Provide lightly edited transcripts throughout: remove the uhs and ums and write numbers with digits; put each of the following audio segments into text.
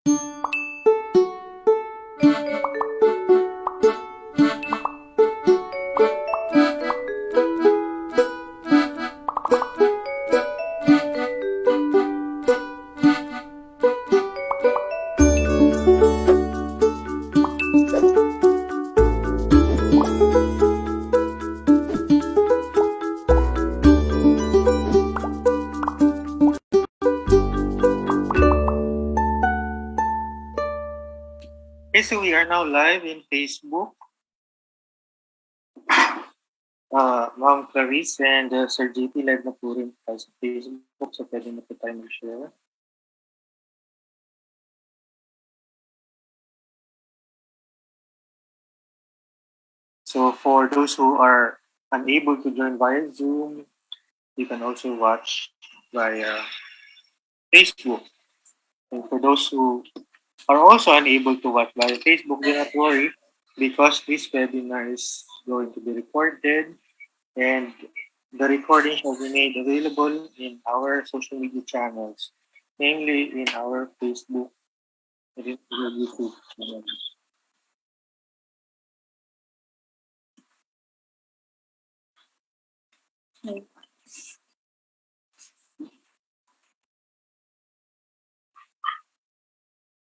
Okay, so we are now live in Facebook. Ma'am Clarissa and Sir JP live na po rin tayo sa Facebook, so pwede na po tayo mag-share. So for those who are unable to join via Zoom, you can also watch via Facebook. And for those who are also unable to watch via Facebook, do not worry, because this webinar is going to be recorded, and the recording shall be made available in our social media channels, namely in our Facebook and in our YouTube channel.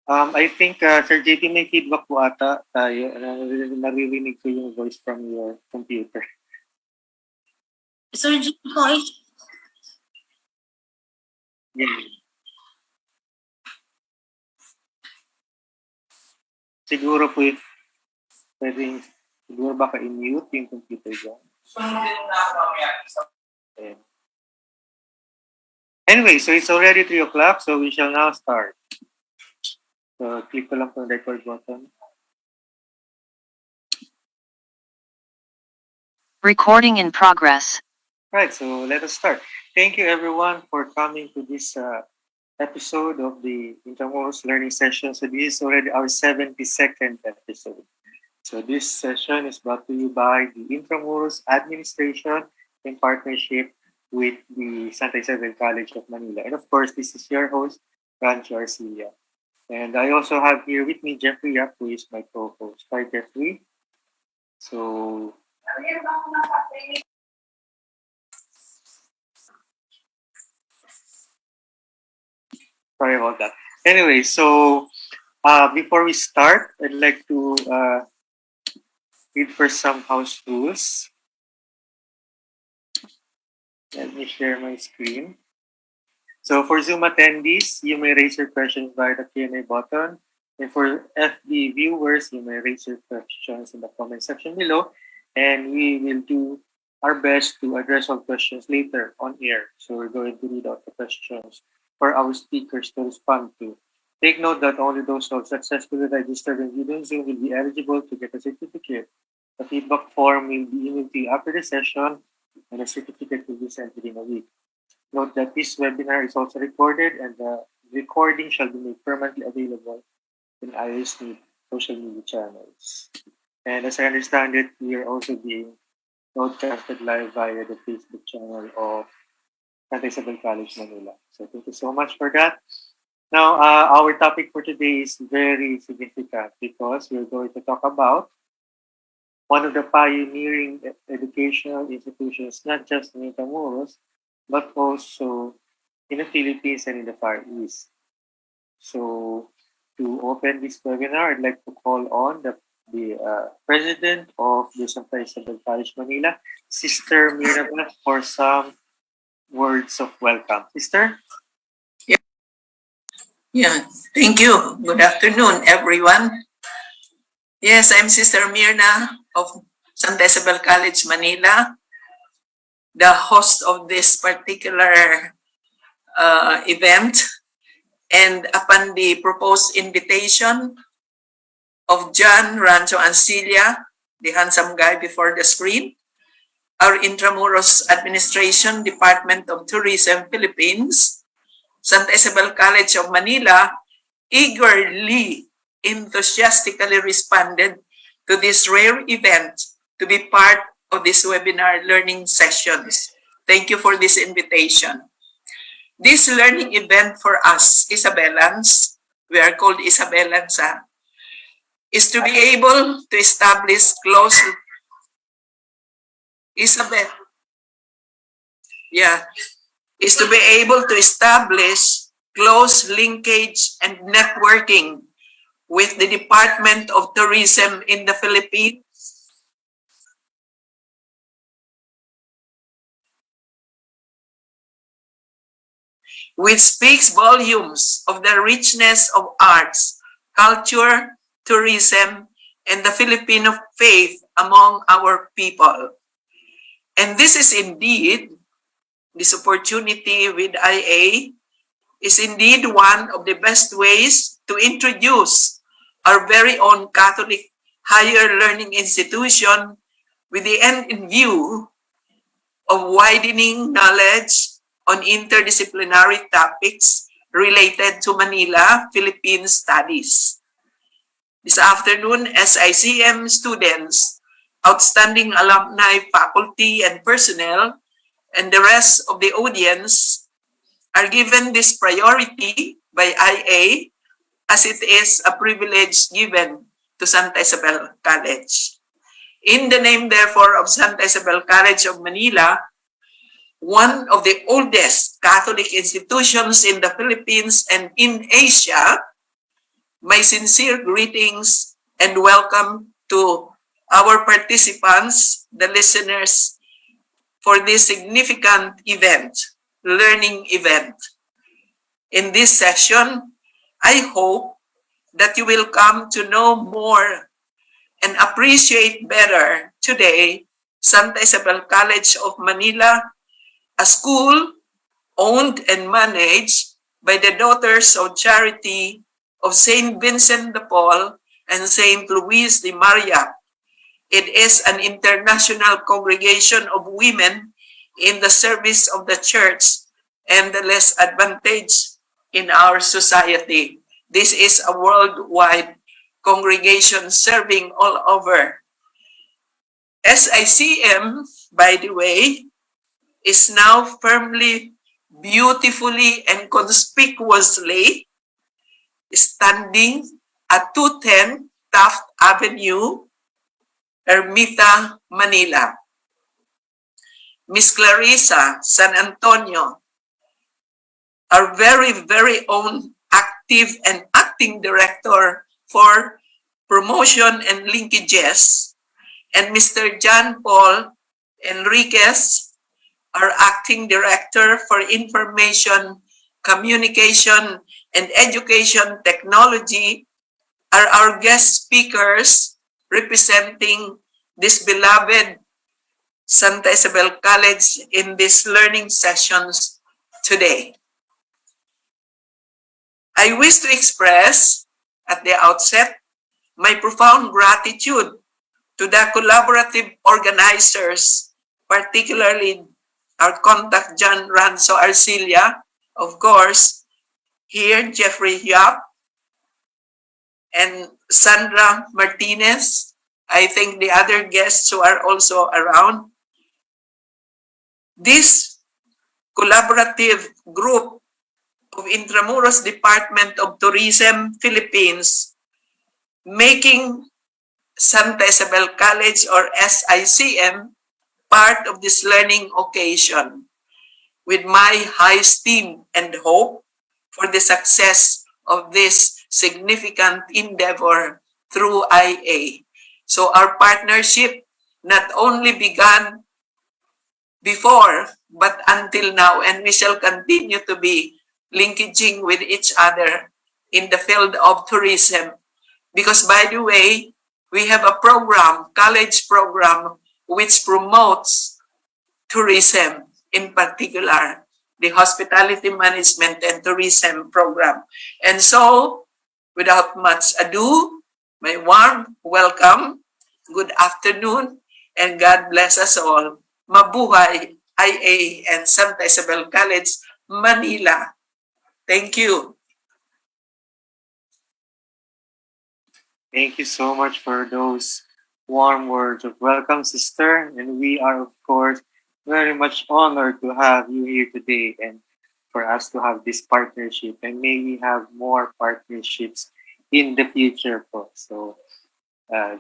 I think, Sir JP, may feedback po ata tayo. Naririnig ko yung voice from your computer. Sir JP, voice? Yeah. Siguro po if pwedeng, siguro baka i-mute yung computer dyan. Okay. Anyway, so it's already 3 o'clock, so we shall now start. So click ko lang po yung record button. Recording in progress. Right, so let us start. Thank you everyone for coming to this episode of the Intramuros Learning Sessions. So this is already our 72nd episode. So this session is brought to you by the Intramuros Administration in partnership with the Santa Isabel College of Manila. And of course, this is your host, Rancho Arcilia. And I also have here with me Jeffrey Yap, who is my co-host. Hi, Jeffrey. So, sorry about that. Anyway, so before we start, I'd like to read first some house rules. Let me share my screen. So for Zoom attendees, you may raise your questions via the Q&A button. And for FB viewers, you may raise your questions in the comment section below. And we will do our best to address all questions later on air. So we're going to read out the questions for our speakers to respond to. Take note that only those who have successfully registered and viewed on Zoom will be eligible to get a certificate. The feedback form will be emailed to you after the session, and a certificate will be sent within a week. Note that this webinar is also recorded, and the recording shall be made permanently available in ILS social media channels. And as I understand it, we are also being broadcasted live via the Facebook channel of Santa Isabel College, Manila. So thank you so much for that. Now, our topic for today is very significant because we're going to talk about one of the pioneering educational institutions, not just in Intramuros, but also in the Philippines and in the Far East. So, to open this webinar, I'd like to call on the president of the Santa Isabel College, Manila, Sister Mirabel, for some words of welcome. Sister? Yeah, thank you. Good afternoon, everyone. Yes, I'm Sister Mirna of Santa Isabel College, Manila, the host of this particular event. And upon the proposed invitation of Jhaun, Rancho, and Celia, the handsome guy before the screen, our Intramuros Administration, Department of Tourism, Philippines, Santa Isabel College of Manila, eagerly, enthusiastically responded to this rare event to be part of this webinar learning sessions. Thank you for this invitation. This learning event for us, Isabelans, we are called Isabel and Sa, is to be able to establish close, Isabel, yeah, is to be able to establish close linkage and networking with the Department of Tourism in the Philippines, which speaks volumes of the richness of arts, culture, tourism, and the Filipino faith among our people. And this is indeed, this opportunity with IA is indeed one of the best ways to introduce our very own Catholic higher learning institution with the end in view of widening knowledge on interdisciplinary topics related to Manila, Philippine studies. This afternoon, SICM students, outstanding alumni, faculty, and personnel, and the rest of the audience are given this priority by IA as it is a privilege given to Santa Isabel College. In the name, therefore, of Santa Isabel College of Manila, one of the oldest Catholic institutions in the Philippines and in Asia, my sincere greetings and welcome to our participants, the listeners, for this significant event, learning event. In this session, I hope that you will come to know more and appreciate better today Santa Isabel College of Manila, a school owned and managed by the Daughters of Charity of Saint Vincent de Paul and Saint Luis de Maria. It is an international congregation of women in the service of the church and the less advantaged in our society. This is a worldwide congregation serving all over. SICM, by the way, is now firmly, beautifully, and conspicuously standing at 210 Taft Avenue, Ermita, Manila. Miss Clarissa, San Antonio, our very, very own active and acting director for promotion and linkages, and Mr. Jhaun Paul Enriquez, our acting director for information, communication, and education technology, are our guest speakers representing this beloved Santa Isabel College in these learning sessions today. I wish to express at the outset my profound gratitude to the collaborative organizers, particularly our contact John Ranzo Arcilia, of course, here Jeffrey Yap, and Sandra Martinez. I think the other guests who are also around. This collaborative group of Intramuros Department of Tourism, Philippines, making Santa Isabel College or SICM part of this learning occasion with my high esteem and hope for the success of this significant endeavor through IA. So our partnership not only began before, but until now, and we shall continue to be linkaging with each other in the field of tourism. Because by the way, we have a program, college program, which promotes tourism, in particular, the hospitality management and tourism program. And so, without much ado, my warm welcome, good afternoon, and God bless us all. Mabuhay IA and Santa Isabel College, Manila. Thank you. Thank you so much for those warm words of welcome, sister. And we are, of course, very much honored to have you here today. And for us to have this partnership, and may we have more partnerships in the future po. So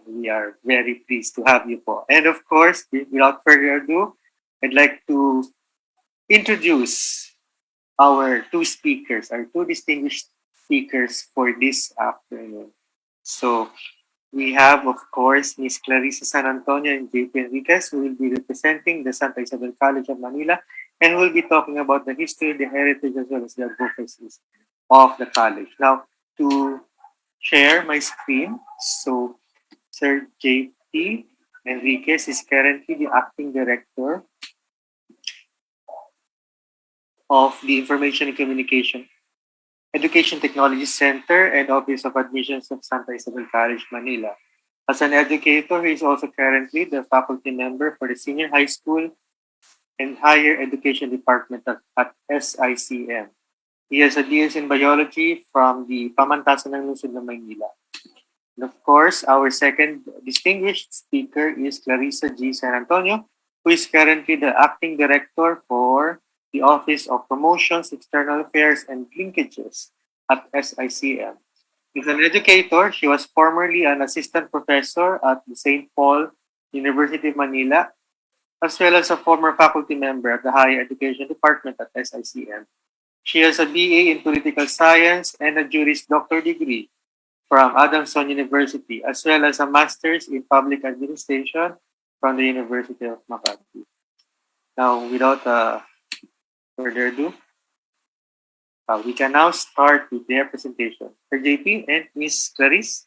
we are very pleased to have you po. And of course, without further ado, I'd like to introduce our two speakers, our two distinguished speakers for this afternoon. So we have, of course, Miss Clarissa San Antonio and JP Enriquez, who will be representing the Santa Isabel College of Manila, and will be talking about the history, the heritage, as well as the advocacies of the college. Now, to share my screen, so Sir JP Enriquez is currently the acting director of the Information and Communication Education Technology Center and Office of Admissions of Santa Isabel College, Manila. As an educator, he is also currently the faculty member for the Senior High School and Higher Education Department at SICM. He has a DS in Biology from the Pamantasan ng Lungsod ng Manila. And of course, our second distinguished speaker is Clarissa G. San Antonio, who is currently the acting director for the Office of Promotions, External Affairs, and Linkages at SICM. As an educator, she was formerly an assistant professor at the St. Paul University of Manila, as well as a former faculty member at the Higher Education Department at SICM. She has a BA in Political Science and a Juris Doctor degree from Adamson University, as well as a Master's in Public Administration from the University of Makati. Now, without further ado, we can now start with their presentation. Sir JP and Miss Clarissa.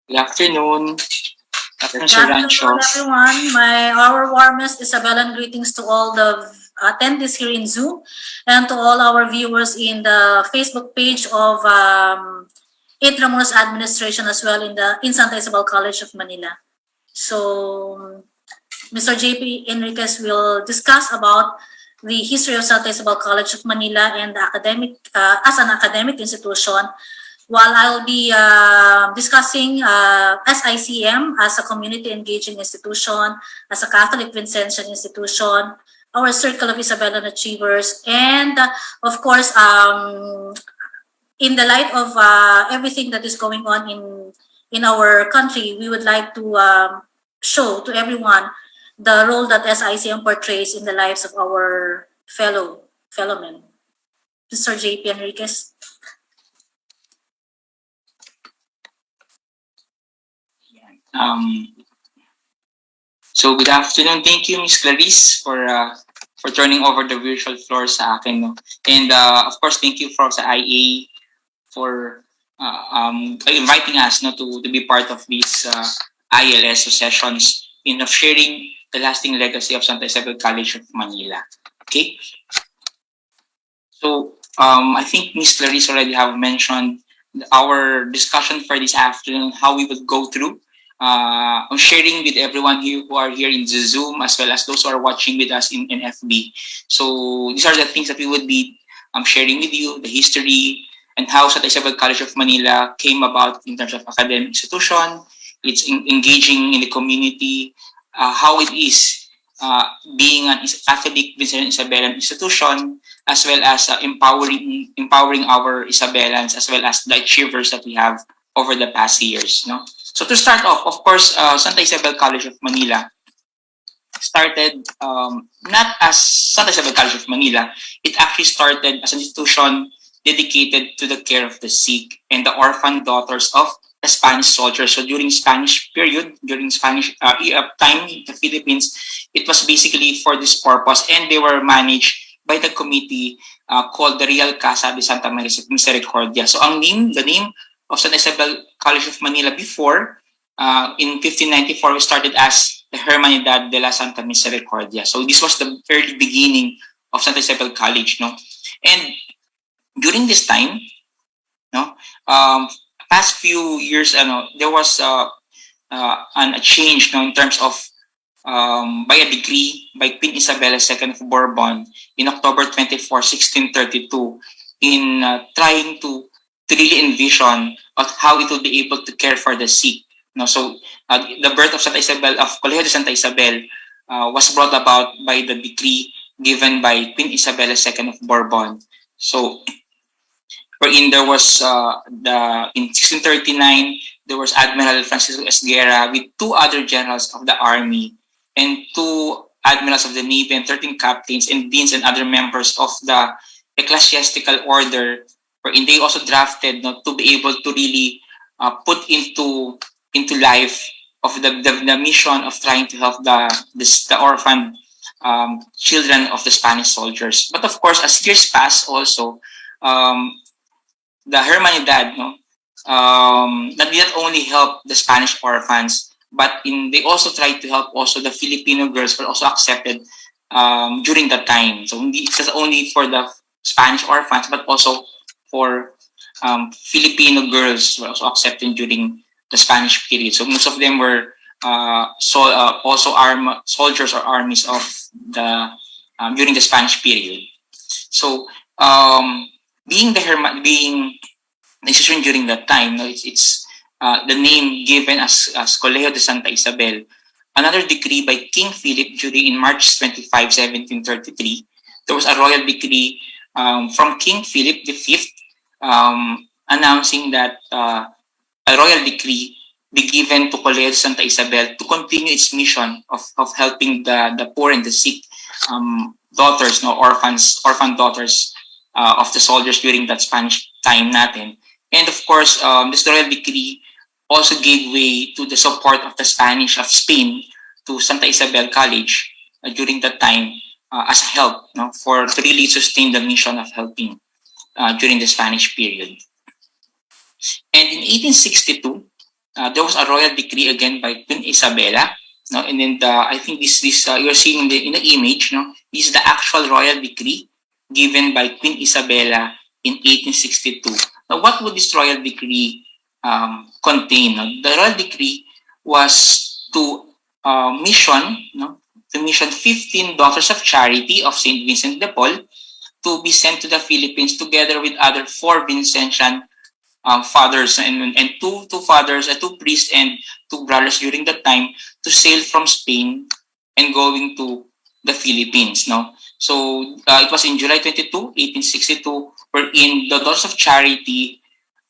Good afternoon. Good afternoon, everyone. Our warmest Isabellan greetings to all the attendees here in Zoom and to all our viewers in the Facebook page of Intramuros Administration, as well in Santa Isabel College of Manila. So, Mr. JP Enriquez will discuss about the history of Santa Isabel College of Manila and the academic as an academic institution, while I'll be discussing SICM as a community engaging institution, as a Catholic Vincentian institution, our Circle of Isabellan Achievers, and of course, in the light of everything that is going on in our country, we would like to show to everyone the role that SICM portrays in the lives of our fellowmen. Mr. JP Enriquez. So good afternoon. Thank you, Ms. Clarissa, for turning over the virtual floor sa akin. No? And of course, thank you for sa IA for inviting us to be part of these ILS sessions of sharing the lasting legacy of Santa Isabel College of Manila. Okay. So I think Ms. Clarissa already have mentioned our discussion for this afternoon, how we would go through on sharing with everyone here who are here in the Zoom, as well as those who are watching with us in FB. So these are the things that we would be sharing with you, the history and how Santa Isabel College of Manila came about in terms of academic institution, it's engaging in the community, how it is being an Catholic Vincentian Isabellan institution, as well as empowering our Isabellans, as well as the achievers that we have over the past years. No? So to start off, of course, Santa Isabel College of Manila started not as Santa Isabel College of Manila. It actually started as an institution dedicated to the care of the sick and the orphan daughters of the Spanish soldiers. So during Spanish period, during Spanish time in the Philippines, it was basically for this purpose, and they were managed by the committee called the Real Casa de Santa Misericordia. So the name of Santa Isabel College of Manila before, in 1594, we started as the Hermanidad de la Santa Misericordia. So this was the early beginning of Santa Isabel College, no? And during this time, no, past few years, there was a change, no, in terms of by a decree by Queen Isabel II of Bourbon in October 24, 1632, in trying to really envision of how it will be able to care for the sick. No, so the birth of Santa Isabel, of Colegio de Santa Isabel, was brought about by the decree given by Queen Isabel II of Bourbon. So, wherein there was in 1639 there was Admiral Francisco Esguerra with two other generals of the army and two admirals of the navy and 13 captains and deans and other members of the ecclesiastical order, wherein they also drafted to be able to really put into life of the mission of trying to help the orphaned children of the Spanish soldiers. But of course, as years pass, also the Hermanidad that did not only help the Spanish orphans, but they also tried to help also the Filipino girls were also accepted during that time. So it was only for the Spanish orphans, but also for Filipino girls were also accepted during the Spanish period. So most of them were also soldiers or armies of the during the Spanish period. So being the institution during that time, it's the name given as Colegio de Santa Isabel. Another decree by King Philip in March 25, 1733. There was a royal decree from King Philip V announcing that a royal decree be given to Colegio de Santa Isabel to continue its mission of helping the poor and the sick daughters, orphan daughters of the soldiers during that Spanish time natin. And of course, this royal decree also gave way to the support of the Spanish of Spain to Santa Isabel College during that time as help to really sustain the mission of helping during the Spanish period. And in 1862, there was a royal decree again by Queen Isabella. And then I think this you're seeing in the image. This is the actual royal decree given by Queen Isabella in 1862. Now, what would this royal decree contain? The royal decree was to mission 15 Daughters of Charity of St. Vincent de Paul to be sent to the Philippines together with other 4 Vincentian fathers and two fathers, 2 priests and 2 brothers during that time to sail from Spain and going to the Philippines. So it was in July 22, 1862, wherein the Daughters of Charity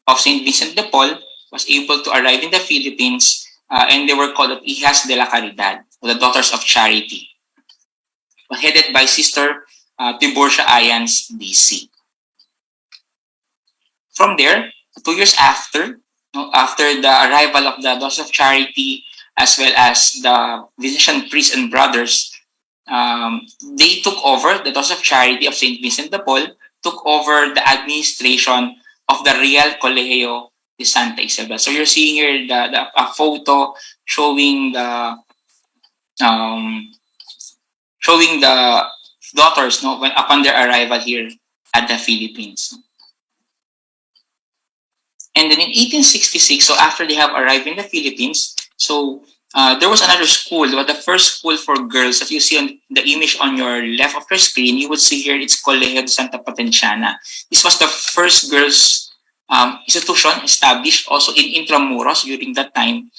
of St. Vincent de Paul was able to arrive in the Philippines and they were called Hijas de la Caridad, or the Daughters of Charity, headed by Sister Tiburcia Ayans, DC. From there, 2 years after the arrival of the Daughters of Charity as well as the Vincentian priests and brothers, they took over, the Daughters of Charity of St. Vincent de Paul took over the administration of the Real Colegio de Santa Isabel. So you're seeing here a photo showing the daughters when upon their arrival here at the Philippines. And then in 1866, so after they have arrived in the Philippines, so there was another school. It was the first school for girls that you see on the image on your left of your screen. You would see here it's Colegio de Santa Patenciana. This was the first girls institution established also in Intramuros during that time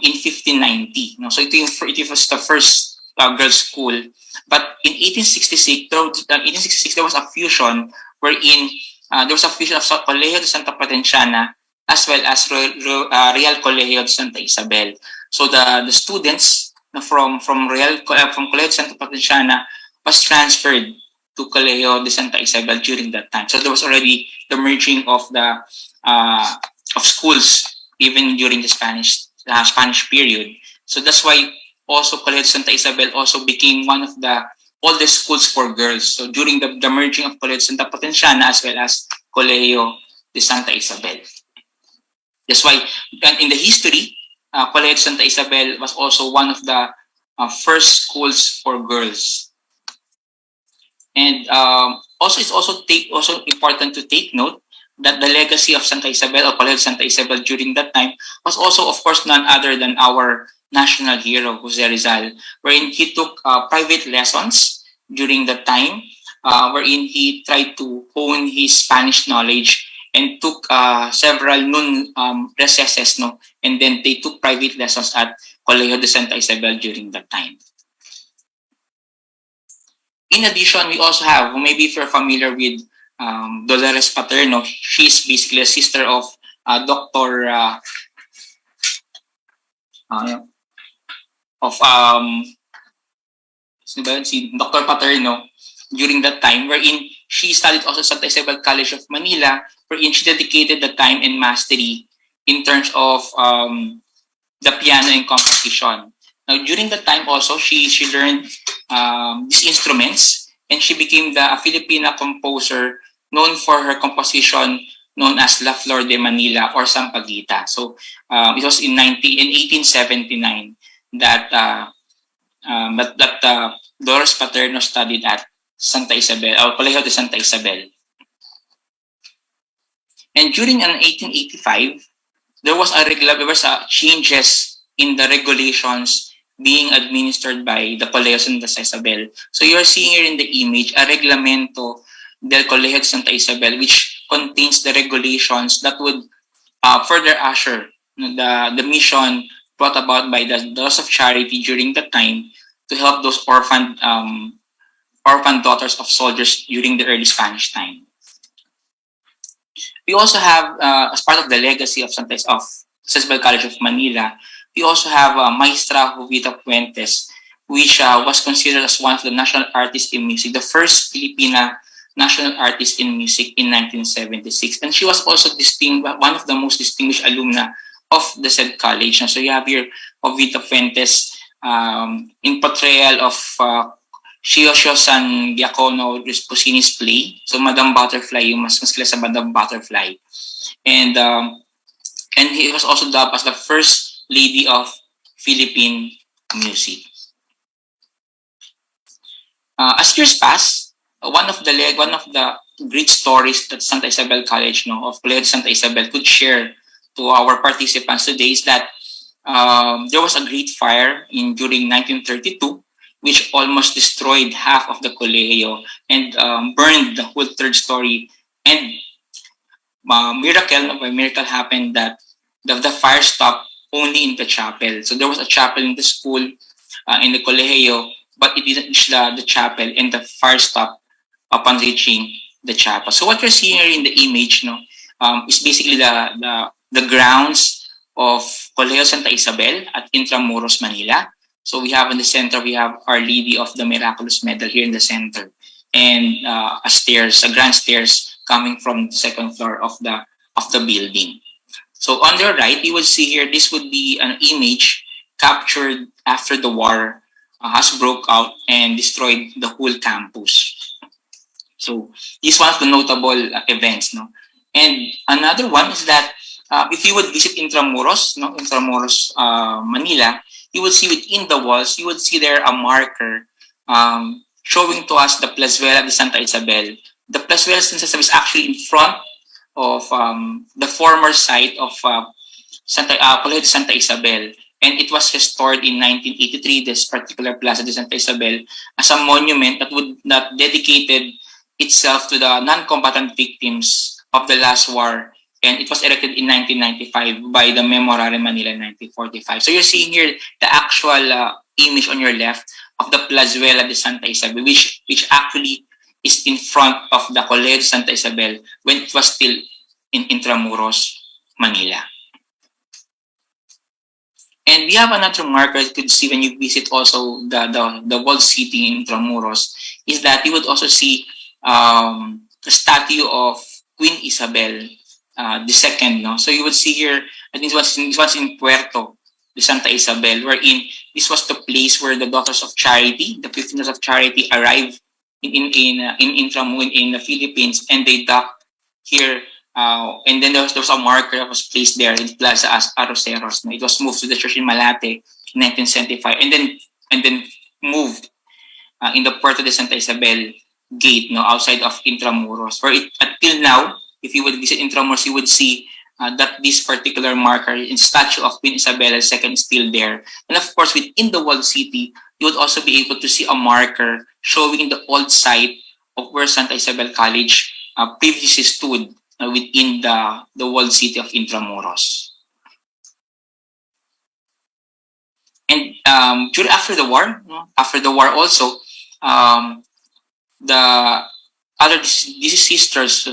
in 1590. So it was the first girls school. But in 1866, there was a fusion wherein there was a fusion of Colegio de Santa Patenciana as well as Real Colegio de Santa Isabel. So the students from Colegio de Santa Patenciana was transferred to Colegio de Santa Isabel during that time. So there was already the merging of the of schools even during the Spanish period. So that's why also Colegio de Santa Isabel also became one of the oldest schools for girls. So during the merging of Colegio de Santa Patenciana as well as Colegio de Santa Isabel. That's why in the history, Colegio de Santa Isabel was also one of the first schools for girls. And also it's also important to take note that the legacy of Santa Isabel or Colegio de Santa Isabel during that time was also, of course, none other than our national hero, Jose Rizal, wherein he took private lessons during that time, wherein he tried to hone his Spanish knowledge and took several noon recesses, and then they took private lessons at Colegio de Santa Isabel during that time. In addition, we also have, maybe if you're familiar with Dolores Paterno, she's basically a sister of Dr. Si Dr. Paterno during that time, wherein she studied also sa Isabel College of Manila, wherein she dedicated the time and mastery in terms of the piano and composition. Now, during that time also, she learned these instruments, and she became a Filipina composer known for her composition known as La Flor de Manila or Sampaguita. So it was in 1879 that Dolores Paterno studied at Santa Isabel, or Colegio de Santa Isabel. And during 1885, there was changes in the regulations being administered by the Colegio Santa Isabel. So you're seeing here in the image a reglamento del Colegio de Santa Isabel, which contains the regulations that would further usher the mission brought about by the laws of charity during that time to help those orphaned daughters of soldiers during the early Spanish time. We also have, as part of the legacy of Isabel College of Manila, we also have Maestra Jovita Fuentes, which was considered as one of the national artists in music, the first Filipina national artist in music in 1976. And she was also one of the most distinguished alumna of the said college. And so you have here Jovita Fuentes in portrayal of Shio San Giacomo Puccini's play. So Madame Butterfly, yung mas kilala sa Madame Butterfly. And he was also dubbed as the first lady of Philippine music. As years pass, one of the great stories that Santa Isabel College of Colegio Santa Isabel could share to our participants today is that there was a great fire during 1932, which almost destroyed half of the colegio and burned the whole third story. And miracle happened that the fire stopped only in the chapel. So there was a chapel in the school, in the colegio, but it didn't reach the chapel, and the fire stopped upon reaching the chapel. So what you're seeing here in the image, is basically the grounds of Colegio Santa Isabel at Intramuros, Manila. So we have in the center, we have Our Lady of the Miraculous Medal here in the center, and a grand stairs coming from the second floor of the building. So on your right, you will see here, this would be an image captured after the war has broke out and destroyed the whole campus. So this is one of the notable events. And another one is that if you would visit Intramuros, Manila, you will see within the walls, you would see there a marker showing to us the Plazuela de Santa Isabel. The Plazuela de Santa Isabel is actually in front of the former site of Colegio de Santa Isabel. And it was restored in 1983, this particular Plaza de Santa Isabel, as a monument that dedicated itself to the non-combatant victims of the last war. And it was erected in 1995 by the Memorare Manila in 1945. So you're seeing here the actual image on your left of the Plazuela de Santa Isabel, which actually is in front of the Colegio de Santa Isabel when it was still in Intramuros, Manila. And we have another marker you could see when you visit also the walled city in Intramuros, is that you would also see the statue of Queen Isabel II. So you would see here, I think it was in Puerto de Santa Isabel, wherein this was the place where the Daughters of Charity, the 15 Daughters of Charity, arrived in the Philippines, and they docked here. And then there was a marker that was placed there in Plaza as Arroceros. It was moved to the church in Malate in 1975, and then moved in the Puerto de Santa Isabel gate, outside of Intramuros. Where until now, if you would visit Intramuros, you would see that this particular marker in statue of Queen Isabel II is still there. And of course, within the walled city, you would also be able to see a marker showing the old site of where Santa Isabel College previously stood within the walled city of Intramuros. And after the war also, the other DC sisters, so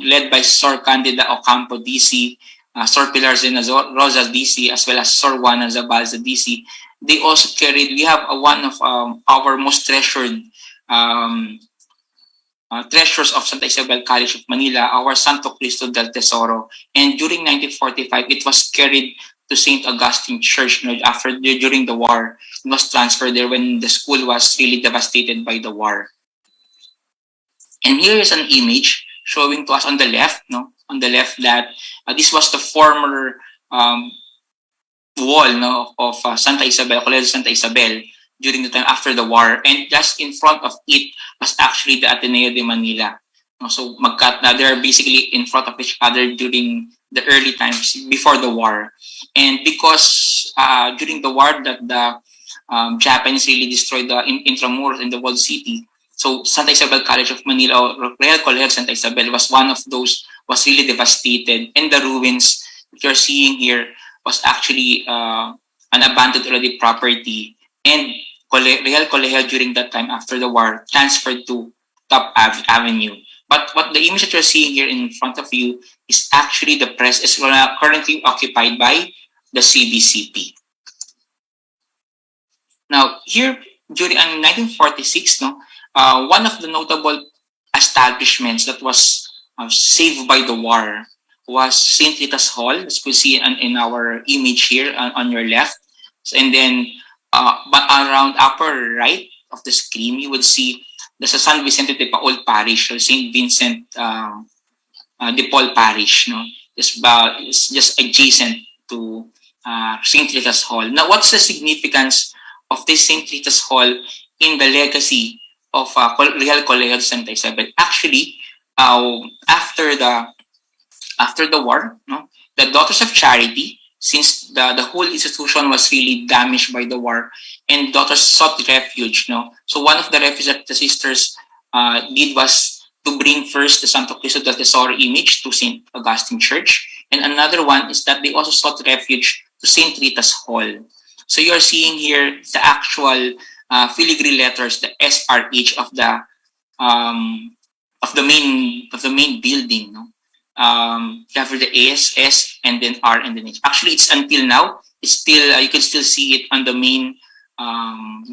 led by Sor Candida Ocampo DC, Sor Pilar Zena Rosa DC, as well as Sor Juana Zabalza DC, they also carried, we have one of our most treasured treasures of Santa Isabel College of Manila, our Santo Cristo del Tesoro. And during 1945, it was carried to St. Augustine Church. During the war, it was transferred there when the school was really devastated by the war. And here is an image showing to us on the left, that this was the former wall of Santa Isabel, Colegio Santa Isabel, during the time after the war, and just in front of it was actually the Ateneo de Manila. So they're basically in front of each other during the early times before the war. And because during the war that the Japanese really destroyed the Intramuros in the walled city, so Santa Isabel College of Manila, or Real Colegio Santa Isabel, was one of those, was really devastated, and the ruins that you're seeing here was actually an abandoned already property. And Real Colegio during that time after the war transferred to Top Avenue. But what the image that you're seeing here in front of you is actually the press is currently occupied by the CBCP. Now here during 1946, one of the notable establishments that was saved by the war was St. Rita's Hall, as you can see in our image here on your left. And then but around upper right of the screen, you would see the San Vicente de Paul Parish, or St. Vincent de Paul Parish. It's just adjacent to St. Rita's Hall. Now, what's the significance of this St. Rita's Hall in the legacy of Real Colegio de Santa Isabel? Actually, after the war, the Daughters of Charity, since the whole institution was really damaged by the war, and daughters sought refuge. So one of the refuge that the sisters did was to bring first the Santo Cristo del Tesoro image to St. Augustine Church, and another one is that they also sought refuge to St. Rita's Hall. So you are seeing here the actual filigree letters, the SRH of the main building. You have the ASS and then R and then H. Actually, it's until now, it's still you can still see it on the main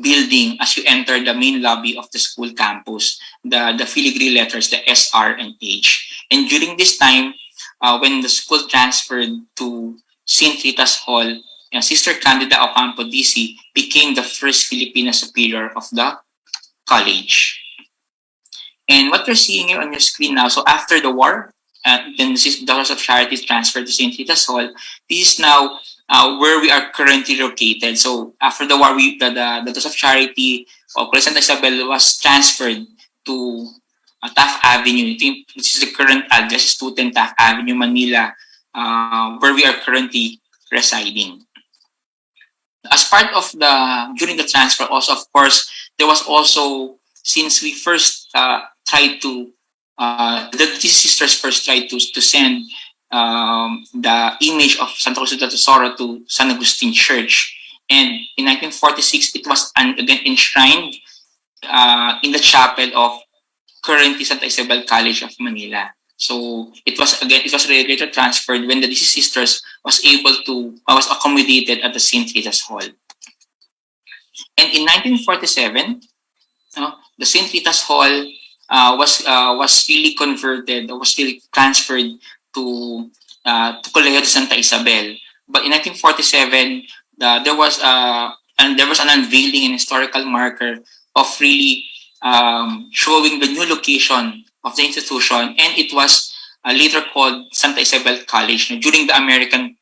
building as you enter the main lobby of the school campus. The filigree letters, the SR and H. And during this time, when the school transferred to St. Rita's Hall, Sister Candida Ocampo DC became the first Filipina superior of the college. And what you're seeing here on your screen now, so after the war, then the Daughters of Charity transferred to St. Rita's Hall. This is now where we are currently located. So after the war, the Daughters of Charity of Santa Isabel was transferred to Taft Avenue, which is the current address, is 210 Taft Avenue, Manila, where we are currently residing. As part of during the transfer, also, of course, there was also, since we first tried to, these sisters first tried to send the image of Santo Cristo del Tesoro to San Agustin Church. And in 1946, it was again enshrined in the chapel of currently Santa Isabel College of Manila. So it was later transferred when the DC sisters was accommodated at the St. Rita's Hall. And in 1947, the St. Rita's Hall was really converted, or was really transferred to Colegio de Santa Isabel. But in 1947, there was an unveiling and historical marker of really showing the new location of the institution, and it was later called Santa Isabel College. During the American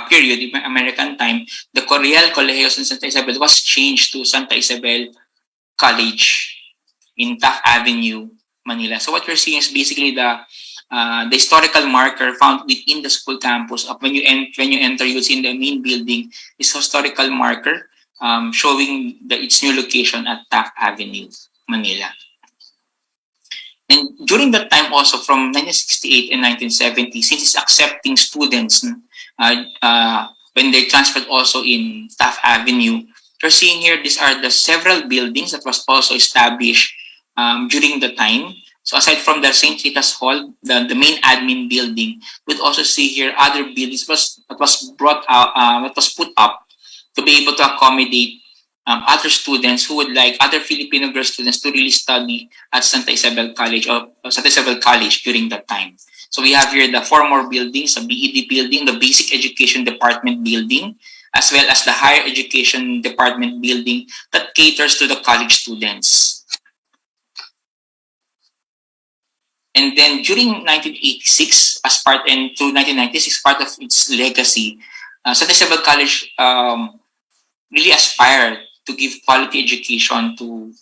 period, American time, the Real Colegio Santa Isabel was changed to Santa Isabel College in Taft Avenue, Manila. So what we're seeing is basically the historical marker found within the school campus. Of when you enter, you see in the main building is historical marker showing its new location at Taft Avenue, Manila. And during that time also, from 1968 and 1970, since it's accepting students, when they transferred also in Taft Avenue, you're seeing here, these are the several buildings that was also established during the time. So aside from the St. Rita's Hall, the main admin building, we'd also see here other buildings that was brought out, that was put up to be able to accommodate other students who would like, other Filipino girl students, to really study at Santa Isabel College or Santa Isabel College during that time. So we have here the four more buildings: the BED building, the Basic Education Department building, as well as the Higher Education Department building that caters to the college students. And then during 1986, as part, and to 1996, part of its legacy, Santa Isabel College really aspired to give quality education to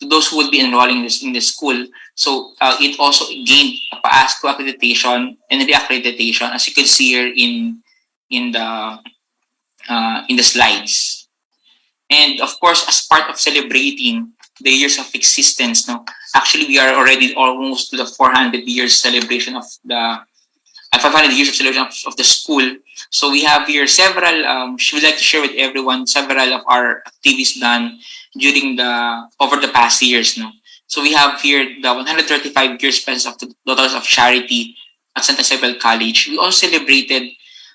those who would be enrolling in the school. So it also gained a PASCO accreditation and reaccreditation, as you can see here in the slides. And of course, as part of celebrating the years of existence, no, actually we are already almost to the 400 years celebration of the 500 years of celebration of the school. So we have here several, we would like to share with everyone several of our activities done during over the past years. No? So we have here the 135 years presence of the Daughters of Charity at Santa Isabel College. We also celebrated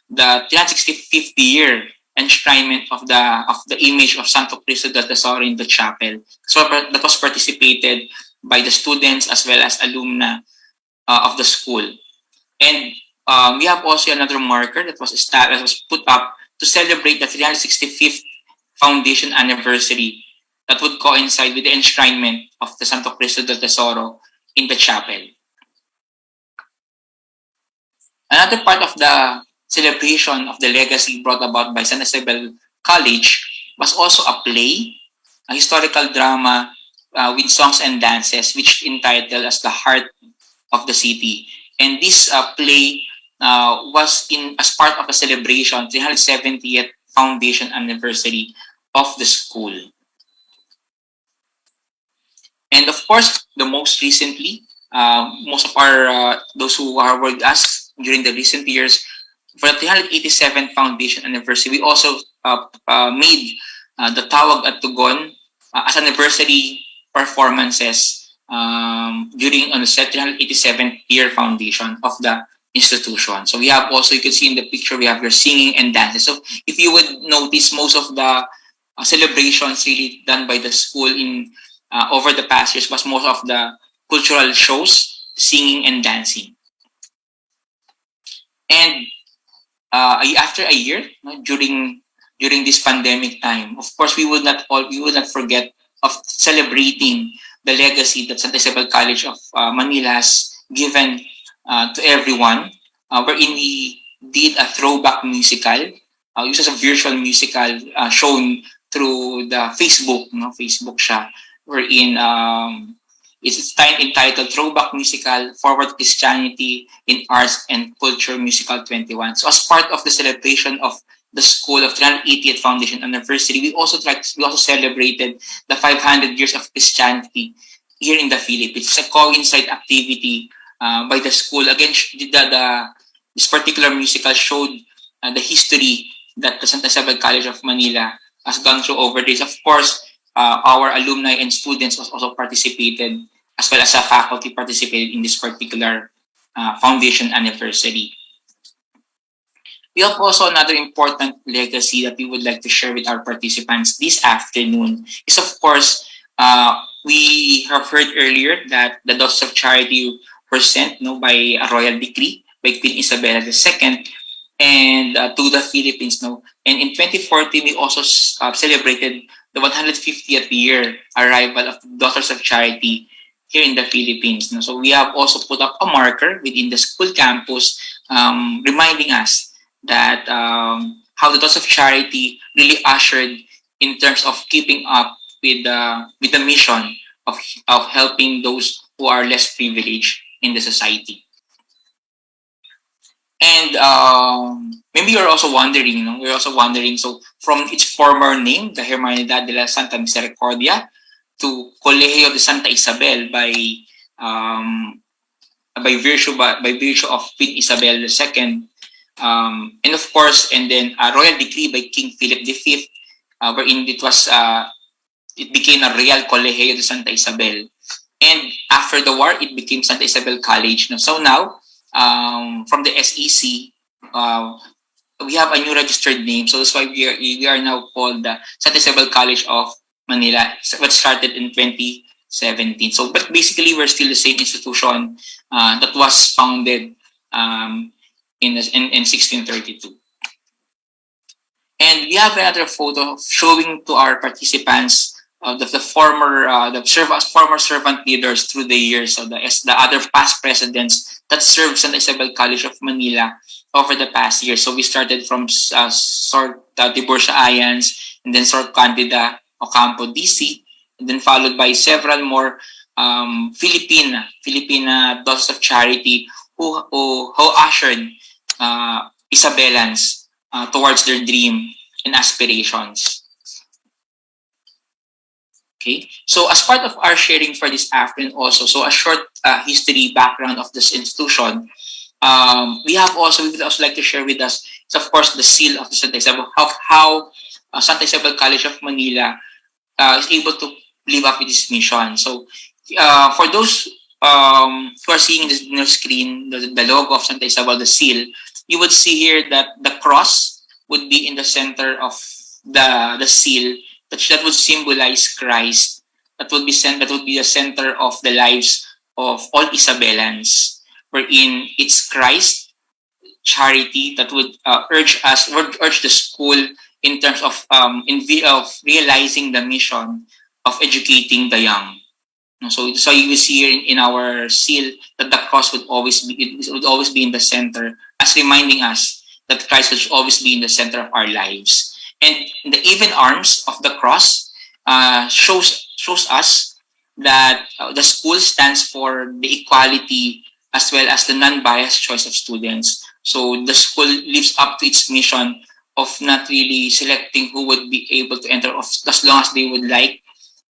the 365th year enshrinement of the image of Santo Cristo del Tesoro in the chapel. So that was participated by the students as well as alumni of the school. And we have also another marker that was put up to celebrate the 365th foundation anniversary that would coincide with the enshrinement of the Santo Cristo del Tesoro in the chapel. Another part of the celebration of the legacy brought about by Santa Isabel College was also a play, a historical drama with songs and dances, which entitled as The Heart of the City. And this play was as part of a celebration, 370th foundation anniversary of the school. And of course, the most recently, most of our those who are with us during the recent years, for the 387th foundation anniversary, we also made the Tawag at Tugon as anniversary performances during on the 387th year foundation of the institution. So we have also, you can see in the picture, we have your singing and dances. So if you would notice, most of the celebrations really done by the school in over the past years was most of the cultural shows, singing and dancing. And after a year, during this pandemic time, of course, we would not forget of celebrating the legacy that Santa Isabel College of Manila has given to everyone, wherein we did a throwback musical, used as a virtual musical shown through the Facebook, Facebook siya, wherein it's entitled Throwback Musical Forward Christianity in Arts and Culture Musical 21. So as part of the celebration of the school of 380th foundation anniversary, we also celebrated the 500 years of Christianity here in the Philippines. It's a coincide activity by the school. Again, this particular musical showed the history that the Santa Isabel College of Manila has gone through over this. Of course, our alumni and students also participated, as well as a faculty participated in this particular foundation anniversary. We have also another important legacy that we would like to share with our participants this afternoon is, of course, we have heard earlier that the Daughters of Charity were sent by a royal decree by Queen Isabel II and to the Philippines. And in 2014, we also celebrated the 150th year arrival of the Daughters of Charity here in the Philippines. So we have also put up a marker within the school campus reminding us that how the Daughters of Charity really ushered in terms of keeping up with the mission of helping those who are less privileged in the society. And maybe you're also wondering, so from its former name, the Hermandad de la Santa Misericordia, to Colegio de Santa Isabel by virtue of Queen Isabel II, and of course, and then a royal decree by King Philip V, wherein it was it became a Real Colegio de Santa Isabel. And after the war, it became Santa Isabel College. So now, from the SEC, we have a new registered name. So that's why we are now called the Santa Isabel College of Manila, which started in 2017. So, but basically, we're still the same institution that was founded in 1632. And we have another photo showing to our participants the former servant leaders through the years. So the other past presidents that served Santa Isabel College of Manila over the past year. So we started from Sor Tiburcia Ayans, and then Sor Candida Ocampo DC, and then followed by several more Filipina Daughters of Charity who ushered Isabelans towards their dream and aspirations. Okay, so as part of our sharing for this afternoon also, so a short history background of this institution, we would also like to share with us, is of course the seal of the Santa Isabel, how Santa Isabel College of Manila is able to live up with this mission. So for those who are seeing this on screen, the logo of Santa Isabel, the seal, you would see here that the cross would be in the center of the seal, that would symbolize Christ. That would be the center of the lives of all Isabelans, wherein it's Christ, charity, that would urge the school in terms of realizing the mission of educating the young. So you will see here in our seal that the cross would always be in the center, as reminding us that Christ would always be in the center of our lives. And the even arms of the cross shows us that the school stands for the equality as well as the non-biased choice of students. So the school lives up to its mission of not really selecting who would be able to enter, as long as they would like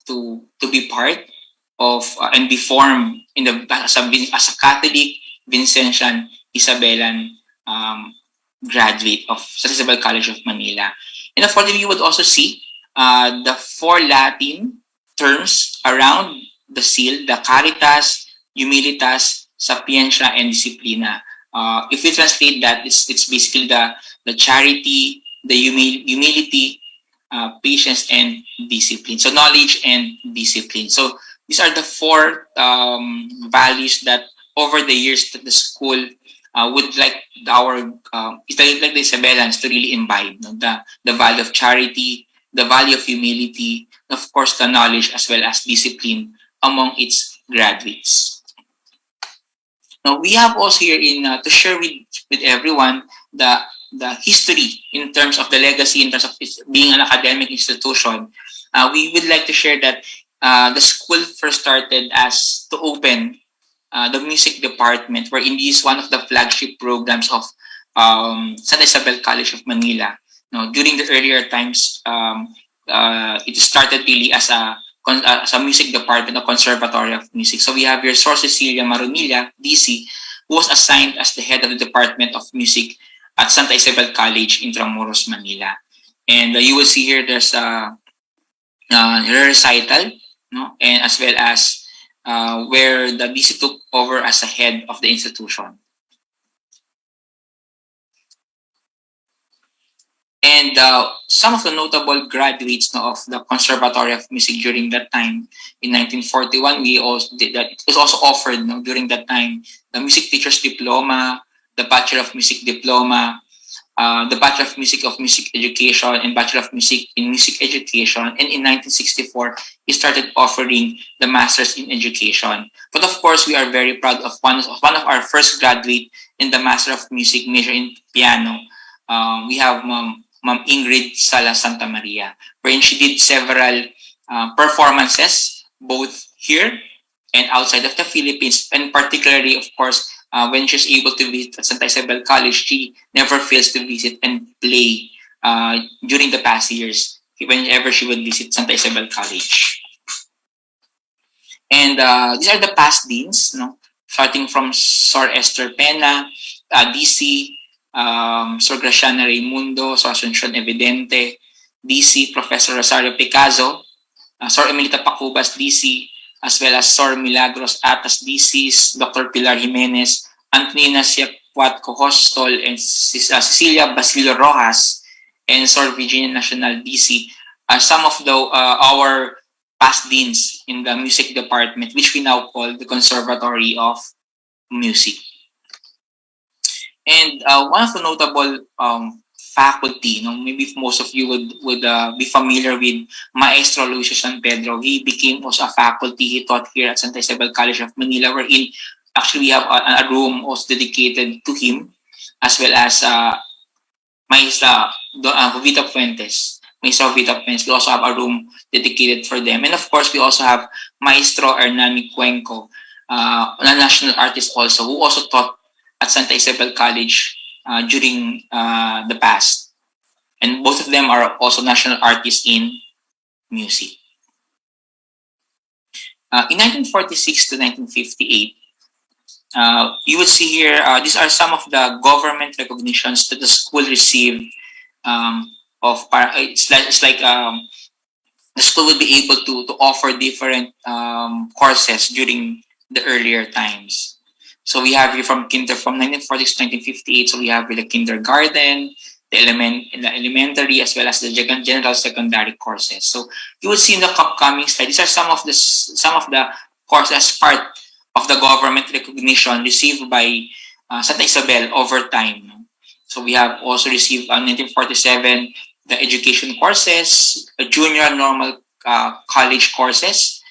to be part of and be formed as a Catholic, Vincentian, Isabellan graduate of Santa Isabel College of Manila. And of course, you would also see the 4 Latin terms around the seal: the caritas, humilitas, sapientia, and disciplina. If we translate that, it's basically the charity, the humility, patience, and discipline. So knowledge and discipline. So these are the 4 values that over the years that the school would like the Isabellans to really imbibe, the value of charity, the value of humility, and of course the knowledge as well as discipline among its graduates. Now we have also here to share with everyone the history in terms of the legacy, in terms of being an academic institution. We would like to share that the school first started as to open the music department, wherein this is one of the flagship programs of Santa Isabel College of Manila. During the earlier times, it started really as a music department, a conservatory of music. So we have here Sor Cecilia Maronilla, DC, who was assigned as the head of the Department of Music at Santa Isabel College, Intramuros, Manila. And you will see here there's a recital, and as well as where the DC took over as a head of the institution. And some of the notable graduates of the Conservatory of Music during that time, in 1941, we also did that. It was also offered during that time the Music Teacher's Diploma, the Bachelor of Music Diploma, the Bachelor of Music Education, and Bachelor of Music in Music Education. And in 1964, he started offering the Masters in Education. But of course, we are very proud of one of our first graduate in the Master of Music major in piano. We have Ma'am Ingrid Sala Santa Maria, wherein she did several performances both here and outside of the Philippines, and particularly, of course, when she's able to visit at Santa Isabel College, she never fails to visit and play during the past years, whenever she would visit Santa Isabel College. And these are the past deans, starting from Sor Esther Pena, DC, Sor Graciana Raimundo, Sor Asuncion Evidente, DC, Professor Rosario Picazo, Sor Emilita Pacubas, DC, as well as Sor Milagros Atas, DCs, Dr. Pilar Jimenez, Antonina Siacuatco Hostol, and Cecilia Basilio Rojas, and Sor Virginia National, DC, some of our past deans in the music department, which we now call the Conservatory of Music. And one of the notable faculty, maybe most of you would be familiar with Maestro Lucio San Pedro. He became also a faculty. He taught here at Santa Isabel College of Manila, wherein actually we have a room also dedicated to him, as well as Maestra Vita Fuentes. Maestra Vita Fuentes. We also have a room dedicated for them. And of course, we also have Maestro Hernani Cuenco, a national artist also, who also taught at Santa Isabel College during the past. And both of them are also national artists in music. In 1946 to 1958, you would see here, these are some of the government recognitions that the school received. It's like the school would be able to offer different courses during the earlier times. So we have here from 1946 to 1958. So we have the kindergarten, the elementary, as well as the general secondary courses. So you will see in the upcoming slide, these are some of the courses as part of the government recognition received by Santa Isabel over time. So we have also received 1947 the education courses, the junior normal college courses,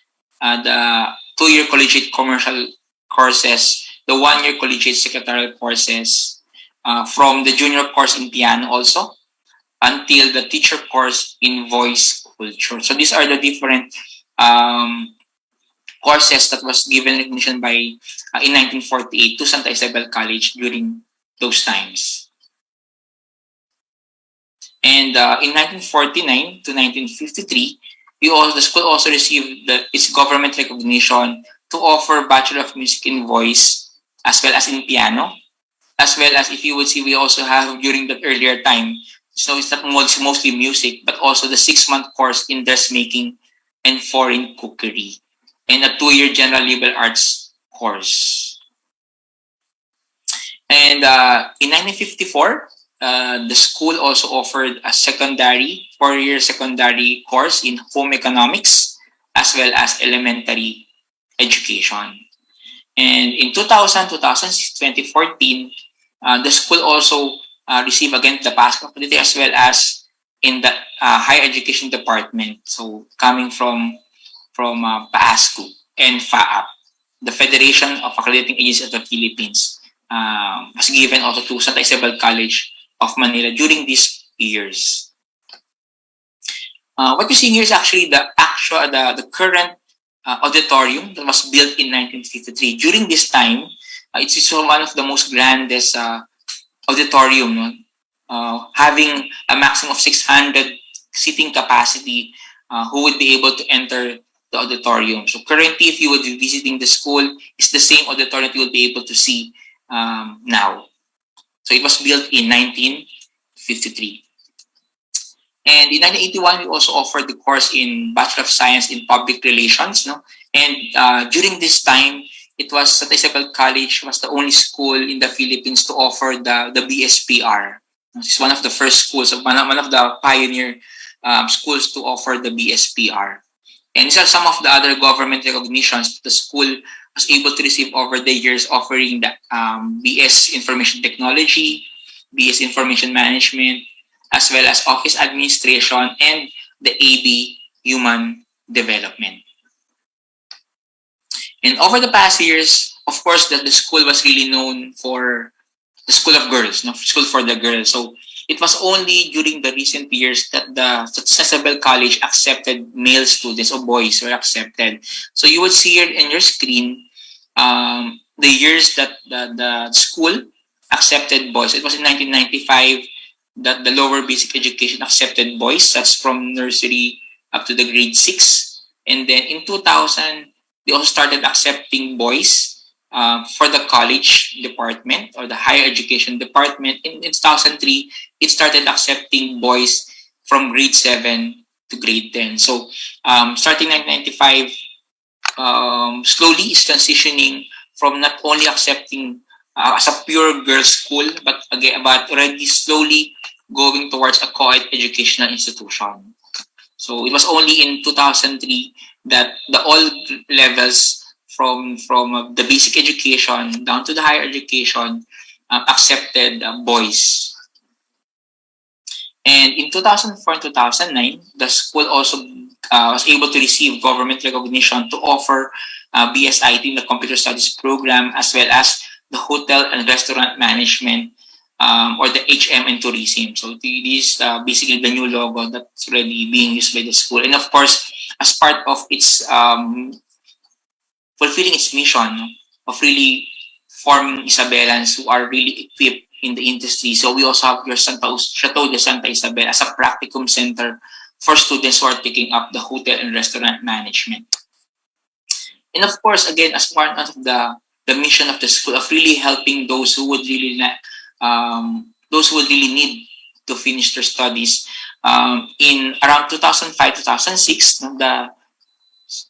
the 2-year collegiate commercial courses, the 1-year collegiate secretarial courses, from the junior course in piano also, until the teacher course in voice culture. So these are the different courses that was given recognition by in 1948 to Santa Isabel College during those times. And in 1949 to 1953, the school also received its government recognition to offer Bachelor of Music in Voice, as well as in piano, as well as, if you would see, we also have during the earlier time, so it's not mostly music, but also the 6-month course in dressmaking and foreign cookery, and a 2-year general liberal arts course. And in 1954, the school also offered a 4-year secondary course in home economics, as well as elementary education. And in 2000, 2006, 2014, the school also received again the PASC accreditation, as well as in the higher education department. So coming from PASCU and FAAP, the Federation of Accrediting Agencies of the Philippines, was given also to Santa Isabel College of Manila during these years. What you're seeing here is actually the current auditorium that was built in 1953. During this time, it's one of the most grandest auditorium, having a maximum of 600 seating capacity, who would be able to enter the auditorium. So currently, if you would be visiting the school, it's the same auditorium you will be able to see now. So it was built in 1953. And in 1981, we also offered the course in Bachelor of Science in Public Relations. And during this time, it was Santa Isabel College was the only school in the Philippines to offer the BSPR. It's one of the first schools, one of the pioneer schools to offer the BSPR. And these are some of the other government recognitions the school was able to receive over the years, offering the BS Information Technology, BS Information Management, as well as Office Administration and the AB Human Development. And over the past years, of course, the school was really known for the School of Girls, School for the Girls. So it was only during the recent years that the Isabel College accepted male students, or boys were accepted. So you would see here in your screen the years that the school accepted boys. It was in 1995 that the lower basic education accepted boys. That's from nursery up to the grade 6. And then in 2000, they also started accepting boys for the college department or the higher education department. In 2003, it started accepting boys from grade 7 to grade 10. So starting 1995, slowly is transitioning from not only accepting as a pure girls school, but already slowly going towards a co-ed educational institution. So it was only in 2003 that the all levels from the basic education down to the higher education accepted boys. And in 2004 and 2009, the school also was able to receive government recognition to offer BSIT in the computer studies program, as well as the hotel and restaurant management, or the HM and tourism. So this is basically the new logo that's already being used by the school. And of course, as part of its fulfilling its mission of really forming Isabelans who are really equipped in the industry. So we also have your Chateau de Santa Isabel as a practicum center for students who are taking up the hotel and restaurant management. And of course, again, as part of the mission of the school of really helping those who would really need to finish their studies. In around 2005-2006,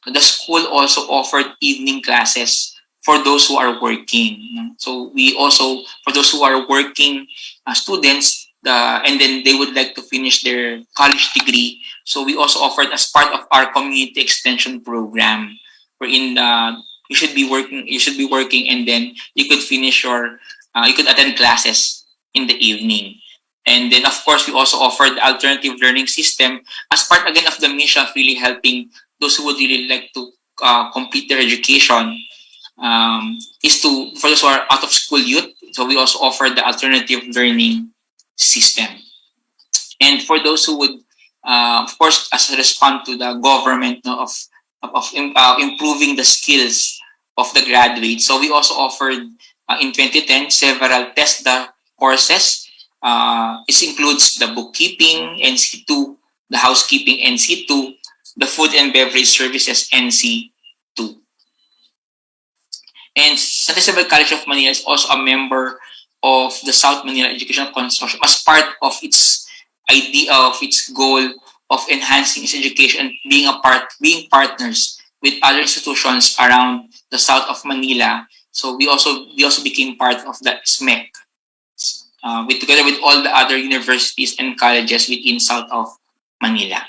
the school also offered evening classes for those who are working. So we also, for those who are working students, and then they would like to finish their college degree. So we also offered as part of our community extension program, wherein you should be working, and then you could finish you could attend classes in the evening. And then, of course, we also offered the alternative learning system as part, again, of the mission of really helping those who would really like to complete their education, for those who are out of school youth. So we also offer the alternative learning system. And for those who would, of course, as a response to the government of improving the skills of the graduates. So we also offered in 2010 several TESDA courses. This includes the bookkeeping, NC2, the housekeeping, NC2, the food and beverage services, NC2. And Santa Isabel College of Manila is also a member of the South Manila Educational Consortium as part of its idea of its goal of enhancing its education and being partners with other institutions around the south of Manila. So we also became part of the SMEC, together with all the other universities and colleges within south of Manila.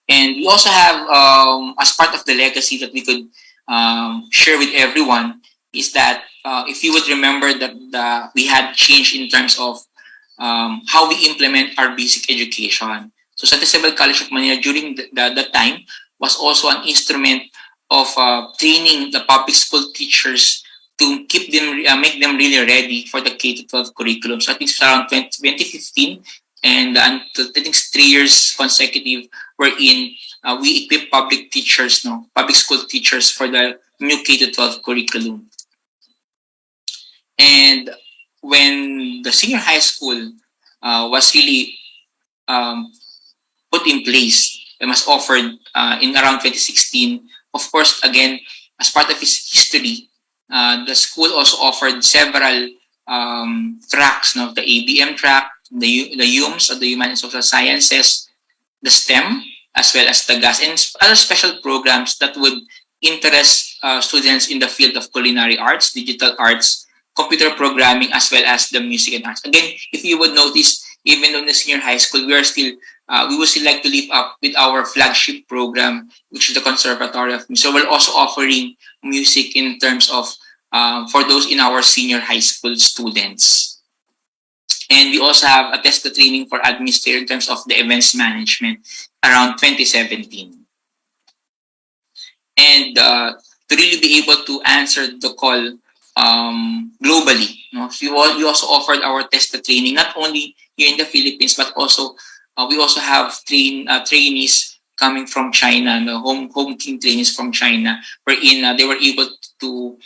And we also have, as part of the legacy that we could share with everyone, is that if you would remember that we had change in terms of how we implement our basic education. So Santa Isabel College of Manila during that time was also an instrument of training the public school teachers to keep them, make them really ready for the K-12 curriculum. So I think it's around 2015, and I think it's 3 years consecutive wherein we equip public school teachers for the new K-12 curriculum. And when the senior high school was really put in place and was offered in around 2016, of course, again, as part of its history, the school also offered several tracks, the ABM track, the UMS, or the Human and Social Sciences, the STEM, as well as the GAS, and other special programs that would interest students in the field of culinary arts, digital arts, computer programming, as well as the music and arts. Again, if you would notice, even in the senior high school, we would still like to live up with our flagship program, which is the Conservatory of Music. So we're also offering music in terms of for those in our senior high school students. And we also have a test training for administrator in terms of the events management around 2017. And to really be able to answer the call globally, so we also offered our test training not only here in the Philippines, but also we also have trainees coming from China, home team trainees from China, wherein they were able to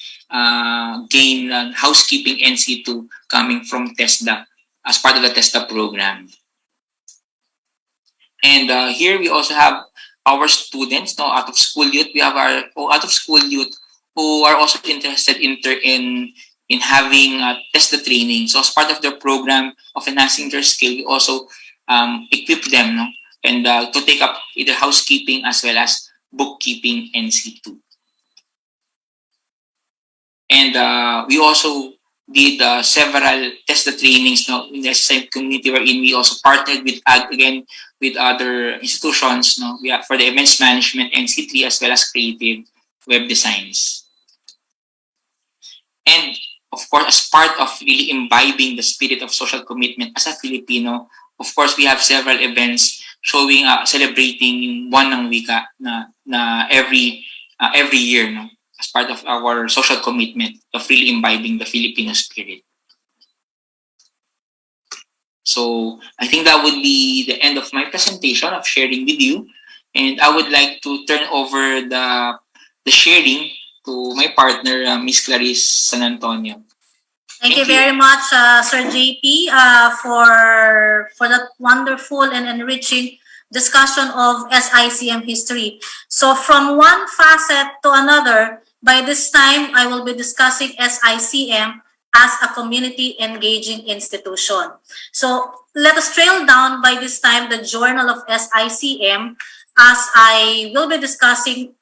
gain housekeeping NC2 coming from TESDA as part of the TESDA program. And here we also have our students, out of school youth. We have our out of school youth who are also interested in having TESDA training. So as part of their program of enhancing their skill, we also equip them and to take up either housekeeping as well as bookkeeping NC2. And we also did several test trainings now in the SICM community, wherein we also partnered with again with other institutions, for the events management NC3 as well as creative web designs. And of course, as part of really imbibing the spirit of social commitment as a Filipino, of course, we have several events showing, celebrating yung buwan ng wika na every year, as part of our social commitment of really imbibing the Filipino spirit. So I think that would be the end of my presentation of sharing with you, and I would like to turn over the sharing to my partner, Miss Clarissa San Antonio. Thank you very much, Sir JP, for that wonderful and enriching discussion of SICM history. So from one facet to another, by this time, I will be discussing SICM as a community engaging institution. So let us trail down by this time the journal of SICM, as I will be discussing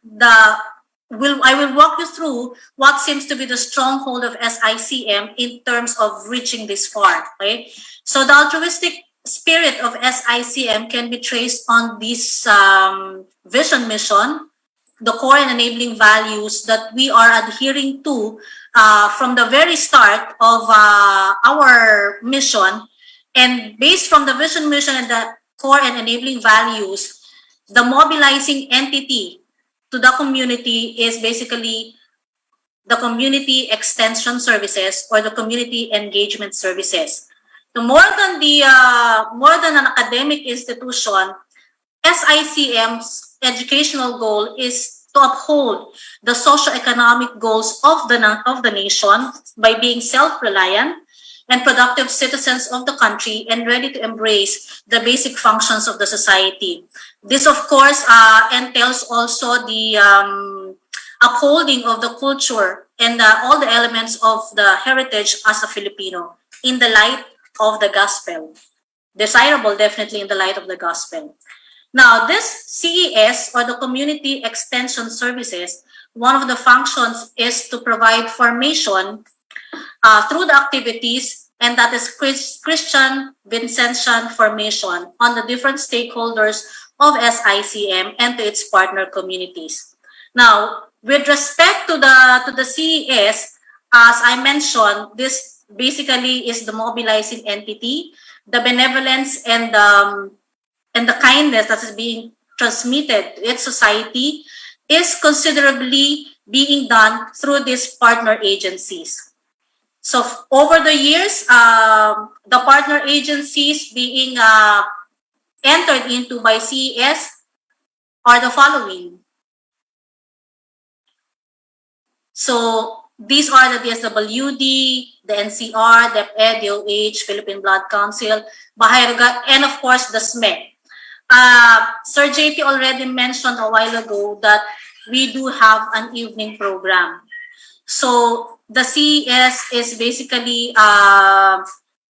I will walk you through what seems to be the stronghold of SICM in terms of reaching this far. Okay? So the altruistic spirit of SICM can be traced on this vision mission, the core and enabling values that we are adhering to from the very start of our mission. And based from the vision mission and the core and enabling values, the mobilizing entity to the community is basically the community extension services or the community engagement services. So more than an academic institution, SICM's educational goal is to uphold the socio-economic goals of the nation by being self-reliant and productive citizens of the country and ready to embrace the basic functions of the society. This, of course, entails also the upholding of the culture and all the elements of the heritage as a Filipino in the light of the gospel. Desirable, definitely, in the light of the gospel. Now, this CES, or the Community Extension Services, one of the functions is to provide formation through the activities, and that is Christian Vincentian formation on the different stakeholders of SICM and to its partner communities. Now, with respect to the CES, as I mentioned, this basically is the mobilizing entity, the benevolence and the kindness that is being transmitted to its society is considerably being done through these partner agencies. So over the years, the partner agencies being entered into by CES are the following. So these are the DSWD, the NCR, DepEd, DOH, Philippine Blood Council, Bahayruga, and of course the SME. Sir JP already mentioned a while ago that we do have an evening program. So the CES is basically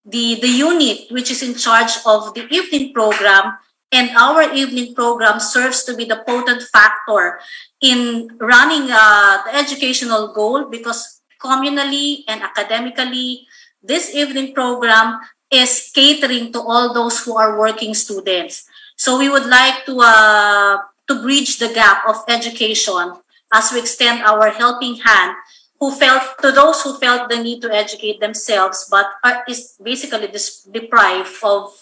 the unit which is in charge of the evening program, and our evening program serves to be the potent factor in running the educational goal, because communally and academically, this evening program is catering to all those who are working students. So we would like to bridge the gap of education as we extend our helping hand to those who felt the need to educate themselves but is basically deprived of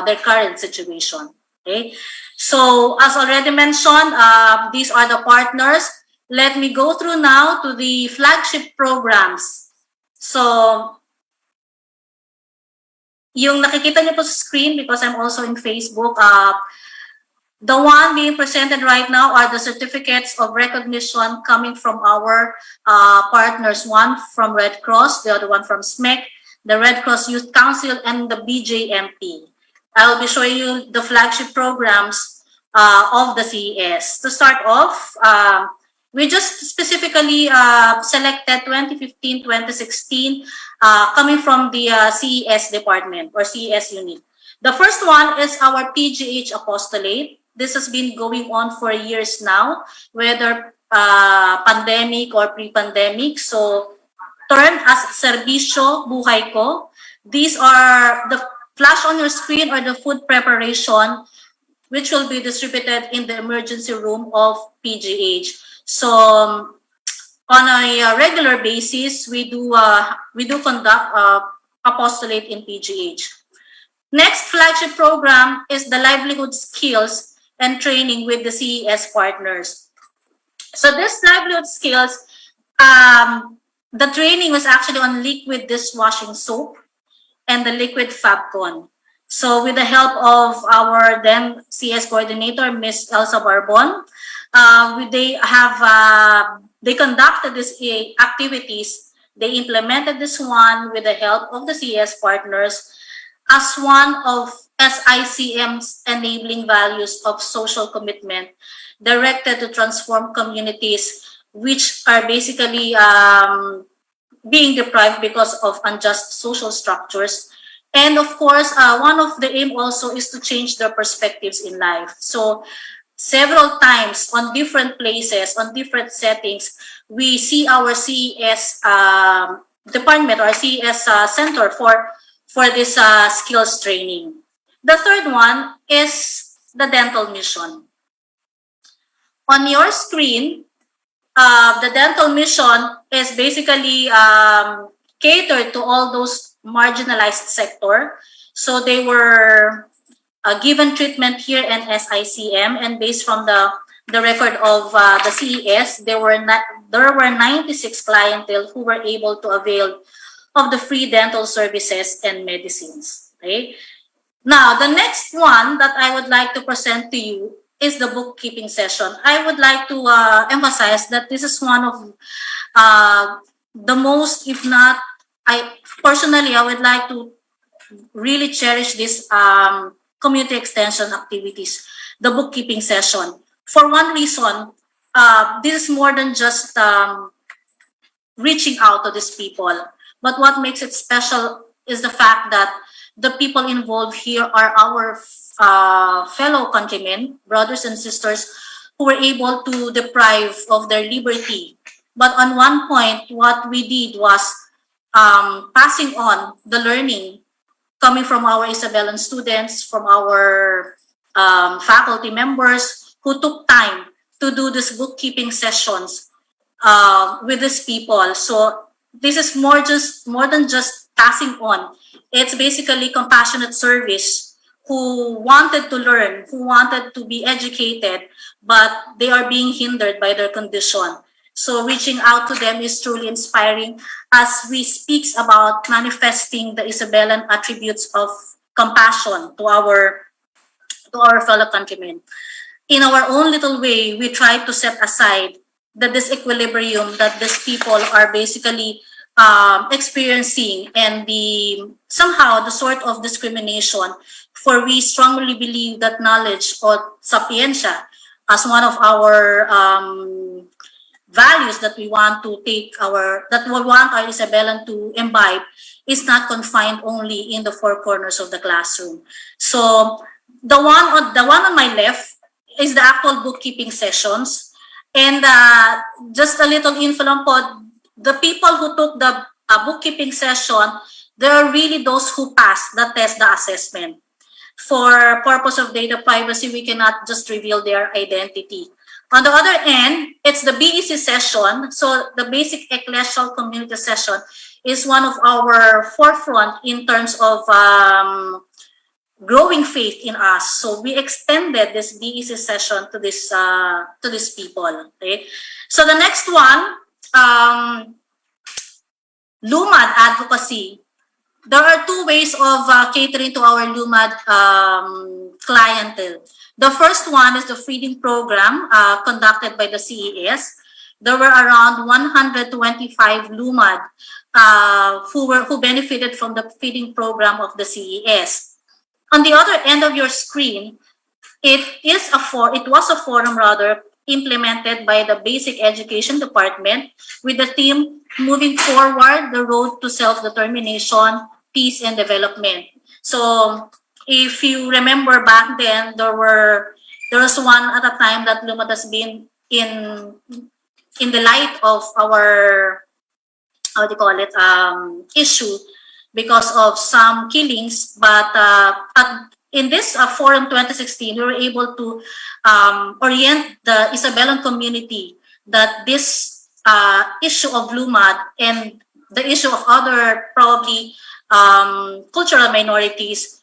their current situation. Okay, so as already mentioned, these are the partners. Let me go through now to the flagship programs. So, yung nakikita niyo po sa screen, because I'm also in Facebook, the one being presented right now are the certificates of recognition coming from our partners, one from Red Cross, the other one from SMEC, the Red Cross Youth Council, and the BJMP. I will be showing you the flagship programs of the CES. To start off, we just specifically selected 2015-2016 coming from the CES department or CES unit. The first one is our PGH apostolate. This has been going on for years now, whether pandemic or pre-pandemic. So, turn as Serbisyo Buhay Ko. These are the flash on your screen or the food preparation which will be distributed in the emergency room of PGH. So, on a regular basis, we do conduct apostolate in PGH. Next flagship program is the livelihood skills and training with the CES partners. So this livelihood skills, the training was actually on liquid dishwashing soap and the liquid Fabcon. So with the help of our then CS coordinator, Ms. Elsa Barbon, they conducted these activities. They implemented this one with the help of the CS partners as one of SICM's enabling values of social commitment directed to transform communities which are basically being deprived because of unjust social structures. And of course, one of the aim also is to change their perspectives in life. So several times on different places, on different settings, we see our CES department or CES center for this skills training. The third one is the dental mission. On your screen, the dental mission is basically catered to all those marginalized sector. So they were given treatment here in SICM, and based from the record of the CES, there were 96 clientele who were able to avail of the free dental services and medicines. Okay? Now, the next one that I would like to present to you is the bookkeeping session. I would like to emphasize that this is one of the most, if not, I would like to really cherish this community extension activities, the bookkeeping session. For one reason, this is more than just reaching out to these people. But what makes it special is the fact that the people involved here are our fellow countrymen, brothers and sisters, who were able to deprive of their liberty. But on one point, what we did was passing on the learning coming from our Isabellan students, from our faculty members who took time to do these bookkeeping sessions with these people. So this is more than just passing on. It's basically compassionate service who wanted to learn, who wanted to be educated, but they are being hindered by their condition. So reaching out to them is truly inspiring as we speak about manifesting the Isabellan attributes of compassion to our fellow countrymen. In our own little way, we try to set aside the disequilibrium that these people are basically experiencing and somehow the sort of discrimination, for we strongly believe that knowledge or sapientia as one of our values that we want to our Isabellan to imbibe is not confined only in the four corners of the classroom. So the one on my left is the actual bookkeeping sessions, and just a little info lang po, the people who took the bookkeeping session, there are really those who passed the test, the assessment. For purpose of data privacy, we cannot just reveal their identity. On the other end, it's the BEC session. So the basic ecclesial community session is one of our forefront in terms of growing faith in us. So we extended this BEC session to these people. Okay. So the next one, LUMAD advocacy. There are two ways of catering to our LUMAD clientele. The first one is the feeding program conducted by the CES. There were around 125 LUMAD who benefited from the feeding program of the CES. On the other end of your screen, it was a forum implemented by the Basic Education Department with the theme Moving Forward, the Road to Self-Determination, Peace and Development. So if you remember back then, there was one at a time that Lumad has been in the light of our, how do you call it, issue because of some killings. But in this forum 2016, we were able to orient the Isabellan community that this issue of Lumad and the issue of other probably cultural minorities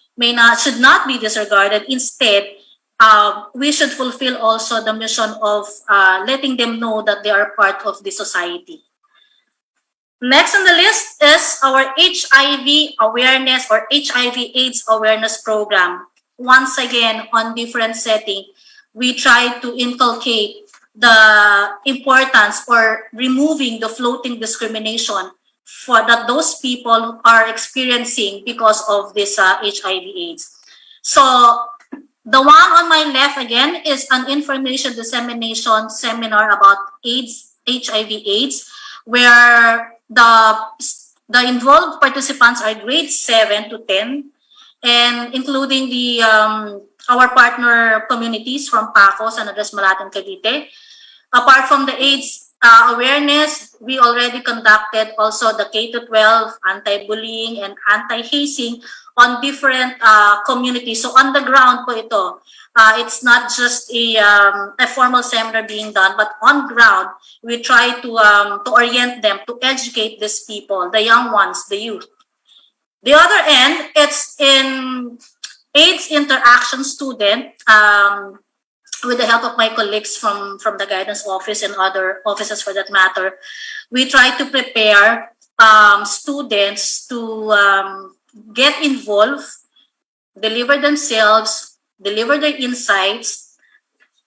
should not be disregarded. Instead, we should fulfill also the mission of letting them know that they are part of the society. Next on the list is our HIV awareness or HIV/AIDS awareness program. Once again, on different setting, we try to inculcate the importance or removing the floating discrimination for that those people are experiencing because of this HIV/AIDS. So the one on my left again is an information dissemination seminar about AIDS, HIV/AIDS, where the involved participants are grades 7 to 10, and including the our partner communities from PACO, San Andres, Malate, Cavite. Apart from the AIDS awareness, we already conducted also the K-12 anti-bullying and anti-hazing on different communities. So on the ground po ito, it's not just a formal seminar being done, but on ground, we try to orient them, to educate these people, the young ones, the youth. The other end, it's in AIDS interaction student, with the help of my colleagues from the guidance office and other offices for that matter. We try to prepare students to get involved, deliver themselves, deliver their insights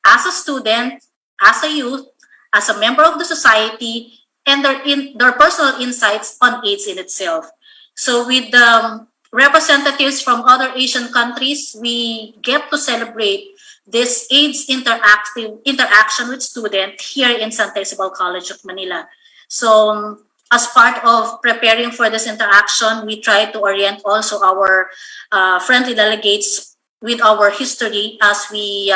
as a student, as a youth, as a member of the society, and their personal insights on AIDS in itself. So with the representatives from other Asian countries, we get to celebrate this AIDS interaction with students here in Santa Isabel College of Manila. So as part of preparing for this interaction, we try to orient also our friendly delegates with our history as we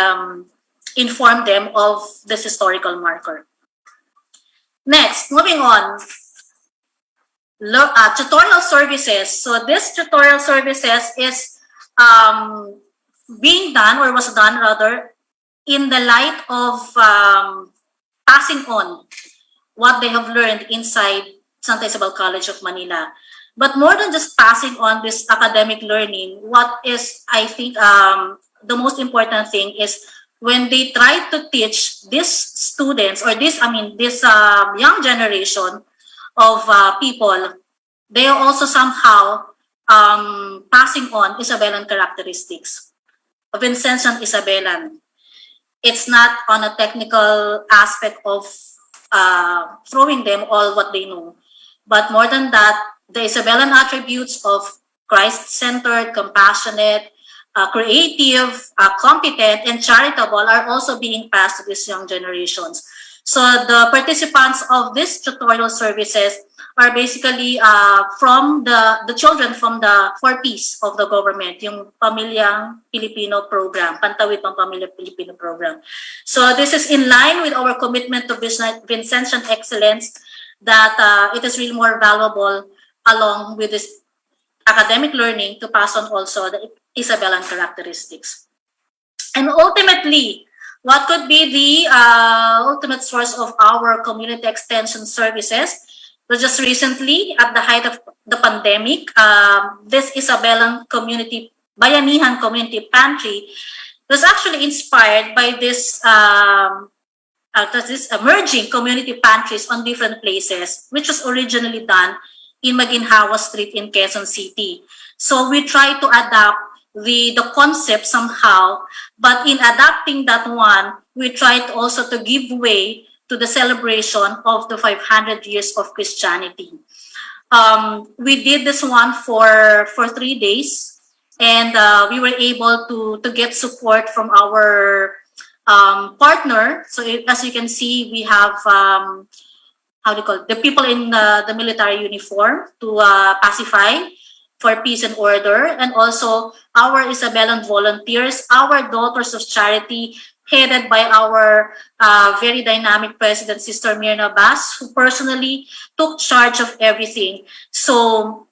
inform them of this historical marker. Next, moving on, tutorial services. So this tutorial services is being done, or was done rather, in the light of passing on what they have learned inside Santa Isabel College of Manila. But more than just passing on this academic learning, what is, I think, the most important thing is when they try to teach these students, or this young generation of people, they are also somehow passing on Isabellan characteristics, Vincentian Isabellan. It's not on a technical aspect of throwing them all what they know, but more than that, the Isabellan attributes of Christ-centered, compassionate, creative, competent, and charitable are also being passed to these young generations. So the participants of this tutorial services are basically from the children from the 4Ps of the government, yung Pamilyang Pilipino program, Pantawid ng Pamilya Pilipino program. So this is in line with our commitment to Vincentian excellence, that it is really more valuable along with this academic learning to pass on also the Isabellan characteristics. And ultimately, what could be the ultimate source of our community extension services? So just recently, at the height of the pandemic, this Isabellan community, Bayanihan Community Pantry, was actually inspired by this emerging community pantries on different places, which was originally done in Maginhawa Street in Quezon City. So we try to adapt the concept somehow, but in adapting that one, we tried also to give way to the celebration of the 500 years of Christianity. We did this one for 3 days, and we were able to get support from our partner. So as you can see, we have the people in the military uniform to pacify. for Peace and Order, and also our Isabelan volunteers, our Daughters of Charity, headed by our very dynamic president, Sister Mirna Bass, who personally took charge of everything. So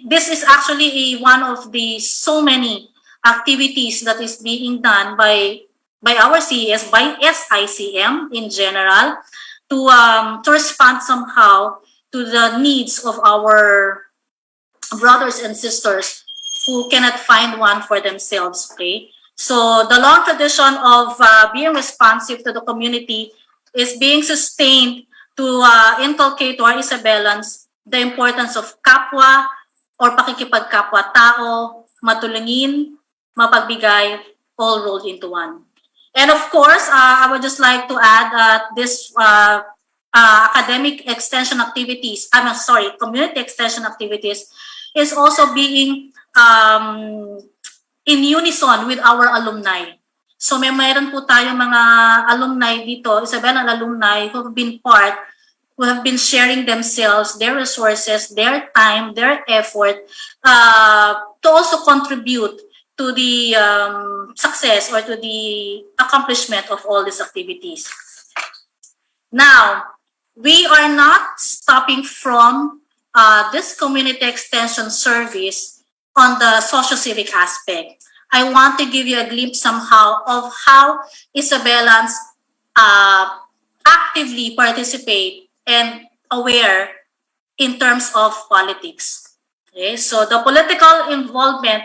this is actually one of the so many activities that is being done by our CES, by SICM in general, to respond somehow to the needs of our brothers and sisters who cannot find one for themselves. Okay, so the long tradition of being responsive to the community is being sustained to inculcate to our Isabelans the importance of kapwa or pakikipagkapwa-tao, matulungin, mapagbigay, all rolled into one. And of course, I would just like to add that this academic extension activities, community extension activities is also being in unison with our alumni. So mayroon po tayong mga alumni dito, Isabelan alumni who have been sharing themselves, their resources, their time, their effort to also contribute to the success or to the accomplishment of all these activities. Now, we are not stopping from this community extension service on the socio-civic aspect. I want to give you a glimpse somehow of how Isabelans actively participate and aware in terms of politics. Okay, so the political involvement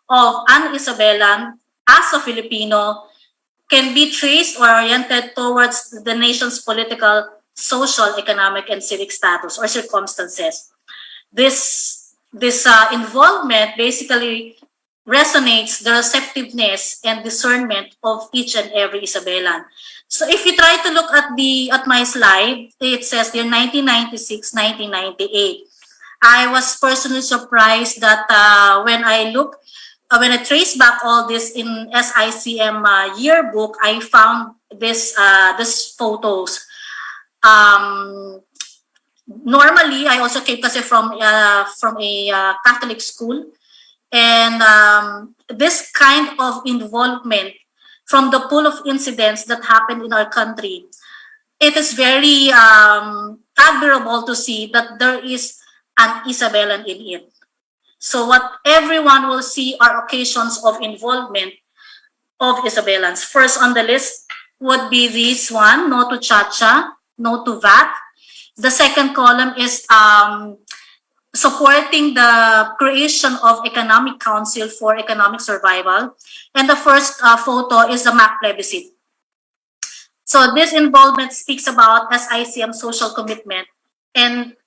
of an Isabelan as a Filipino can be traced or oriented towards the nation's political, social, economic, and civic status or circumstances. This involvement basically resonates the receptiveness and discernment of each and every Isabelan. So if you try to look at my slide, it says here 1996, 1998. I was personally surprised that when I traced back all this in SICM yearbook, I found this photos. Normally, I also came kasi from a Catholic school, and this kind of involvement from the pool of incidents that happened in our country, it is very admirable to see that there is an Isabelan in it. So what everyone will see are occasions of involvement of Isabelans. First on the list would be this one, no to Chacha, no to VAT. The second column is supporting the creation of Economic Council for Economic Survival. And the first photo is the MAC plebiscite. So this involvement speaks about SICM social commitment and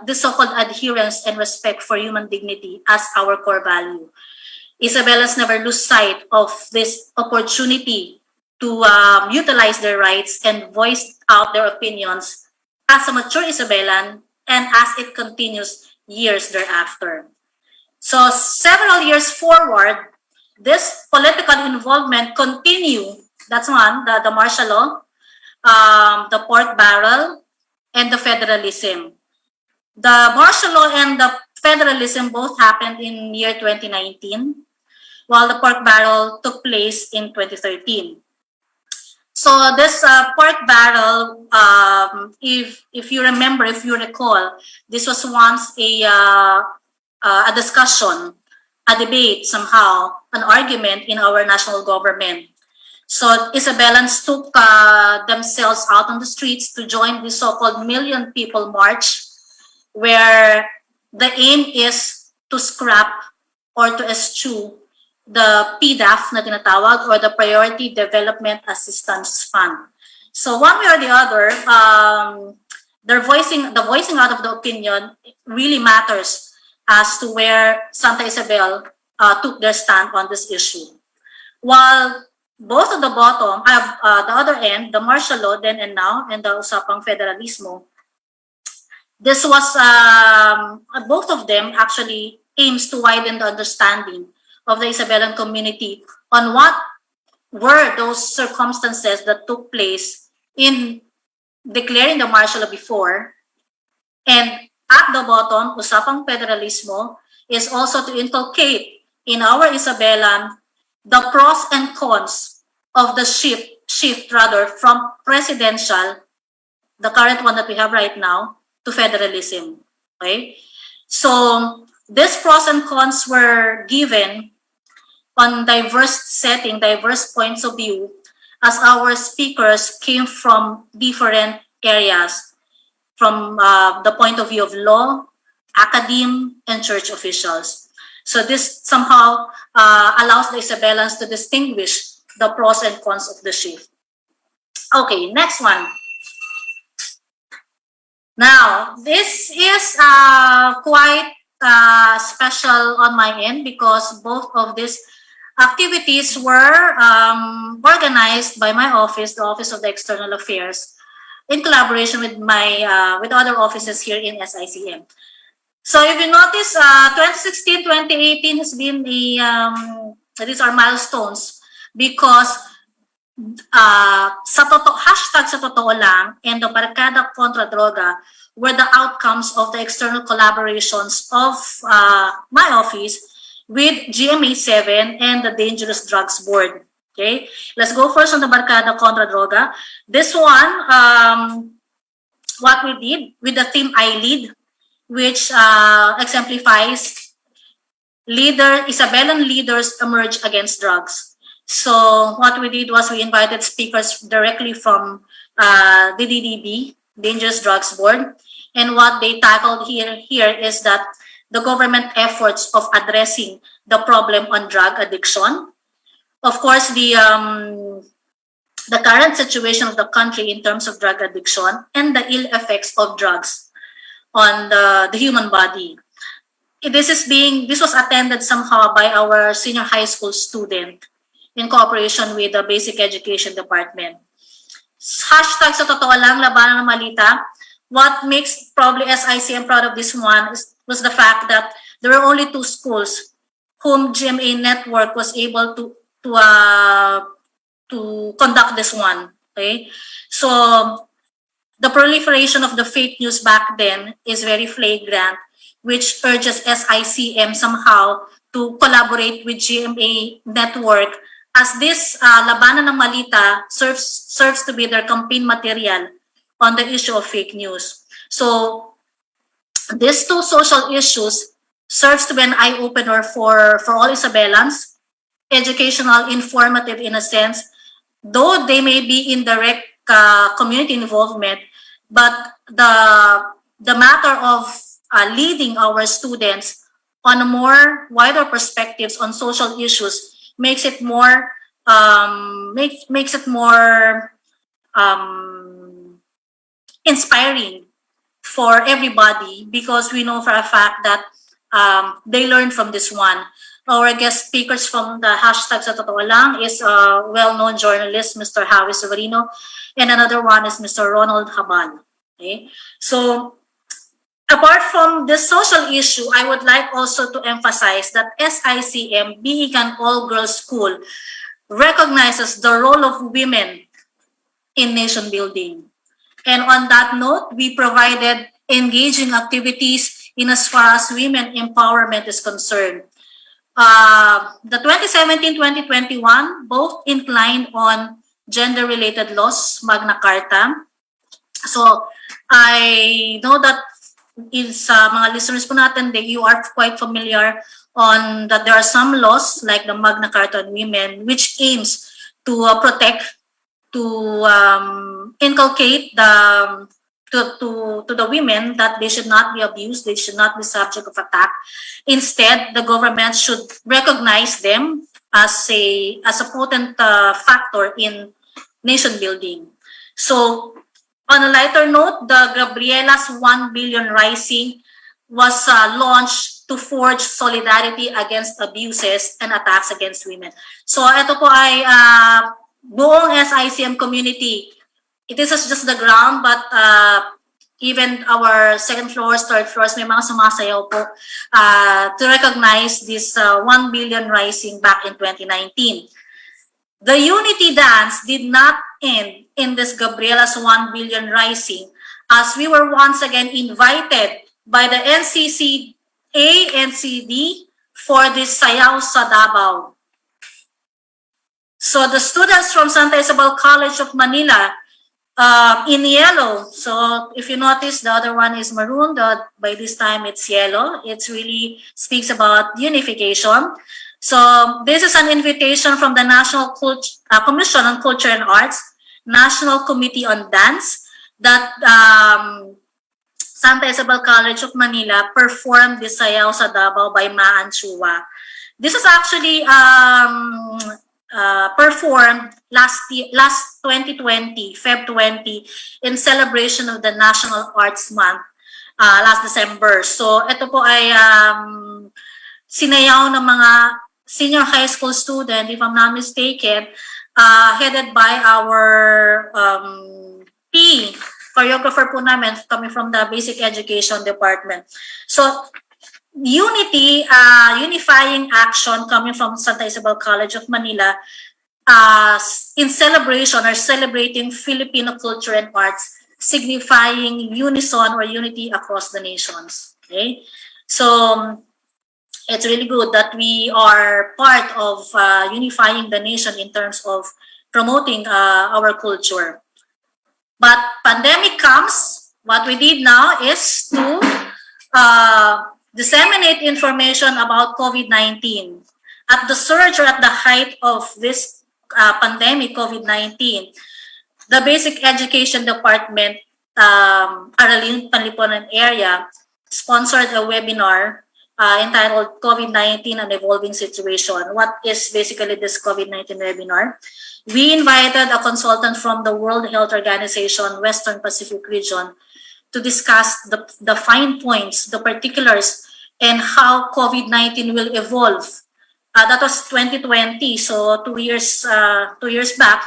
the so-called adherence and respect for human dignity as our core value. Isabelans never lose sight of this opportunity to utilize their rights and voice out their opinions as a mature Isabelan and as it continues years thereafter. So several years forward, this political involvement continue. That's one, the martial law, the pork barrel, and the federalism. The martial law and the federalism both happened in year 2019, while the pork barrel took place in 2013. So this pork barrel, if you remember, if you recall, this was once a discussion, a debate somehow, an argument in our national government. So Isabelans took themselves out on the streets to join the so-called Million People March, where the aim is to scrap or to eschew the PDAF na tinatawag, or the Priority Development Assistance Fund. So one way or the other, the voicing out of the opinion really matters as to where Santa Isabel took their stand on this issue. While both at the bottom, the other end, the martial law then and now, and the usapang federalismo, this was, both of them actually aims to widen the understanding of the Isabelan community on what were those circumstances that took place in declaring the martial law before, and at the bottom, usapang federalismo, is also to inculcate in our Isabelan the pros and cons of the shift rather from presidential, the current one that we have right now, to federalism. Okay? So these pros and cons were given on diverse setting, diverse points of view, as our speakers came from different areas, from the point of view of law, academe, and church officials. So this somehow allows the Isabelans to distinguish the pros and cons of the shift. Okay, next one. Now, this is quite special on my end because both of these activities were organized by my office, the Office of the External Affairs, in collaboration with my with other offices here in SICM. So if you notice, 2016, 2018 has been these are milestones because hashtag sa totoo lang and the Barkada Contra Droga were the outcomes of the external collaborations of my office with GMA7 and the Dangerous Drugs Board. Okay, let's go first on the Barkada Contra Droga. This one, what we did with the theme I Lead, which exemplifies Isabelan leaders emerge against drugs. So what we did was we invited speakers directly from the DDB, Dangerous Drugs Board, and what they tackled here is that the government efforts of addressing the problem on drug addiction. Of course, the current situation of the country in terms of drug addiction and the ill effects of drugs on the human body. This was attended somehow by our senior high school student in cooperation with the Basic Education Department. Hashtag sa totoo lang, labanan ng malita. What makes probably SICM proud of this one was the fact that there were only 2 schools whom GMA network was able to conduct this one. Okay, so the proliferation of the fake news back then is very flagrant, which urges SICM somehow to collaborate with GMA network, as this labanan ng malita serves to be their campaign material on the issue of fake news. So these 2 social issues serves to be an eye-opener for all Isabelans, educational, informative in a sense, though they may be indirect community involvement, but the matter of leading our students on a more wider perspectives on social issues makes it more inspiring for everybody, because we know for a fact that they learn from this one. Our guest speakers from the hashtag sa totoo lang is a well-known journalist, Mr. Howie Severino, and another one is Mr. Ronald Habal. Okay, so apart from this social issue, I would like also to emphasize that SICM, being an all-girls school, recognizes the role of women in nation building. And on that note, we provided engaging activities in as far as women empowerment is concerned. The 2017-2021 both inclined on gender-related laws, Magna Carta. So I know that sa mga listeners po natin, you are quite familiar on that there are some laws like the Magna Carta on Women, which aims to protect, to inculcate to the women that they should not be abused, they should not be subject of attack. Instead, the government should recognize them as a potent factor in nation building. So, on a lighter note, the Gabriela's 1 billion rising was launched to forge solidarity against abuses and attacks against women. So, ito po ay buong SICM community. It is just the ground, but even our second floors, third floors, may mga sumasayaw po to recognize this 1 billion rising back in 2019. The unity dance did not end in this Gabriela's 1 billion rising, as we were once again invited by the NCC A and C, D for the Sayaw sa Davao. So the students from Santa Isabel College of Manila, in yellow. So if you notice, the other one is maroon. By this time, it's yellow. It really speaks about unification. So this is an invitation from the National Commission on Culture and Arts, National Committee on Dance, that Santa Isabel College of Manila performed the Sayaw sa Davao by Maan Chua. This is actually performed last 2020, Feb 20, in celebration of the National Arts Month last December. So ito po ay sinayaw ng mga senior high school student, if I'm not mistaken, headed by our P, choreographer po namin, coming from the Basic Education Department. So unity, unifying action coming from Santa Isabel College of Manila in celebration or celebrating Filipino culture and arts, signifying unison or unity across the nations. Okay, so it's really good that we are part of unifying the nation in terms of promoting our culture. But pandemic comes, what we did now is to disseminate information about COVID-19. At the surge or at the height of this pandemic, COVID-19, the Basic Education Department, Aralin Panlipunan area, sponsored a webinar entitled COVID-19 and Evolving Situation. What is basically this COVID-19 webinar? We invited a consultant from the World Health Organization, Western Pacific region, to discuss the fine points, the particulars, and how COVID-19 will evolve. That was 2020, so 2 years back.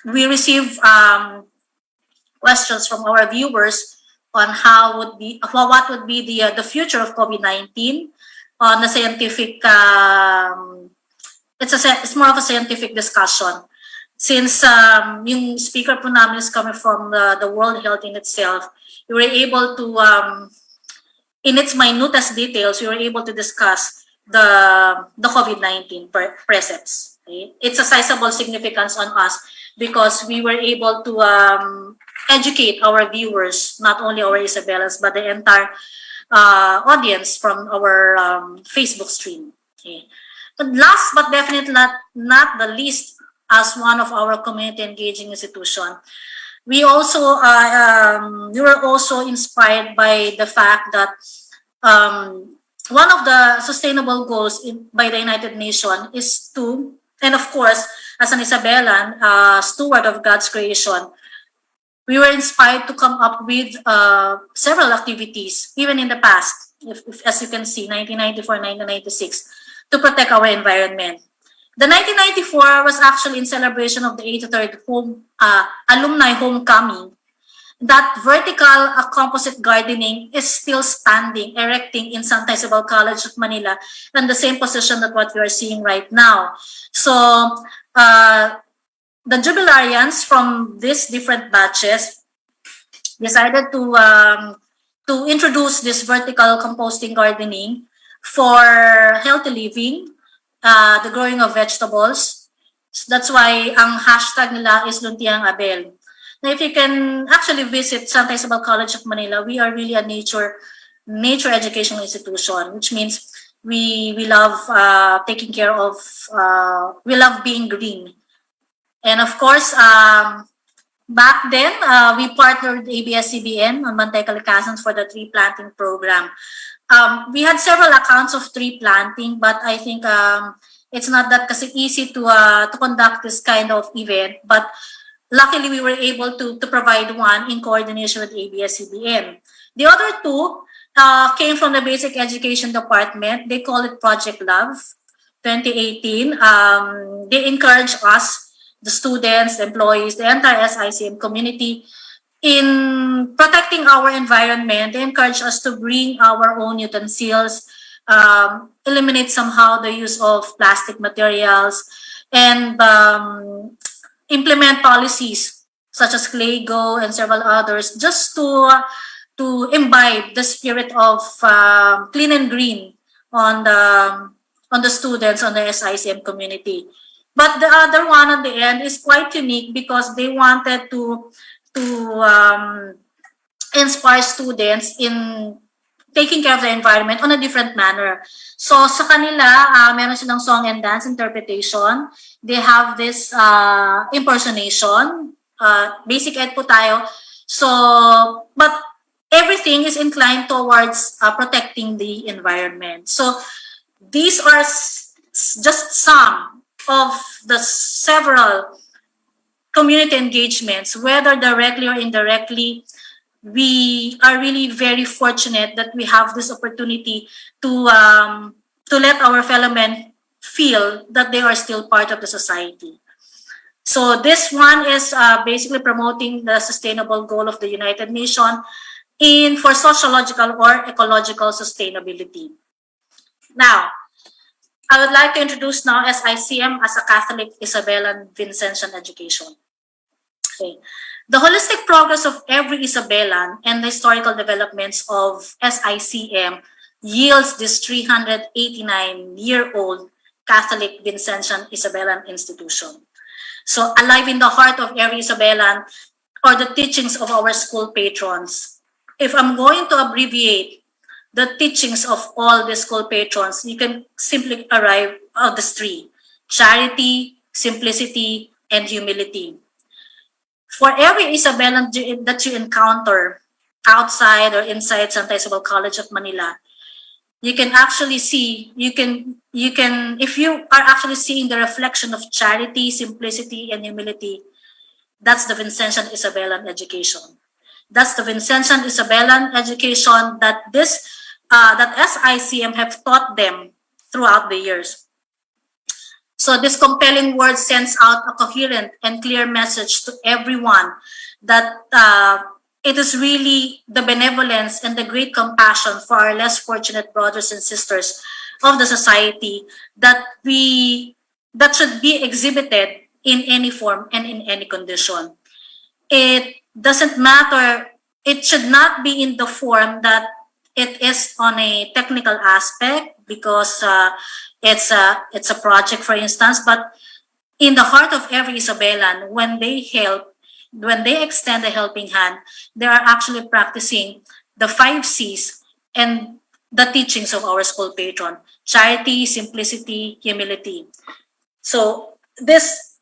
We received questions from our viewers on what would be the future of COVID-19 on the scientific. It's more of a scientific discussion. Since yung speaker po namin is coming from the World Health in itself, we were able to, in its minutest details, we were able to discuss the COVID-19 precepts. Okay? It's a sizable significance on us because we were able to educate our viewers, not only our Isabellas, but the entire audience from our Facebook stream. Okay? But last but definitely not the least, as one of our community engaging institution, we were also inspired by the fact that one of the sustainable goals by the United Nations is to, and of course, as an Isabellan, steward of God's creation, we were inspired to come up with several activities, even in the past, if as you can see, 1994, 1996, to protect our environment. The 1994 was actually in celebration of the 83rd alumni homecoming. That vertical composite gardening is still standing, erecting in Santa Isabel College of Manila, and the same position that what we are seeing right now. So the jubilarians from these different batches decided to introduce this vertical composting gardening for healthy living, the growing of vegetables. So that's why ang hashtag nila is Luntiang Abel. Now, if you can actually visit Santa Isabel College of Manila, we are really a nature educational institution, which means we love taking care of, we love being green. And of course, back then, we partnered with ABS-CBN on Bantay Kalikasan for the tree planting program. We had several accounts of tree planting, but I think it's not that easy to conduct this kind of event. But luckily, we were able to provide one in coordination with ABS-CBN. The other two came from the Basic Education Department. They call it Project Love 2018. They encourage us, the students, the employees, the entire SICM community, in protecting our environment. They encourage us to bring our own utensils, eliminate somehow the use of plastic materials, and implement policies such as Claygo and several others, just to to imbibe the spirit of clean and green on the students on the SICM community. But the other one at the end is quite unique because they wanted to inspire students in taking care of the environment on a different manner. So sa kanila, meron silang song and dance interpretation. They have this impersonation. Basic ed po tayo. So, but everything is inclined towards protecting the environment. So these are just some of the several community engagements, whether directly or indirectly. We are really very fortunate that we have this opportunity to let our fellow men feel that they are still part of the society. So this one is basically promoting the sustainable goal of the United Nations for sociological or ecological sustainability. Now, I would like to introduce now SICM as a Catholic Isabellan Vincentian education. Okay. The holistic progress of every Isabellan and the historical developments of SICM yields this 389-year-old Catholic Vincentian Isabellan institution. So alive in the heart of every Isabellan are the teachings of our school patrons. If I'm going to abbreviate the teachings of all the school patrons, you can simply arrive at the three: charity, simplicity, and humility. For every Isabellan that you encounter outside or inside Santa Isabel College of Manila, you can actually see, if you are actually seeing the reflection of charity, simplicity, and humility, that's the Vincentian Isabellan education. That's the Vincentian Isabellan education that that SICM have taught them throughout the years. So this compelling word sends out a coherent and clear message to everyone that it is really the benevolence and the great compassion for our less fortunate brothers and sisters of the society that should be exhibited in any form and in any condition. It doesn't matter, it should not be in the form that it is on a technical aspect because it's a project, for instance, but in the heart of every Isabellan, when they extend a helping hand, they are actually practicing the 5 C's and the teachings of our school patron: charity, simplicity, humility. So this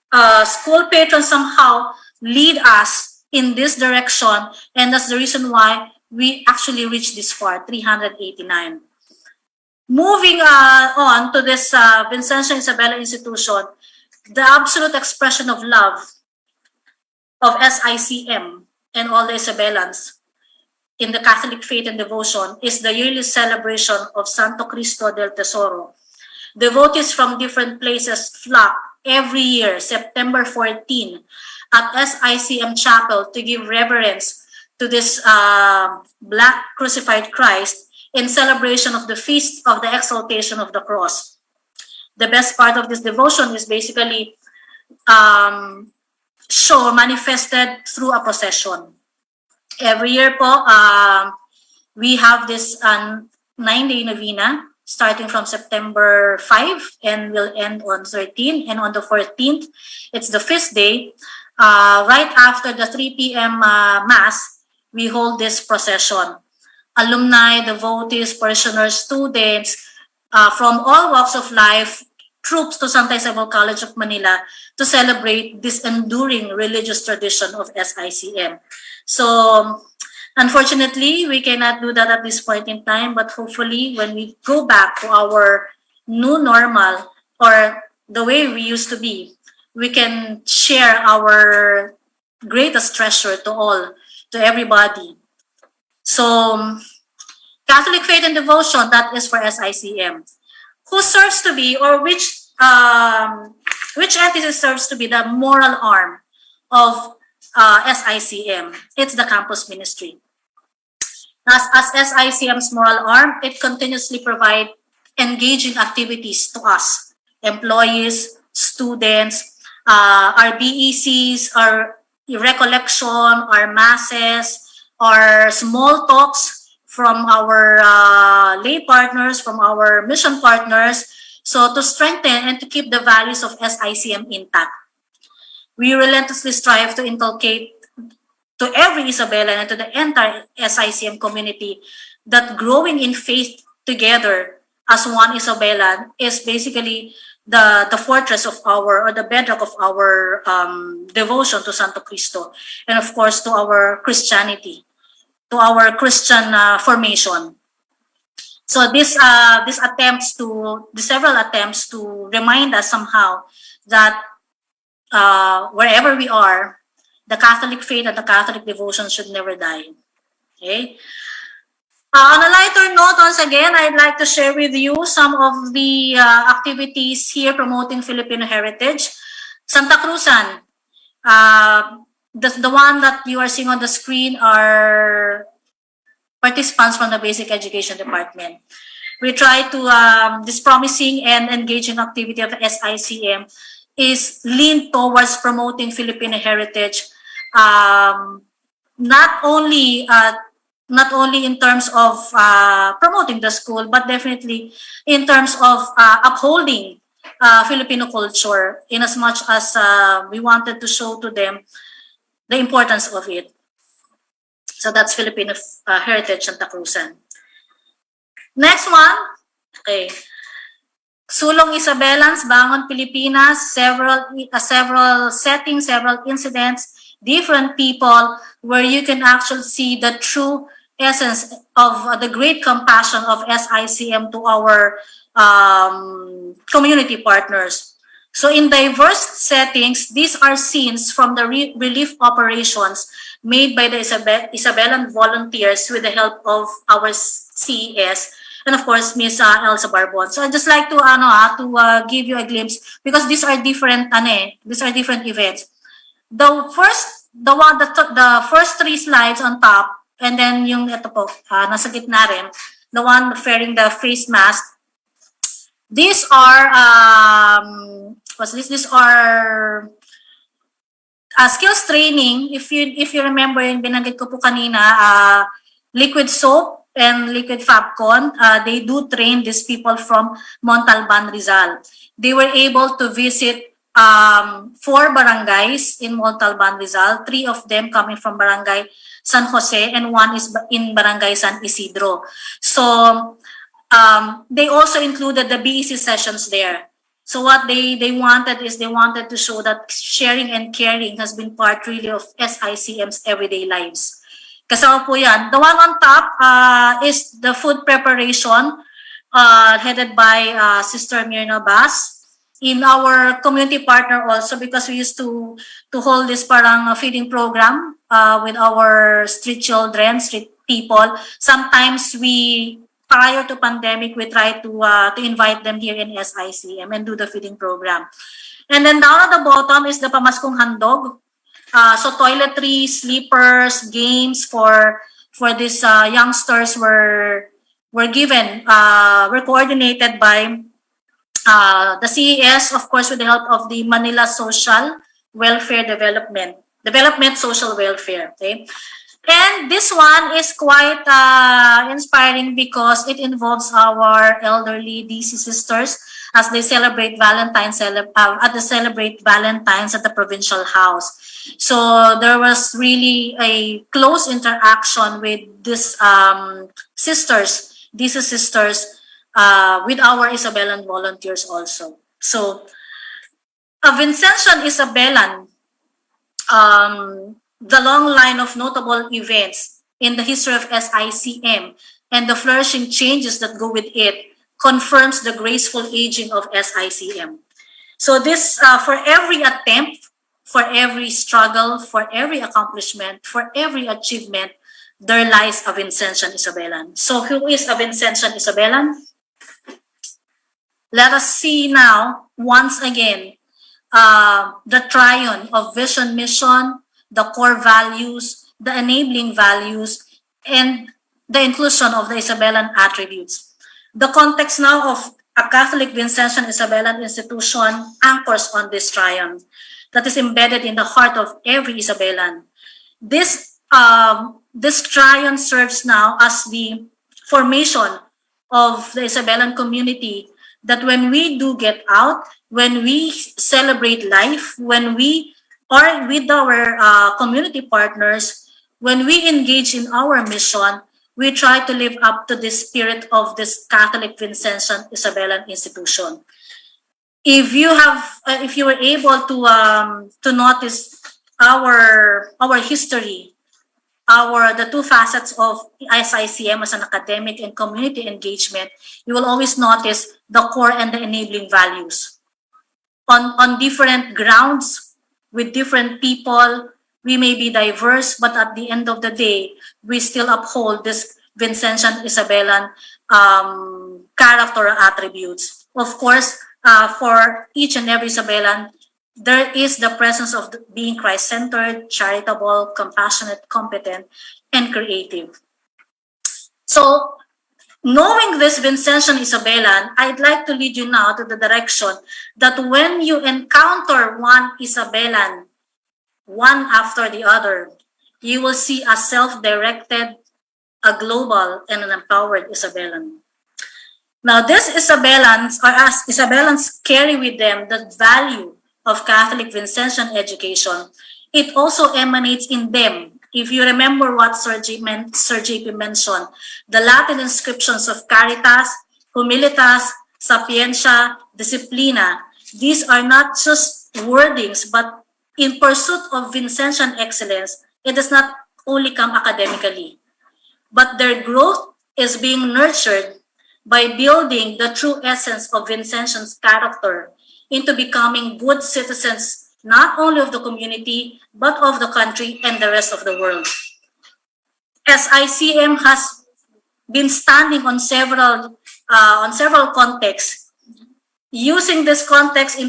school patron somehow lead us in this direction, and that's the reason why we actually reached this far, 389. Moving on to this Vincentian Isabella institution, the absolute expression of love of SICM and all the Isabellans in the Catholic faith and devotion is the yearly celebration of Santo Cristo del Tesoro. Devotees from different places flock every year, September 14, at SICM Chapel to give reverence to this Black crucified Christ in celebration of the feast of the exaltation of the cross. The best part of this devotion is basically manifested through a procession. Every year po, we have this 9-day novena starting from September 5 and will end on 13. And on the 14th, it's the 5th day. Right after the 3 p.m. Mass, we hold this procession. Alumni, devotees, parishioners, students from all walks of life, troops to Santa Isabel College of Manila to celebrate this enduring religious tradition of SICM. So, unfortunately, we cannot do that at this point in time, but hopefully when we go back to our new normal or the way we used to be, we can share our greatest treasure to everybody. So, Catholic faith and devotion, that is for SICM. Who serves to be, or which entity serves to be the moral arm of SICM? It's the campus ministry. As SICM's moral arm, it continuously provides engaging activities to us, employees, students, our BECs, our recollection, our masses, or small talks from our lay partners, from our mission partners, so to strengthen and to keep the values of SICM intact. We relentlessly strive to inculcate to every Isabelan and to the entire SICM community that growing in faith together as one Isabelan is basically the fortress of our, or the bedrock of our devotion to Santo Cristo, and of course to our Christianity, to our Christian formation. So this several attempts to remind us somehow that wherever we are, the Catholic faith and the Catholic devotion should never die. Okay. On a lighter note, once again, I'd like to share with you some of the activities here promoting Filipino heritage. Santa Cruzan, the one that you are seeing on the screen are participants from the Basic Education Department. We try to, this promising and engaging activity of the SICM is leaned towards promoting Filipino heritage, not only in terms of promoting the school, but definitely in terms of upholding Filipino culture, in as much as we wanted to show to them the importance of it. So that's Filipino Heritage Santa Cruzan. Next one, okay. Sulong Isabelans, Bangon Pilipinas, several settings, several incidents, different people, where you can actually see the true essence of the great compassion of SICM to our community partners. So in diverse settings, these are scenes from the relief operations made by the Isabelan volunteers with the help of our CES, and of course, Miss Elsa Barbon. So I'd just like to give you a glimpse, because these are different events. The first three slides on top, and then yung ito po, nasa gitna rin, the one wearing the face mask. These are These are skills training. If you remember, yung binanggit ko po kanina, liquid soap and liquid Fabcon, they do train these people from Montalban, Rizal. They were able to visit 4 barangays in Montalban, Rizal, 3 of them coming from Barangay San Jose, and 1 is in Barangay San Isidro. So they also included the BEC sessions there. So what they wanted is, they wanted to show that sharing and caring has been part really of SICM's everyday lives. Kasama po yan. The one on top is the food preparation headed by Sister Mirna Bass. In our community partner also, because we used to hold this parang feeding program with our street children, street people. Sometimes prior to pandemic, we try to invite them here in SICM and do the feeding program. And then down at the bottom is the Pamaskong Handog. So toiletries, sleepers, games for these youngsters were given, were coordinated by the CES, of course, with the help of the Manila Social Welfare Development Social Welfare. Okay? And this one is quite inspiring, because it involves our elderly DC sisters as they celebrate Valentine's at the provincial house. So there was really a close interaction with these sisters, DC sisters, with our Isabelan volunteers also. So a Vincentian Isabelan, the long line of notable events in the history of SICM and the flourishing changes that go with it confirms the graceful aging of SICM. So this, for every attempt, for every struggle, for every accomplishment, for every achievement, there lies a Vincentian Isabelan. So who is a Vincentian Isabelan? Let us see now, once again, the triune of vision, mission, the core values, the enabling values, and the inclusion of the Isabelan attributes. The context now of a Catholic Vincentian Isabelan institution anchors on this triune that is embedded in the heart of every Isabelan. This this trion serves now as the formation of the Isabellan community, that when we do get out, when we celebrate life, when we are with our community partners, when we engage in our mission, we try to live up to the spirit of this Catholic Vincentian Isabellan institution. If you have, if you were able to notice our history, the two facets of SICM as an academic and community engagement, you will always notice the core and the enabling values. On different grounds, with different people, we may be diverse, but at the end of the day, we still uphold this Vincentian Isabellan character attributes. Of course, for each and every Isabellan, there is the presence of being Christ-centered, charitable, compassionate, competent, and creative. So, knowing this Vincentian Isabellan, I'd like to lead you now to the direction that when you encounter one Isabellan, one after the other, you will see a self-directed, a global, and an empowered Isabellan. Now, these Isabellans, or as Isabellans, carry with them the value of Catholic Vincentian education. It also emanates in them. If you remember what Sir JP mentioned, the Latin inscriptions of Caritas, Humilitas, Sapientia, Disciplina, these are not just wordings, but in pursuit of Vincentian excellence, it does not only come academically, but their growth is being nurtured by building the true essence of Vincentian's character into becoming good citizens, not only of the community, but of the country and the rest of the world. SICM has been standing on several contexts. Using this context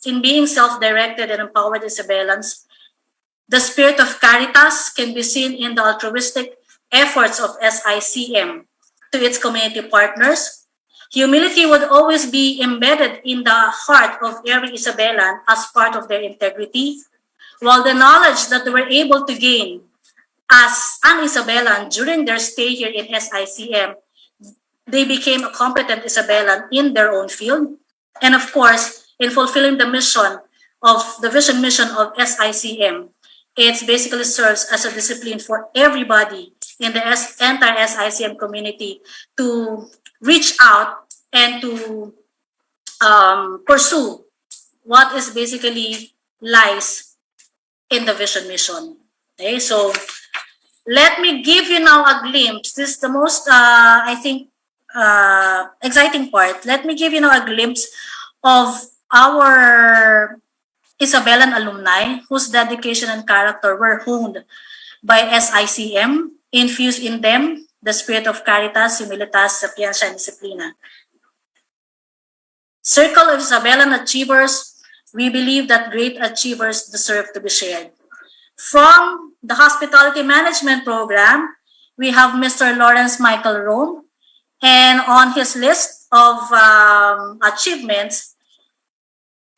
in being self-directed and empowered Isabellans, the spirit of Caritas can be seen in the altruistic efforts of SICM to its community partners. Humility would always be embedded in the heart of every Isabellan as part of their integrity, while the knowledge that they were able to gain as an Isabellan during their stay here in SICM, they became a competent Isabellan in their own field. And of course, in fulfilling the mission of the vision mission of SICM, it basically serves as a discipline for everybody in the entire SICM community to reach out and to pursue what is basically lies in the vision mission. Okay, so let me give you now a glimpse. This is the most, I think, exciting part. Let me give you now a glimpse of our Isabellan alumni whose dedication and character were honed by SICM, infused in them the spirit of Caritas, Humilitas, Sapientia, and Disciplina. Circle of Isabellan achievers, we believe that great achievers deserve to be shared. From the hospitality management program, we have Mr. Lawrence Michael Rome, and on his list of achievements,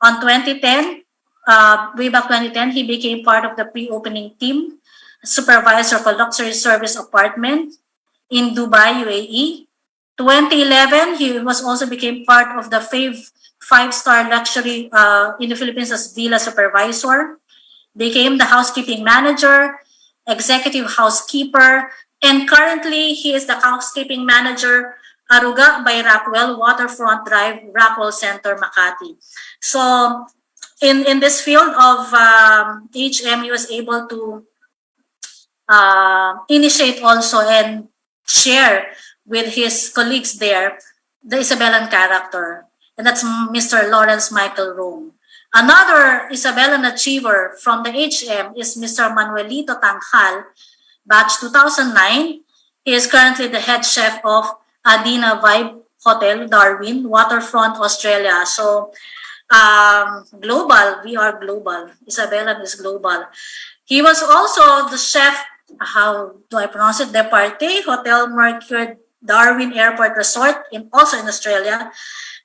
on 2010, way back 2010, he became part of the pre-opening team, supervisor for luxury service apartment in Dubai, UAE. 2011, he was also became part of the five-star luxury in the Philippines as villa supervisor, became the housekeeping manager, executive housekeeper, and currently he is the housekeeping manager, Aruga by Rockwell, Waterfront Drive, Rockwell Center, Makati. So in this field of HM, he was able to initiate also and share with his colleagues there the Isabellan character, and that's Mr. Lawrence Michael Rome. Another Isabellan achiever from the HM is Mr. Manuelito Tanghal, batch 2009. He is currently the head chef of Adina Vibe Hotel, Darwin, Waterfront, Australia. So global, we are global. Isabellan is global. He was also the chef, how do I pronounce it? Departé, Hotel Mercure Darwin Airport Resort, also in Australia,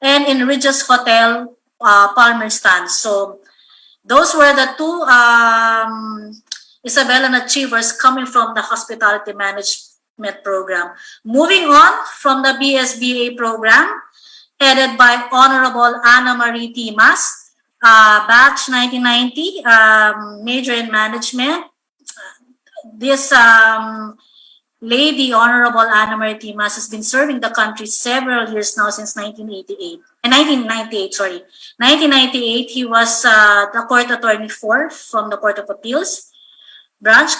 and in Regis Hotel, Palmerston. So those were the two Isabelan achievers coming from the hospitality management program. Moving on from the BSBA program, headed by Honorable Ana Marie Timas, batch 1990, major in management. This lady, Honorable Ana Marie Timas, has been serving the country several years now, since 1998, sorry. 1998, he was the Court Attorney 4 from the Court of Appeals, Branch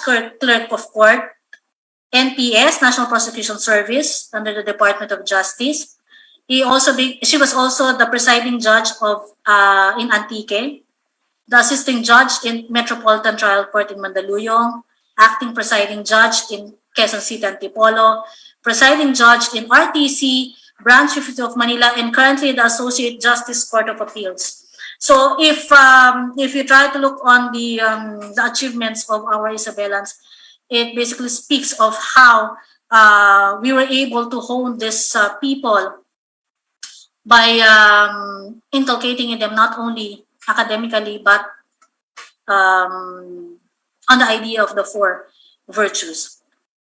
Clerk of Court, NPS, National Prosecution Service, under the Department of Justice. She was also the presiding judge of in Antique, the assisting judge in Metropolitan Trial Court in Mandaluyong, acting presiding judge in Quezon City, Antipolo, presiding judge in RTC, Branch 50 of Manila, and currently the Associate Justice Court of Appeals. So if you try to look on the achievements of our Isabelans, it basically speaks of how we were able to hone these people by inculcating in them not only academically but on the idea of the 4 virtues.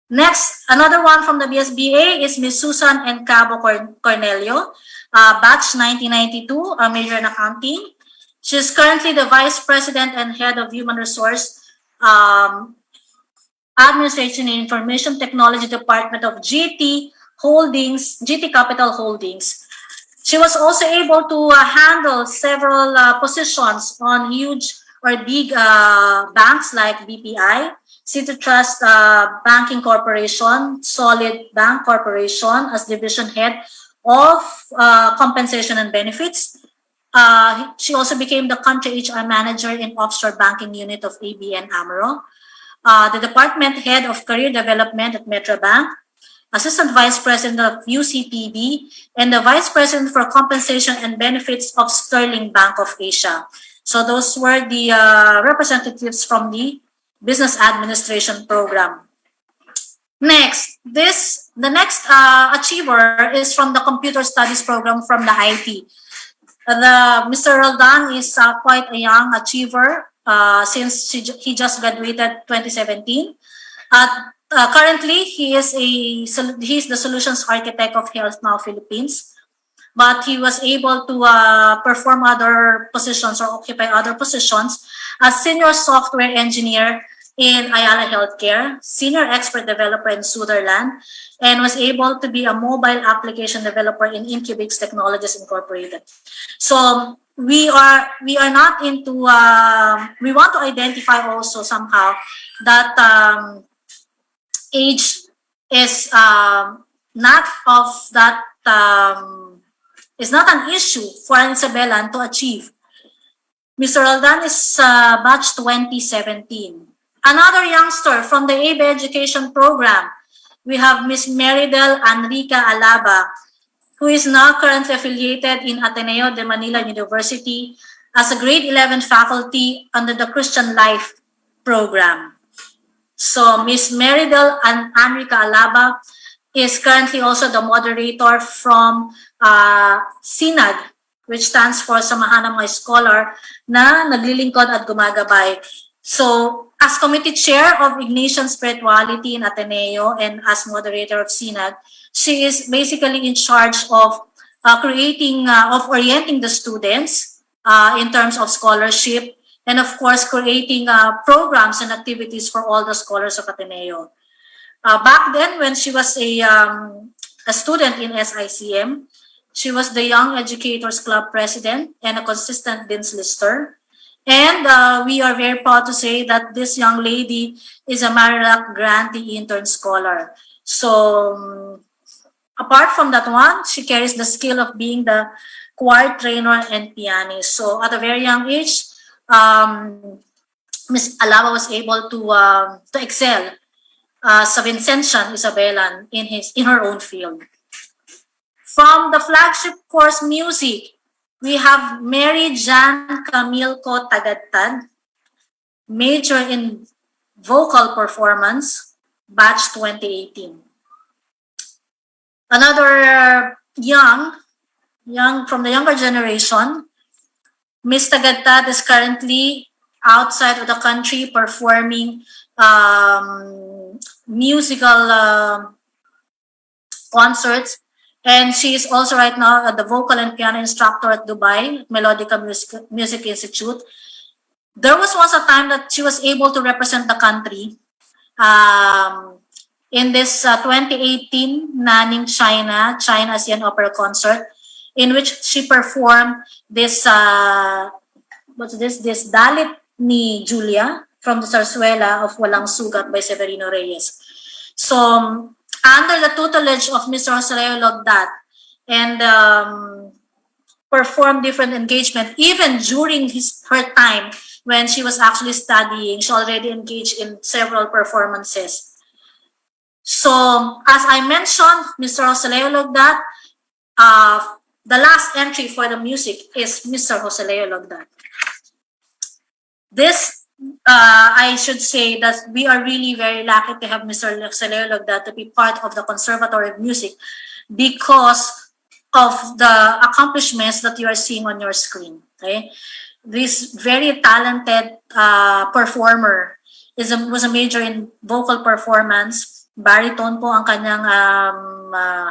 Next, another one from the BSBA is Ms. Susan N. Cabo Cornelio, batch 1992, a major in accounting. She's currently the Vice President and Head of Human Resource Administration and Information Technology Department of GT Capital Holdings. She was also able to handle several positions on huge or big banks like BPI, City Trust Banking Corporation, Solid Bank Corporation as division head of compensation and benefits. She also became the country HR manager in offshore banking unit of ABN AMRO, the department head of career development at Metrobank, assistant vice president of UCPB, and the vice president for compensation and benefits of Sterling Bank of Asia. So those were the representatives from the business administration program. Next, the next achiever is from the computer studies program from the IT. Mr. Roldan is quite a young achiever since he just graduated 2017. Currently, he's the solutions architect of Health Now Philippines, but he was able to perform other positions or occupy other positions as senior software engineer in Ayala Healthcare, senior expert developer in Sutherland, and was able to be a mobile application developer in Incubix Technologies Incorporated. So we are not into, we want to identify also somehow that age is not of that, is not an issue for an Isabelan to achieve. Mr. Roldan is batch 2017. Another youngster from the ABE education program, we have Ms. Meridel Enrica Alaba, who is now currently affiliated in Ateneo de Manila University as a grade 11 faculty under the Christian Life program. So Ms. Meridel Enrica Alaba is currently also the moderator from SINAG, which stands for Samahan ng Mga Scholar na naglilingkod at gumagabay. So as committee chair of Ignatian Spirituality in Ateneo and as moderator of SINAG, she is basically in charge of orienting the students in terms of scholarship, and of course creating programs and activities for all the scholars of Ateneo. Back then, when she was a student in SICM, she was the Young Educators Club president and a consistent Dean's Lister. And we are very proud to say that this young lady is a Marilac grantee intern scholar. So apart from that one, she carries the skill of being the choir trainer and pianist. So at a very young age, Ms. Alaba was able to excel as a Vincentian Isabelan in her own field. From the flagship course music, we have Mary Jan Camilco Tagadtad, major in vocal performance, batch 2018. Another young from the younger generation, Ms. Tagadtad is currently outside of the country performing musical concerts. And she is also right now the vocal and piano instructor at Dubai Melodica Music Institute. There was once a time that she was able to represent the country in this 2018 Nanning China ASEAN Opera Concert, in which she performed this this Dalit ni Julia from the Zarzuela of Walang Sugat by Severino Reyes. So under the tutelage of Mr. Jose Logdat, and performed different engagement even during her time when she was actually studying. She already engaged in several performances. So as I mentioned, Mr. Jose Logdat, the last entry for the music is Mr. Jose Logdat. This, I should say that we are really very lucky to have Mr. Jose Logdat to be part of the Conservatory of Music because of the accomplishments that you are seeing on your screen. Okay? This very talented performer was a major in vocal performance. Baritone po ang kanyang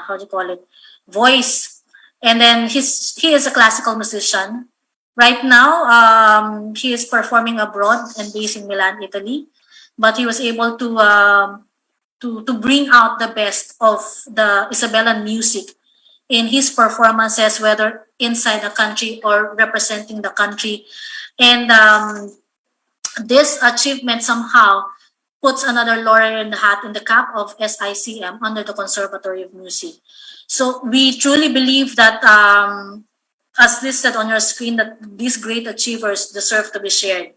how do you call it, voice. And then he is a classical musician. Right now, he is performing abroad and based in Milan, Italy. But he was able to bring out the best of the Isabellan music in his performances, whether inside the country or representing the country. And this achievement somehow puts another laurel in the hat in the cap of SICM under the Conservatory of Music. So we truly believe that, as listed on your screen, that these great achievers deserve to be shared.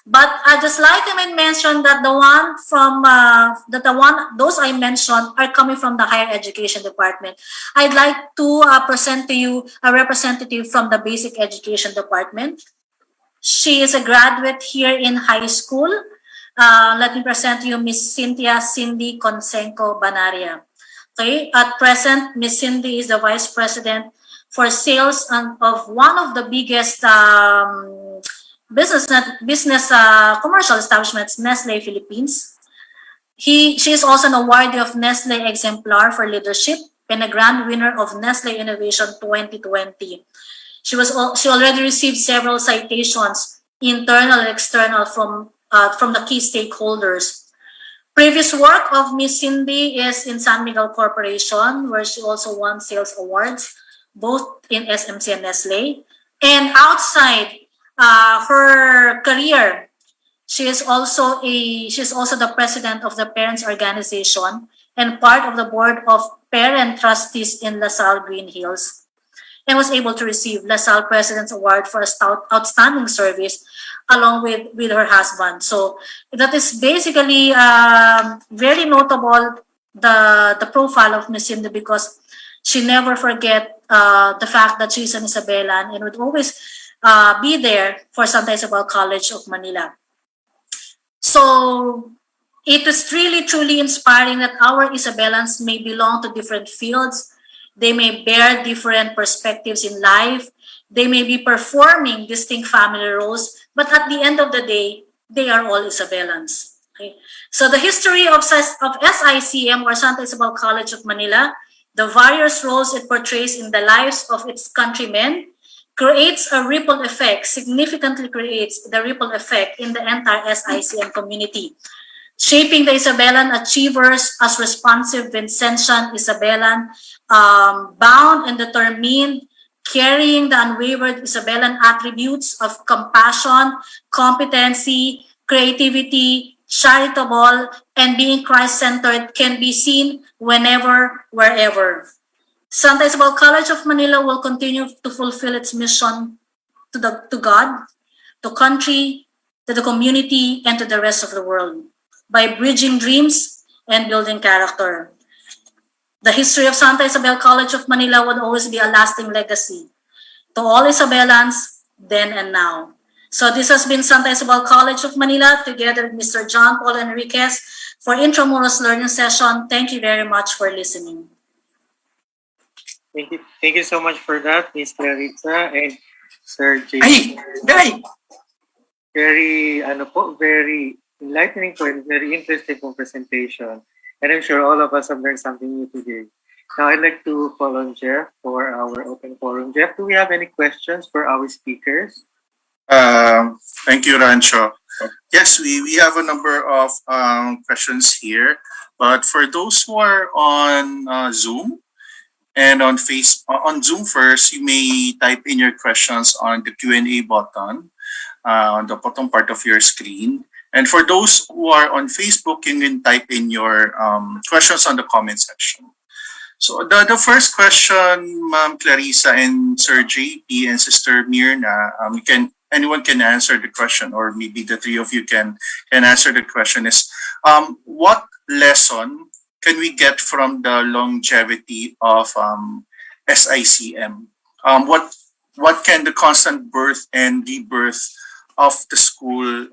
But I just like to mention that those I mentioned are coming from the higher education department. I'd like to present to you a representative from the basic education department. She is a graduate here in high school. Let me present to you Miss Cynthia Cindy Conseco Banaria. Okay, at present, Miss Cindy is the Vice President for sales of one of the biggest business commercial establishments, Nestle Philippines. She is also an awardee of Nestle Exemplar for Leadership and a grand winner of Nestle Innovation 2020. She already received several citations, internal and external, from the key stakeholders. Previous work of Miss Cindy is in San Miguel Corporation, where she also won sales awards, both in SMC and Nestle. And outside her career, she is also the president of the Parents Organization and part of the board of Parent Trustees in LaSalle Green Hills, and was able to receive LaSalle President's Award for outstanding service along with her husband. So that is basically very notable, the profile of Miss Cindy, because she never forget the fact that she's an Isabellan and would always be there for Santa Isabel College of Manila. So it is really truly inspiring that our Isabellans may belong to different fields. They may bear different perspectives in life. They may be performing distinct family roles, but at the end of the day, they are all Isabellans. Okay? So the history of SICM, or Santa Isabel College of Manila, the various roles it portrays in the lives of its countrymen, creates a ripple effect, significantly creates the ripple effect in the entire SICM community, shaping the Isabellan achievers as responsive Vincentian Isabellan, bound and determined, carrying the unwavered Isabellan attributes of compassion, competency, creativity, charitable, and being Christ-centered can be seen whenever, wherever. Santa Isabel College of Manila will continue to fulfill its mission to God, to country, to the community, and to the rest of the world by bridging dreams and building character. The history of Santa Isabel College of Manila would always be a lasting legacy to all Isabellans then and now. So this has been Santa Isabel College of Manila together with Mr. Jhaun Paul Enriquez for Intramuros Learning Session. Thank you very much for listening. Thank you so much for that, Ms. Clarissa and Sir Jason. Ay, very, very enlightening po and very interesting po presentation. And I'm sure all of us have learned something new today. Now I'd like to call on Jeff for our open forum. Jeff, do we have any questions for our speakers? Thank you, Rancho. Yes, we have a number of questions here, but for those who are on Zoom and on Zoom first, you may type in your questions on the Q&A button on the bottom part of your screen. And for those who are on Facebook, you can type in your questions on the comment section. So the first question, Ma'am Clarissa and Sir JP and Sister Mirna, anyone can answer the question, or maybe the three of you can answer the question, is what lesson can we get from the longevity of SICM? What can the constant birth and rebirth of the school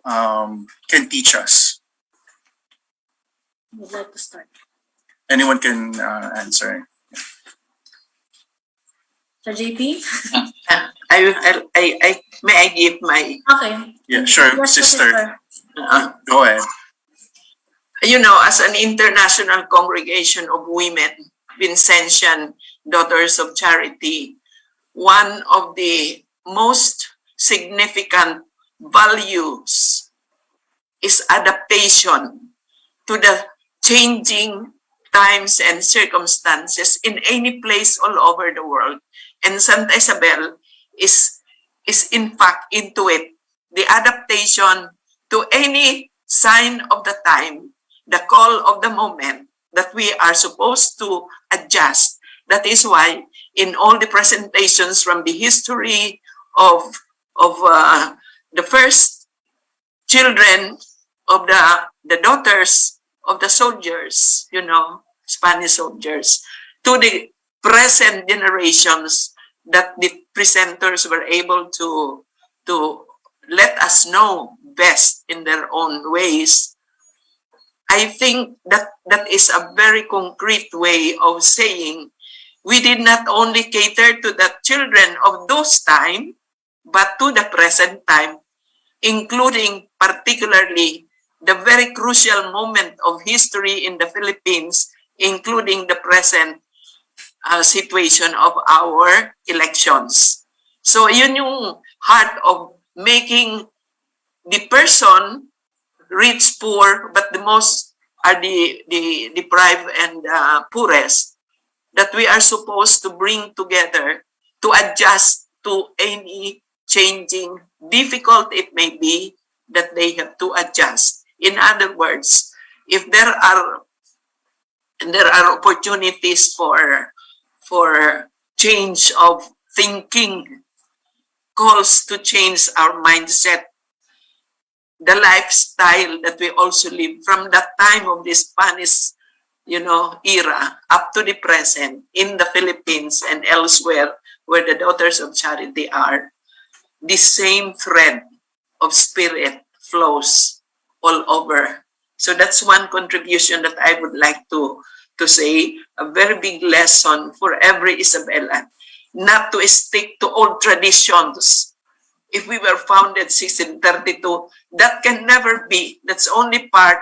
can teach us? Would like to start. Anyone can answer. Sir JP? May I give my Okay. Yeah, sure, Yes, sister. Go ahead. you know, as an international congregation of women, Vincentian Daughters of Charity, one of the most significant values is adaptation to the changing times and circumstances in any place all over the world. And Santa Isabel is in fact into it. The adaptation to any sign of the time, the call of the moment, that we are supposed to adjust. That is why in all the presentations from the history of the first children of the daughters of the soldiers, you know, Spanish soldiers, to the present generations, that the presenters were able to let us know best in their own ways. I think that is a very concrete way of saying we did not only cater to the children of those time, but to the present time, including particularly the very crucial moment of history in the Philippines, including the present situation of our elections. So yun yung heart of making the person rich, poor, but the most are the deprived and poorest, that we are supposed to bring together to adjust to any changing, difficult it may be, that they have to adjust. In other words, if there are opportunities for change of thinking, calls to change our mindset, the lifestyle that we also live from that time of the Spanish, era up to the present in the Philippines and elsewhere where the Daughters of Charity are, the same thread of spirit flows all over. So that's one contribution that I would like to say, a very big lesson for every Isabelan, not to stick to old traditions. If we were founded 1632, that can never be. That's only part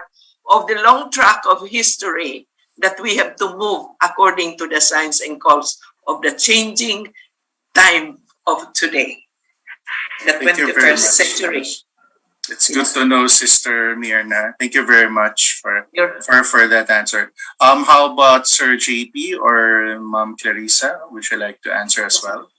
of the long track of history that we have to move according to the signs and calls of the changing time of today, the 21st century. It's good to know, Sister Mirna. Thank you very much for that answer. How about Sir JP or Ma'am Clarissa? Would you like to answer as well?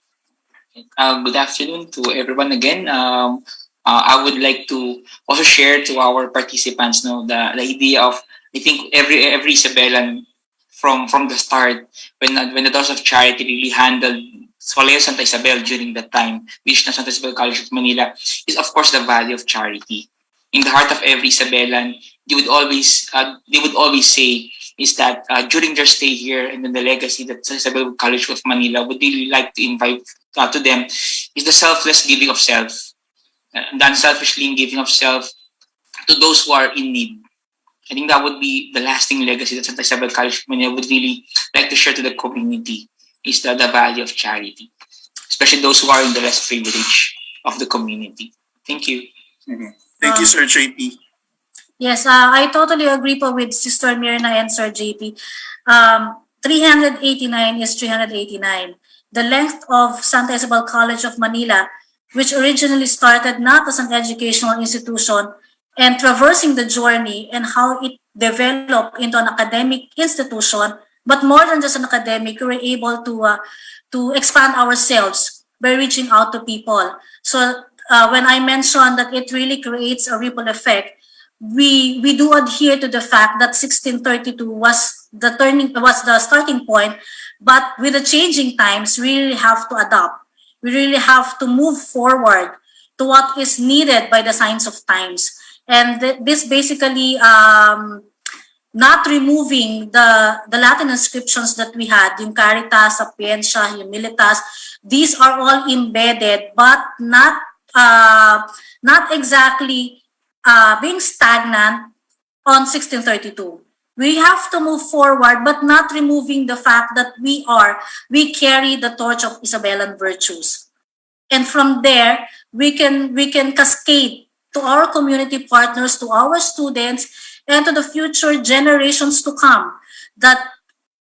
Good afternoon to everyone again. I would like to also share to our participants the idea of, I think every Isabelan from the start, when the Daughters of Charity really handled Colegio Santa Isabel during that time, which na Santa Isabel College of Manila, is of course the value of charity. In the heart of every Isabelan, they would always say is that during their stay here, and then the legacy that Santa Isabel College of Manila would really like to invite to them is the selfless giving of self, the unselfishly giving of self to those who are in need. I think that would be the lasting legacy that Santa Isabel College of Manila would really like to share to the community, is the value of charity, especially those who are in the less privileged of the community. Thank you. Thank you, Sir JP. Yes, I totally agree po with Sister Mirna and Sir JP. 389 is 389. The length of Santa Isabel College of Manila, which originally started not as an educational institution, and traversing the journey and how it developed into an academic institution, but more than just an academic, we were able to expand ourselves by reaching out to people. So when I mentioned that it really creates a ripple effect, we do adhere to the fact that 1632 was the starting point, but with the changing times, we really have to adapt. We really have to move forward to what is needed by the signs of times. And this basically not removing the Latin inscriptions that we had, yung Caritas, Sapientia, Humilitas. These are all embedded, but not exactly being stagnant on 1632. We have to move forward, but not removing the fact that we carry the torch of Isabellan virtues. And from there, we can cascade to our community partners, to our students, and to the future generations to come that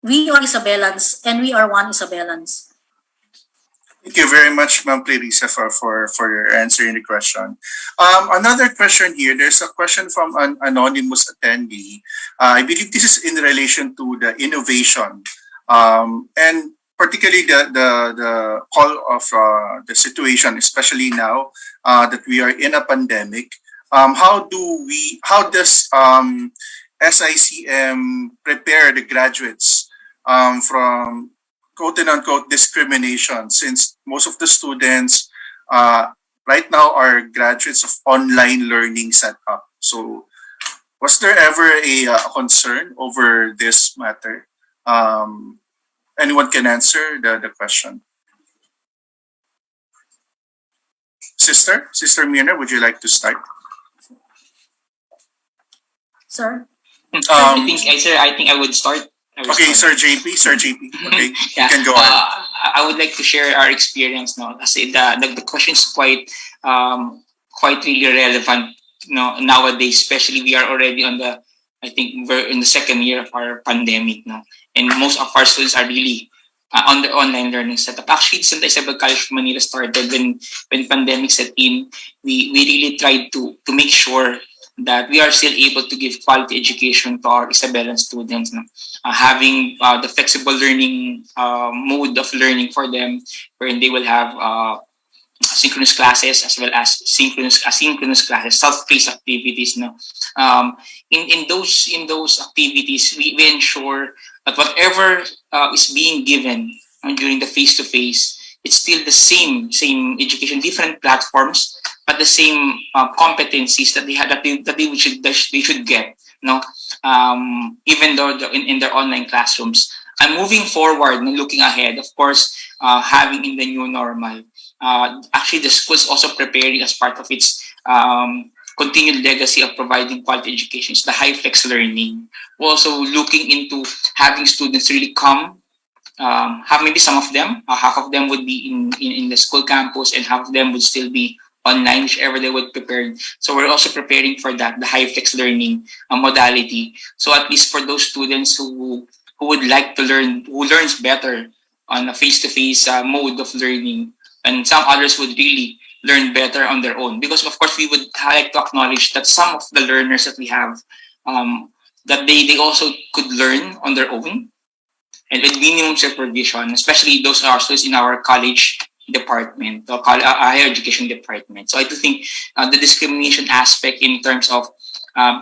we are Isabellans and we are one Isabellans. Thank you very much, Ma'am Clarissa, for your answering the question. Another question here. There's a question from an anonymous attendee. I believe this is in relation to the innovation, and particularly the call of the situation, especially now that we are in a pandemic. How does SICM prepare the graduates from quote and unquote discrimination, since most of the students right now are graduates of online learning setup? So was there ever a concern over this matter? Anyone can answer the question. Sister Mirna, would you like to start? Sir? I think I would start. Okay, Sir JP. Okay, Yeah. you can go ahead. I would like to share our experience now. Kasi the question is quite really relevant, nowadays. Especially we are already I think we're in the second year of our pandemic now, and most of our students are really on the online learning setup. Actually, Santa Isabel College of Manila started when pandemic set in. We really tried to make sure that we are still able to give quality education to our Isabellan students, having the flexible learning mode of learning for them, wherein they will have synchronous classes as well as asynchronous classes, self-paced activities. In those activities, we ensure that whatever is being given during the face-to-face, it's still the same education, different platforms, but the same competencies that they should get. Even though in their online classrooms. And moving forward and looking ahead, of course, having in the new normal, actually the school is also preparing as part of its continued legacy of providing quality education. It's the high flex learning. We're also looking into having students really come. Have maybe some of them, half of them would be in the school campus, and half of them would still be online, whichever they would prepare. So we're also preparing for that, the high flex learning modality. So at least for those students who would like to learn, who learns better on a face-to-face mode of learning, and some others would really learn better on their own. Because of course we would like to acknowledge that some of the learners that we have, that they also could learn on their own and with minimum supervision, especially those are students in our college department or higher education department. So I do think the discrimination aspect in terms of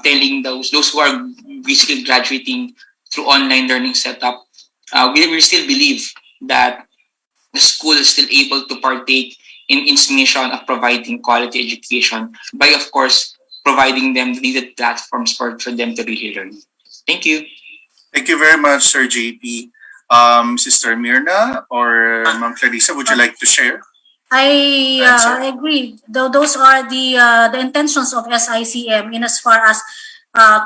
telling those who are basically graduating through online learning setup, we still believe that the school is still able to partake in its mission of providing quality education by, of course, providing them the needed platforms for them to really learn. Thank you. Thank you very much, Sir JP. Sister Mirna or Ma'am Clarissa, would you like to share? I agree. Those are the intentions of SICM in as far as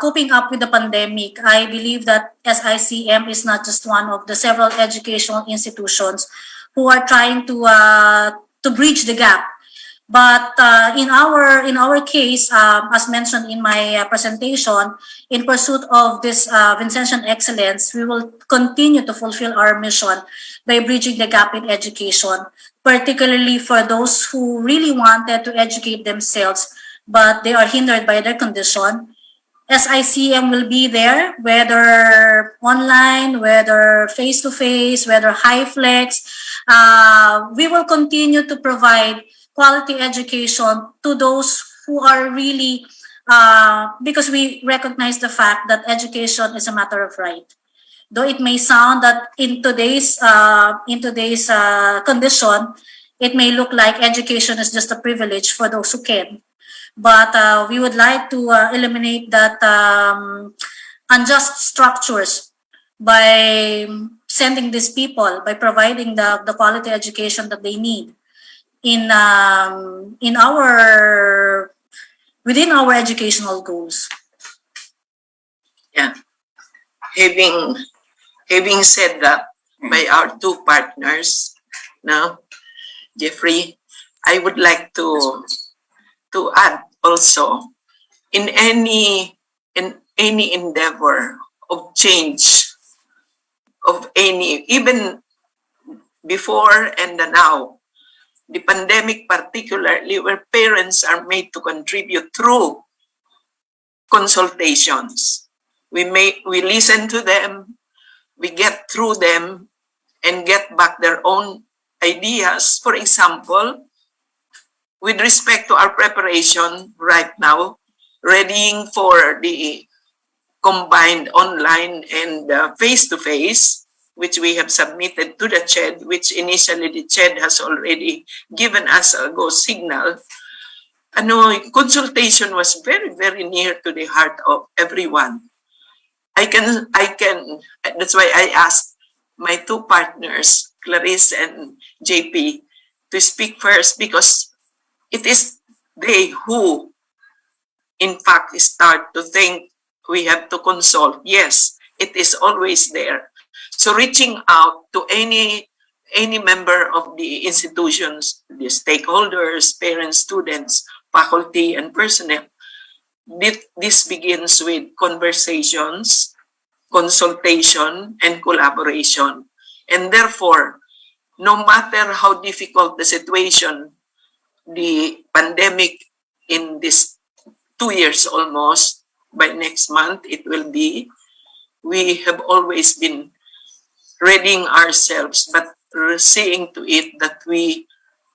coping up with the pandemic. I believe that SICM is not just one of the several educational institutions who are trying to bridge the gap But in our case, as mentioned in my presentation, in pursuit of this Vincentian excellence, we will continue to fulfill our mission by bridging the gap in education, particularly for those who really wanted to educate themselves, but they are hindered by their condition. SICM will be there, whether online, whether face-to-face, whether high flex. We will continue to provide quality education to those who are really, because we recognize the fact that education is a matter of right. Though it may sound that in today's condition, it may look like education is just a privilege for those who can. But we would like to eliminate that unjust structures by sending these people, by providing the quality education that they need in our within our educational goals. Yeah. Having said that, by our two partners, now, Jeffrey, I would like to add also, in any endeavor of change, of any, even before and now, the pandemic particularly, where parents are made to contribute through consultations. We listen to them, we get through them, and get back their own ideas. For example, with respect to our preparation right now, readying for the combined online and face-to-face, which we have submitted to the CHED, which initially the CHED has already given us a go signal. Consultation was very, very near to the heart of everyone. That's why I asked my two partners, Clarissa and JP, to speak first, because it is they who, in fact, start to think we have to consult. Yes, it is always there. So reaching out to any member of the institutions, the stakeholders, parents, students, faculty, and personnel, this begins with conversations, consultation, and collaboration. And therefore, no matter how difficult the situation, the pandemic in this 2 years almost, by next month it will be, we have always been readying ourselves, but seeing to it that we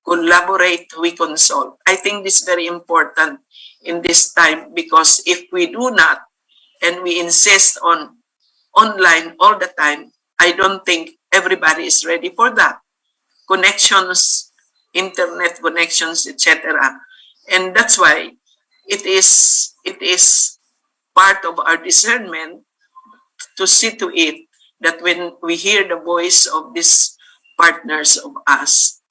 collaborate, we consult. I think this is very important in this time, because if we do not, and we insist on online all the time, I don't think everybody is ready for that. Connections, internet connections, etc. And that's why it is part of our discernment to see to it that when we hear the voice of these partners of us,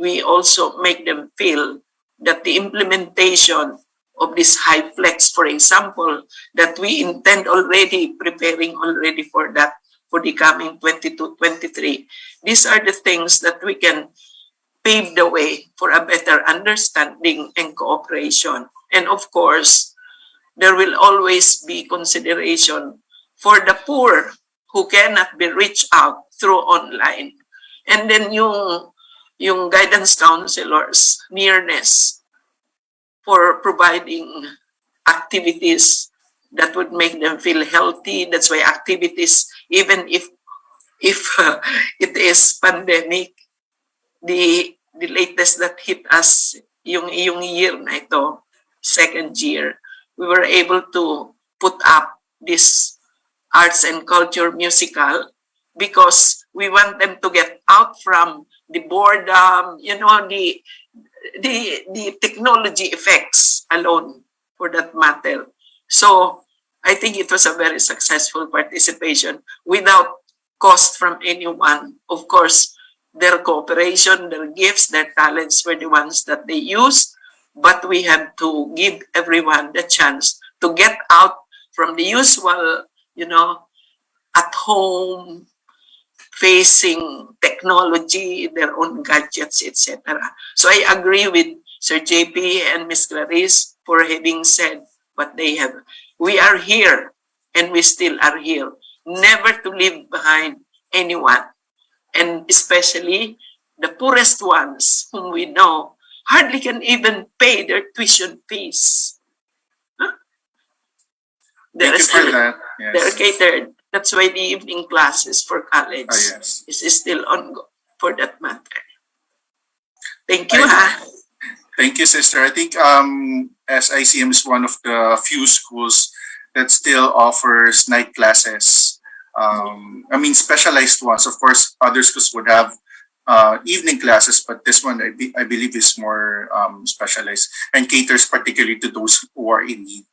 we also make them feel that the implementation of this high flex, for example, that we intend already, preparing already for that, for the coming 22-23. These are the things that we can pave the way for a better understanding and cooperation. And of course, there will always be consideration for the poor who cannot be reached out through online. And then yung guidance counselors, nearness, for providing activities that would make them feel healthy. That's why activities, even if it is pandemic, the latest that hit us, yung year na ito, second year, we were able to put up this arts and culture musical because we want them to get out from the boredom, the technology effects alone, for that matter. So I think it was a very successful participation without cost from anyone. Of course, their cooperation, their gifts, their talents were the ones that they used, but we have to give everyone the chance to get out from the usual, at home, facing technology, their own gadgets, etc. So I agree with Sir JP and Miss Clarissa for having said what they have. We are here and we still are here, never to leave behind anyone, and especially the poorest ones whom we know hardly can even pay their tuition fees. Huh? Thank you for that. Yes. They're catered. That's why the evening classes for college yes. is still ongoing for that matter. Thank you. Thank you, sister. I think SICM is one of the few schools that still offers night classes. I mean, specialized ones. Of course, other schools would have evening classes, but this one I believe is more specialized and caters particularly to those who are in need,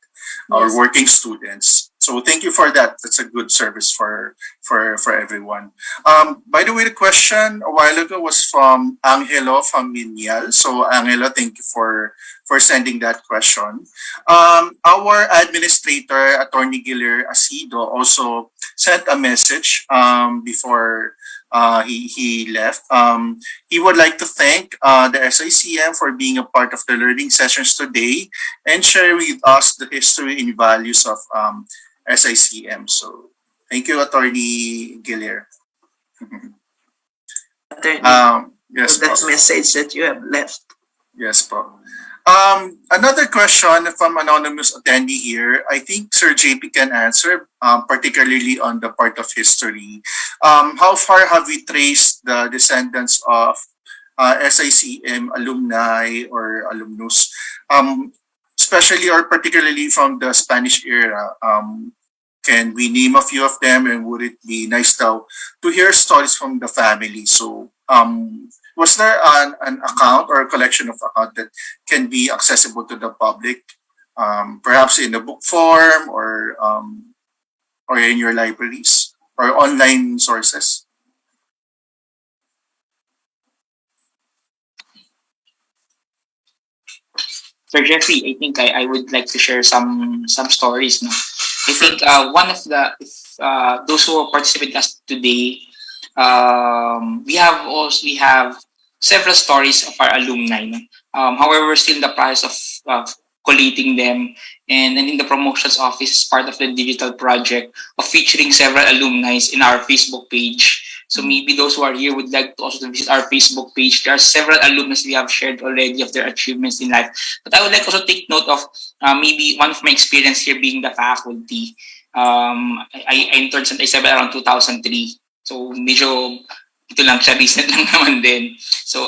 or working students. So thank you for that. That's a good service for everyone. By the way, the question a while ago was from Angelo from Minial. So Angelo, thank you for sending that question. Our administrator, Attorney Giller Asido, also sent a message before he left. He would like to thank the SICM for being a part of the learning sessions today and share with us the history and values of SICM. So thank you, Attorney Giller. Yes, for that message that you have left. Yes, po. Another question from anonymous attendee here. I think Sir JP can answer, particularly on the part of history. How far have we traced the descendants of SICM alumni or alumnus, especially or particularly from the Spanish era? Can we name a few of them, and would it be nice to hear stories from the family? So, was there an account or a collection of account that can be accessible to the public, perhaps in a book form or in your libraries or online sources? Sir Jeffrey, I think I would like to share some stories. No? I think one of the those who participate with us today, we have several stories of our alumni. No? However, we're still in the process of collating them, and then in the promotions office is part of the digital project of featuring several alumni in our Facebook page. So maybe those who are here would like to also visit our Facebook page. There are several alumni we have shared already of their achievements in life. But I would like also take note of maybe one of my experience here being the faculty. I entered St. Isabel around 2003. So medyo ito lang siya, recent lang naman din. So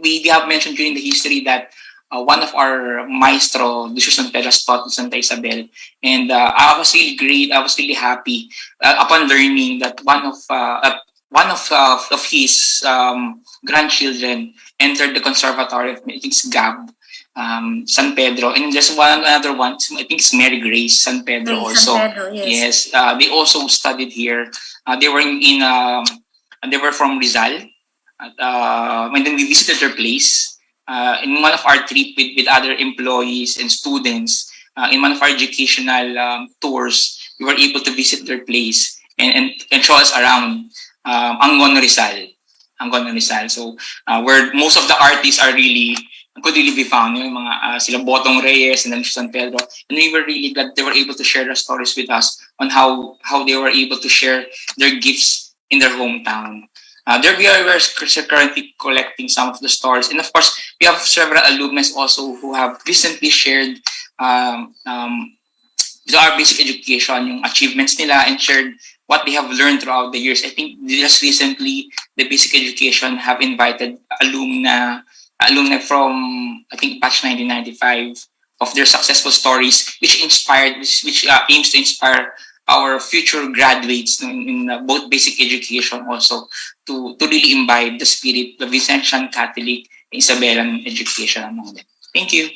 we have mentioned during the history that one of our maestro, Lucio Santeras, taught in Santa Isabel. And I was really great. I was really happy upon learning that one of his grandchildren entered the conservatory of, I think it's Gab, San Pedro. And there's another one, I think it's Mary Grace, San Pedro also. San Pedro, yes. Yes, they also studied here. They were they were from Rizal. And then we visited their place. In one of our trip with other employees and students, in one of our educational tours, we were able to visit their place and show us around Angon Rizal. So where most of the artists are really could really be found, yung mga sila Botong Reyes and then San Pedro, and we were really glad they were able to share their stories with us on how they were able to share their gifts in their hometown. There we are currently collecting some of the stories, and of course we have several alumni also who have recently shared our basic education, yung achievements nila, and shared what they have learned throughout the years. I think just recently the basic education have invited alumni from, I think, batch 1995 of their successful stories, which aims to inspire our future graduates in both basic education also to really imbibe the spirit of Vincentian, Catholic, Isabellan education among them. Thank you.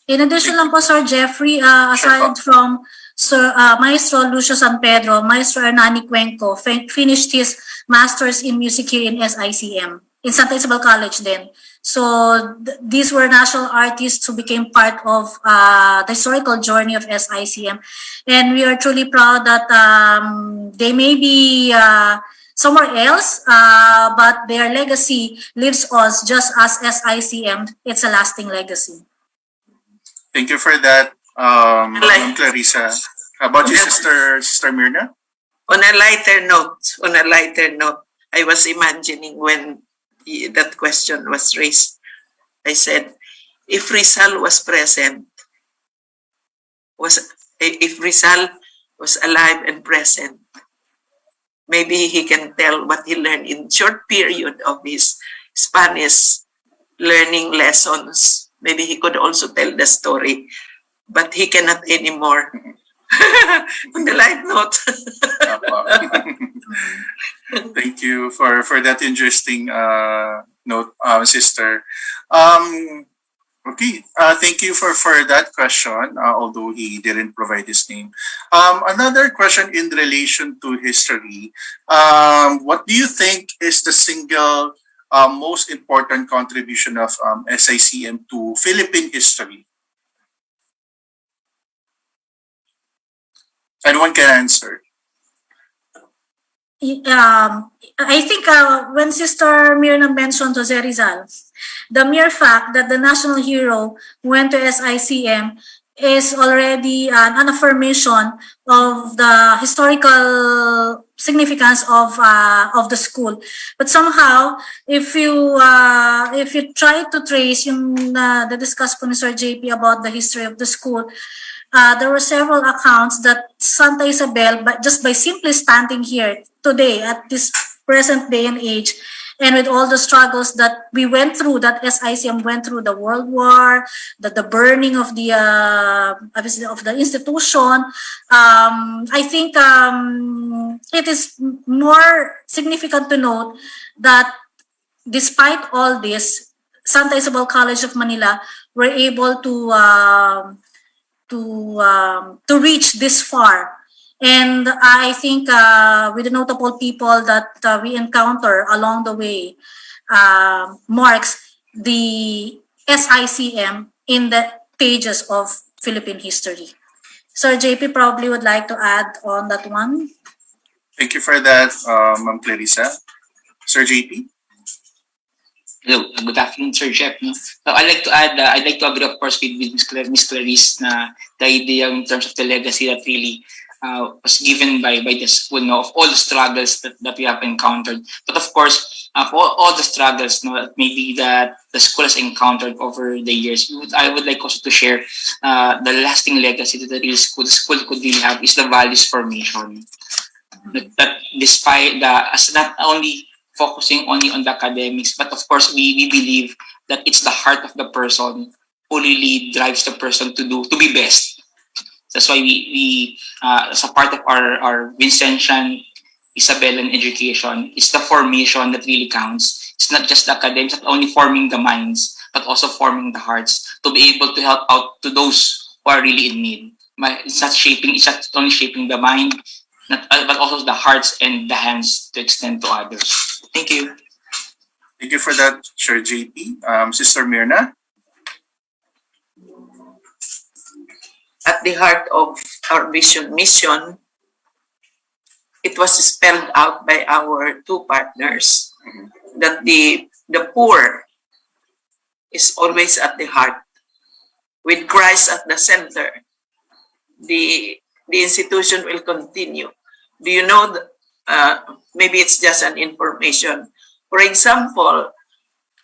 In addition lang po, Sir Jeffrey, aside from Sir Maestro Lucio San Pedro, Maestro Hernani Cuenco finished his master's in music here in SICM, in Santa Isabel College then. So these were national artists who became part of the historical journey of SICM. And we are truly proud that they may be somewhere else, but their legacy lives on just as SICM. It's a lasting legacy. Thank you for that, Ma'am Clarissa. How about you, Sister Myrna? On a lighter note, I was imagining when that question was raised, I said, if Rizal was present, if Rizal was alive and present, maybe he can tell what he learned in short period of his Spanish learning lessons. Maybe he could also tell the story, but he cannot anymore. On the light note. Thank you for that interesting note, sister. Okay, thank you for that question, although he didn't provide his name. Another question in relation to history. What do you think is the single most important contribution of SICM to Philippine history? Anyone can answer. I think when Sister Myrna mentioned Jose Rizal, the mere fact that the national hero went to SICM is already an affirmation of the historical significance of the school. But somehow, if you try to trace the discussion ni Sir JP about the history of the school, there were several accounts that Santa Isabel, but just by simply standing here today at this present day and age, and with all the struggles that we went through, that SICM went through, the World War, the burning of the obviously of the institution, I think it is more significant to note that despite all this, Santa Isabel College of Manila were able to reach this far. And I think with the notable people that we encounter along the way marks the SICM in the pages of Philippine history. Sir JP probably would like to add on that one. Thank you for that, Ma'am Clarissa. Sir JP? Hello, good afternoon, Sir Jeff. No? So I'd like to add, I'd like to agree, of course, with Miss Clarissa na the idea in terms of the legacy that really was given by the school, no, of all the struggles that we have encountered. But of course, for all the struggles, no, maybe that the school has encountered over the years, I would like also to share the lasting legacy that the school could really have is the values formation. That despite as not only focusing only on the academics, but of course we believe that it's the heart of the person who really drives the person to be best. That's why we as a part of our Vincentian, Isabel education, it's the formation that really counts. It's not just the academics, not only forming the minds, but also forming the hearts to be able to help out to those who are really in need. It's not only shaping the mind, but also the hearts and the hands to extend to others. Thank you. Thank you for that, Sir JP. Sister Myrna? At the heart of our mission, it was spelled out by our two partners that the poor is always at the heart. With Christ at the center, the institution will continue. Do you know, maybe it's just an information. For example,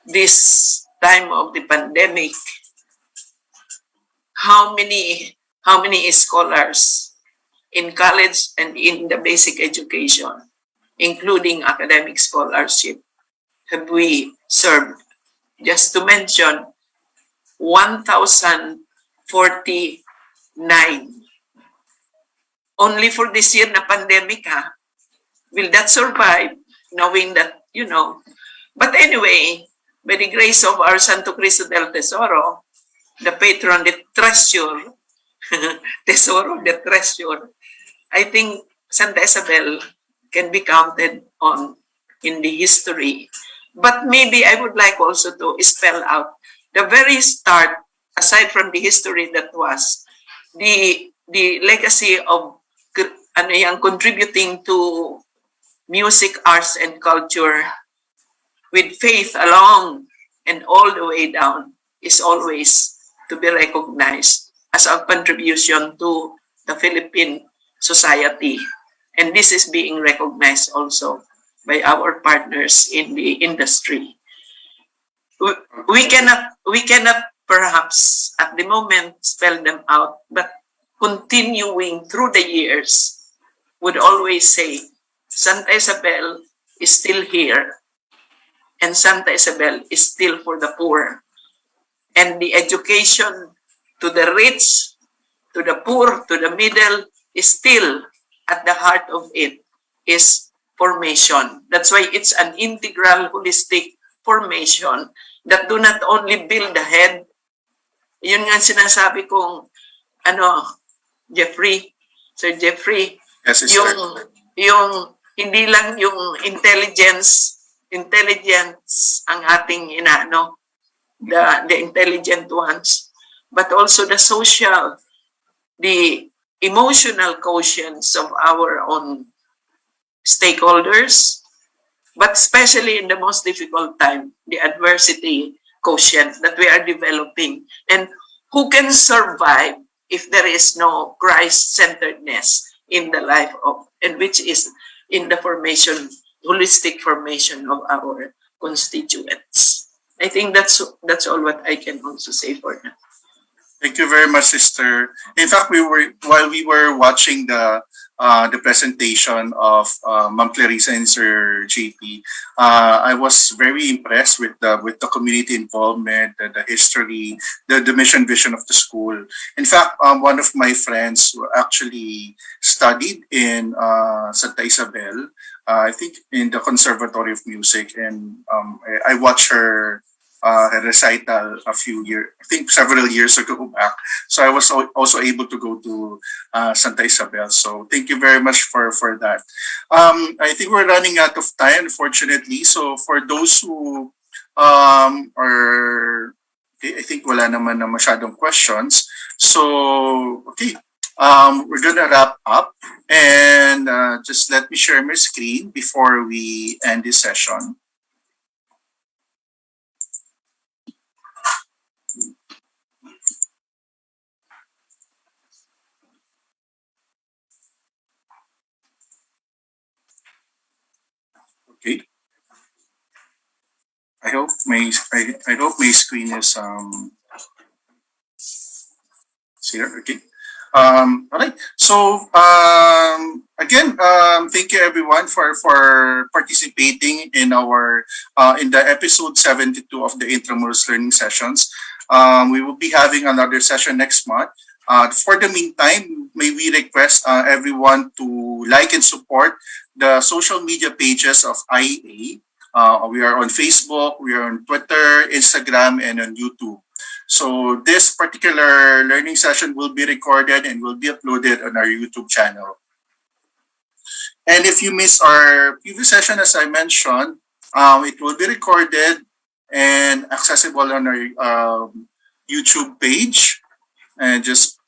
this time of the pandemic, how many scholars in college and in the basic education, including academic scholarship, have we served? Just to mention, 1,049. Only for this year na pandemic, ha? Will that survive? Knowing that, But anyway, by the grace of our Santo Cristo del Tesoro, the patron, the treasure, Tesoro, the treasure, I think Santa Isabel can be counted on in the history. But maybe I would like also to spell out the very start, aside from the history that was, the legacy of contributing to music, arts, and culture with faith along and all the way down is always to be recognized as a contribution to the Philippine society. And this is being recognized also by our partners in the industry. We cannot perhaps at the moment spell them out, but continuing through the years would always say, Santa Isabel is still here, and Santa Isabel is still for the poor. And the education to the rich, to the poor, to the middle is still at the heart of it is formation. That's why it's an integral, holistic formation that do not only build the head. Yun nga sinasabi kong, Sir Jeffrey, Yes, yung hindi lang yung intelligence ang ating the intelligent ones, but also the social, the emotional quotients of our own stakeholders, but especially in the most difficult time, the adversity quotient that we are developing. And who can survive if there is no Christ-centeredness in the life of, and which is in the formation, holistic formation of our constituents. I think that's all what I can also say for now. Thank you very much, sister. In fact, while we were watching the presentation of Ma'am Clarissa and Sir JP, I was very impressed with the community involvement, the history, the mission vision of the school. In fact, one of my friends who actually studied in Santa Isabel, I think in the Conservatory of Music, and I watched her recital several years ago back. So I was also able to go to Santa Isabel. So thank you very much for that. I think we're running out of time, unfortunately. So for those who are, okay, I think wala naman na masyadong questions. So, okay, we're gonna wrap up, and just let me share my screen before we end this session. Okay. I hope my screen is here. Okay. All right. So again, thank you everyone for participating in our in the episode 72 of the Intramuros Learning Sessions. We will be having another session next month. For the meantime, may we request everyone to like and support the social media pages of IEA. We are on Facebook, we are on Twitter, Instagram, and on YouTube. So this particular learning session will be recorded and will be uploaded on our YouTube channel. And if you missed our previous session, as I mentioned, it will be recorded and accessible on our YouTube page. And just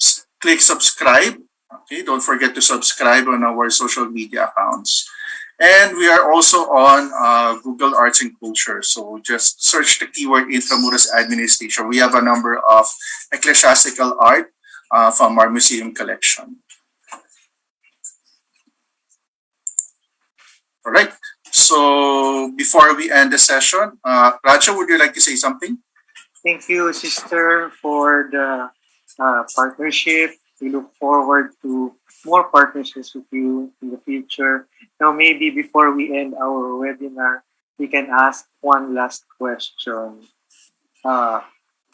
click subscribe. Okay, don't forget to subscribe on our social media accounts. And we are also on Google Arts and Culture. So just search the keyword Intramuros Administration. We have a number of ecclesiastical art from our museum collection. All right. So before we end the session, Raja, would you like to say something? Thank you, sister, for the partnership. We look forward to more partnerships with you in the future. Now, maybe before we end our webinar, we can ask one last question.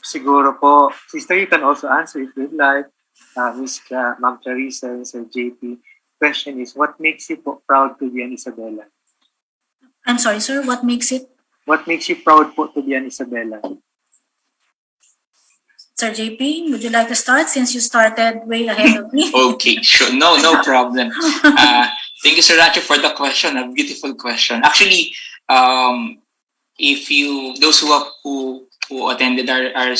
Siguro po, sister, you can also answer if you'd like. Ma'am Clarissa and Sir JP. Question is, what makes you proud to be an Isabela? I'm sorry, sir. What makes it? What makes you proud po to be an Isabela? Sir JP, would you like to start since you started way ahead of me? Okay, sure. No problem. Thank you, Sir Racho, for the question. A beautiful question. Actually, if those who attended our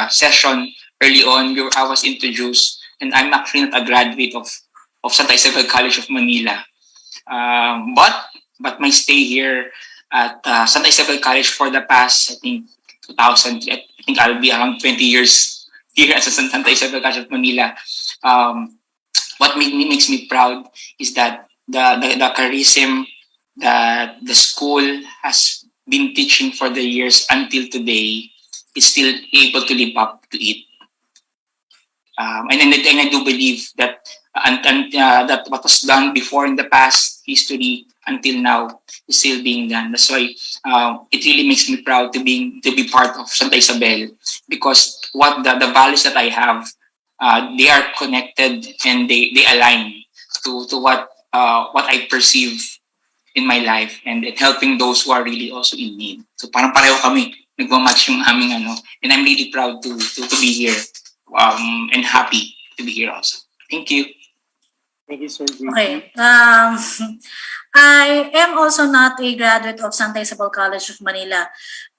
session early on, I was introduced, and I'm actually not a graduate of Santa Isabel College of Manila. But my stay here at Santa Isabel College for the past, I think, 2000, I think I'll be around 20 years here at Santa Isabel College of Manila. What makes me proud is that the charism that the school has been teaching for the years until today is still able to live up to it. And I do believe that that what was done before in the past history until now is still being done. That's why it really makes me proud to be part of Santa Isabel, because what the values that I have, they are connected and they align to what I perceive in my life, and helping those who are really also in need. So parang pareho kami, nagmamatch yung aming ano, and I'm really proud to be here, and happy to be here also. Thank you. Thank you, Sir JP. Okay. I am also not a graduate of Santa Isabel College of Manila,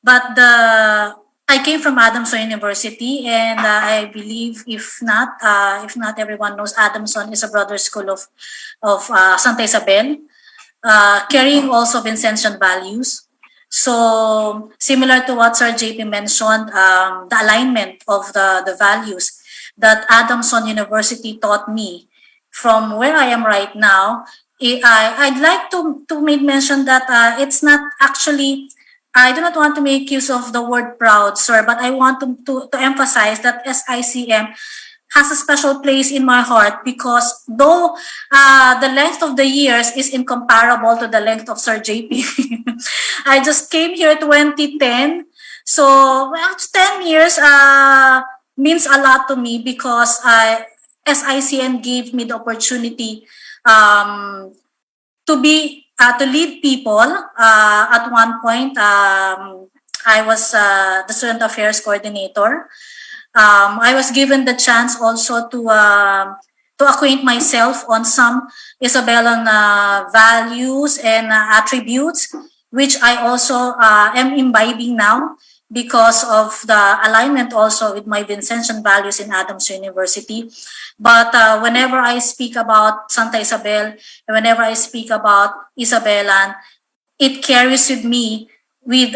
but I came from Adamson University, and I believe if not everyone knows, Adamson is a brother school of Santa Isabel, carrying also Vincentian values. So similar to what Sir JP mentioned, the alignment of the values that Adamson University taught me from where I am right now, I'd like to make mention that it's not actually, I do not want to make use of the word proud, sir, but I want to emphasize that SICM has a special place in my heart, because though the length of the years is incomparable to the length of Sir JP, I just came here 2010, so 10 years means a lot to me, because SICM gave me the opportunity to lead people. At one point, I was the student affairs coordinator. I was given the chance also to acquaint myself on some Isabellan values and attributes, which I also am imbibing now, because of the alignment also with my Vincentian values in Adams University. But whenever I speak about Santa Isabel, and whenever I speak about Isabellan, it carries with me with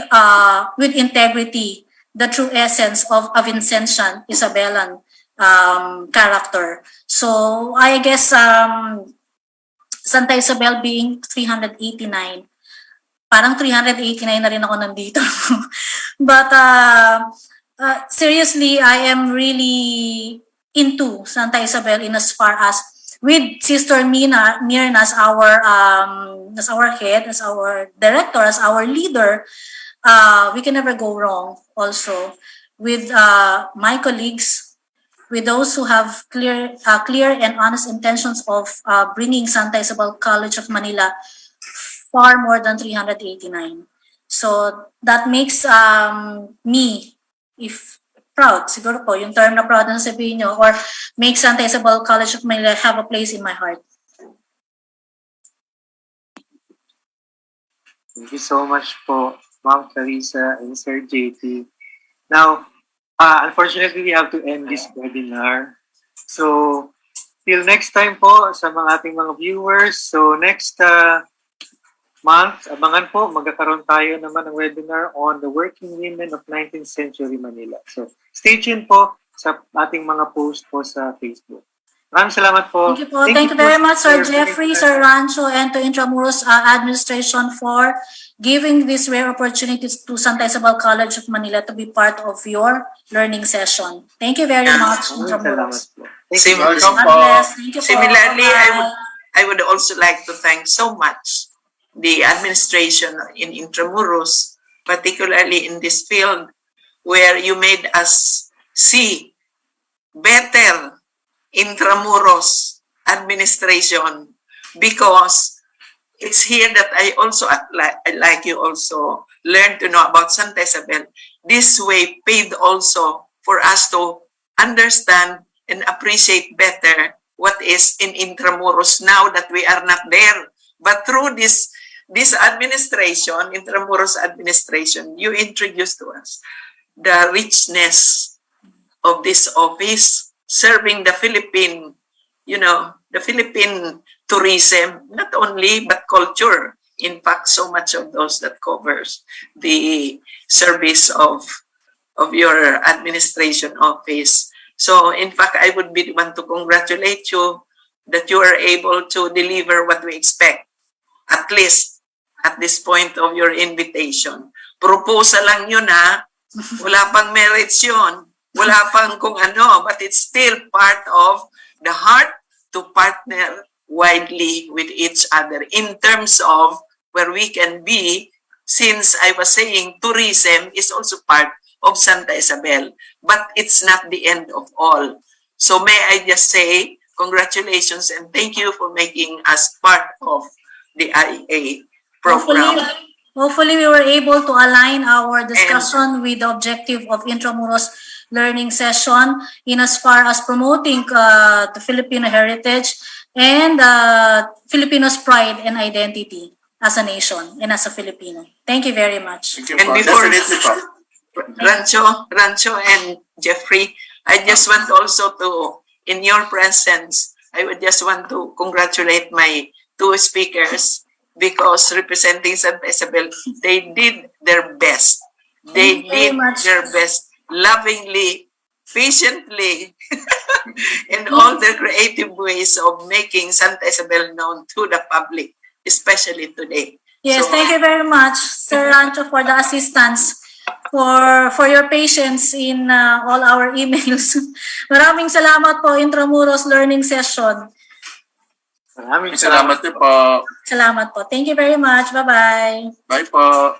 integrity the true essence of a Vincentian Isabellan character. So I guess Santa Isabel being 389, parang 389 na rin ako nandito. But seriously, I am really into Santa Isabel in as far as with Sister Mirna as our head, as our director, as our leader, we can never go wrong. Also, with my colleagues, with those who have clear and honest intentions of bringing Santa Isabel College of Manila far more than 389. So that makes me, if proud, siguro po, yung term na proud na sabihin nyo, or make Santa Isabel College of Manila have a place in my heart. Thank you so much po, Ma'am Clarissa and Sir JP. Now, unfortunately, we have to end this webinar. So, till next time po sa mga ating mga viewers. So, next month, abangan po, magkakaroon tayo naman ng webinar on the working women of 19th century Manila. So, stay tuned po sa ating mga post po sa Facebook. Maraming salamat po. Thank you po. Thank you very much, Sir Jeffrey, Sir Rancho, and to Intramuros administration for giving this rare opportunity to Santa Isabel College of Manila to be part of your learning session. Thank you very much, Intramuros. Similarly, I would also like to thank so much the administration in Intramuros, particularly in this field where you made us see better Intramuros administration, because it's here that I also, like you also, learn to know about Santa Isabel. This way paid also for us to understand and appreciate better what is in Intramuros now that we are not there. But through this administration, Intramuros administration, you introduced to us the richness of this office, serving the Philippine tourism, not only, but culture. In fact, so much of those that covers the service of your administration office. So in fact, I would want to congratulate you that you are able to deliver what we expect, at least at this point of your invitation. Proposal lang yun ha. Wala pang merits yun. Wala pang kung ano, but it's still part of the heart to partner widely with each other in terms of where we can be, since I was saying tourism is also part of Santa Isabel, but it's not the end of all. So may I just say congratulations and thank you for making us part of the IA program. Hopefully we were able to align our discussion with the objective of Intramuros Learning Session in as far as promoting the Filipino heritage and Filipinos' pride and identity as a nation and as a Filipino. Thank you very much. Thank you, And po. before Definitely po. Rancho and Jeffrey, I just want also to, in your presence, I would just want to congratulate my two speakers because representing Santa Isabel, they did their best. They did their best lovingly, patiently, in all their creative ways of making Santa Isabel known to the public, especially today. Yes, So, thank you very much, Sir Rancho, for the assistance, for your patience in all our emails. Maraming salamat po, Intramuros Learning Session. Maraming Salamat po. Salamat po. Thank you very much. Bye-bye. Bye po.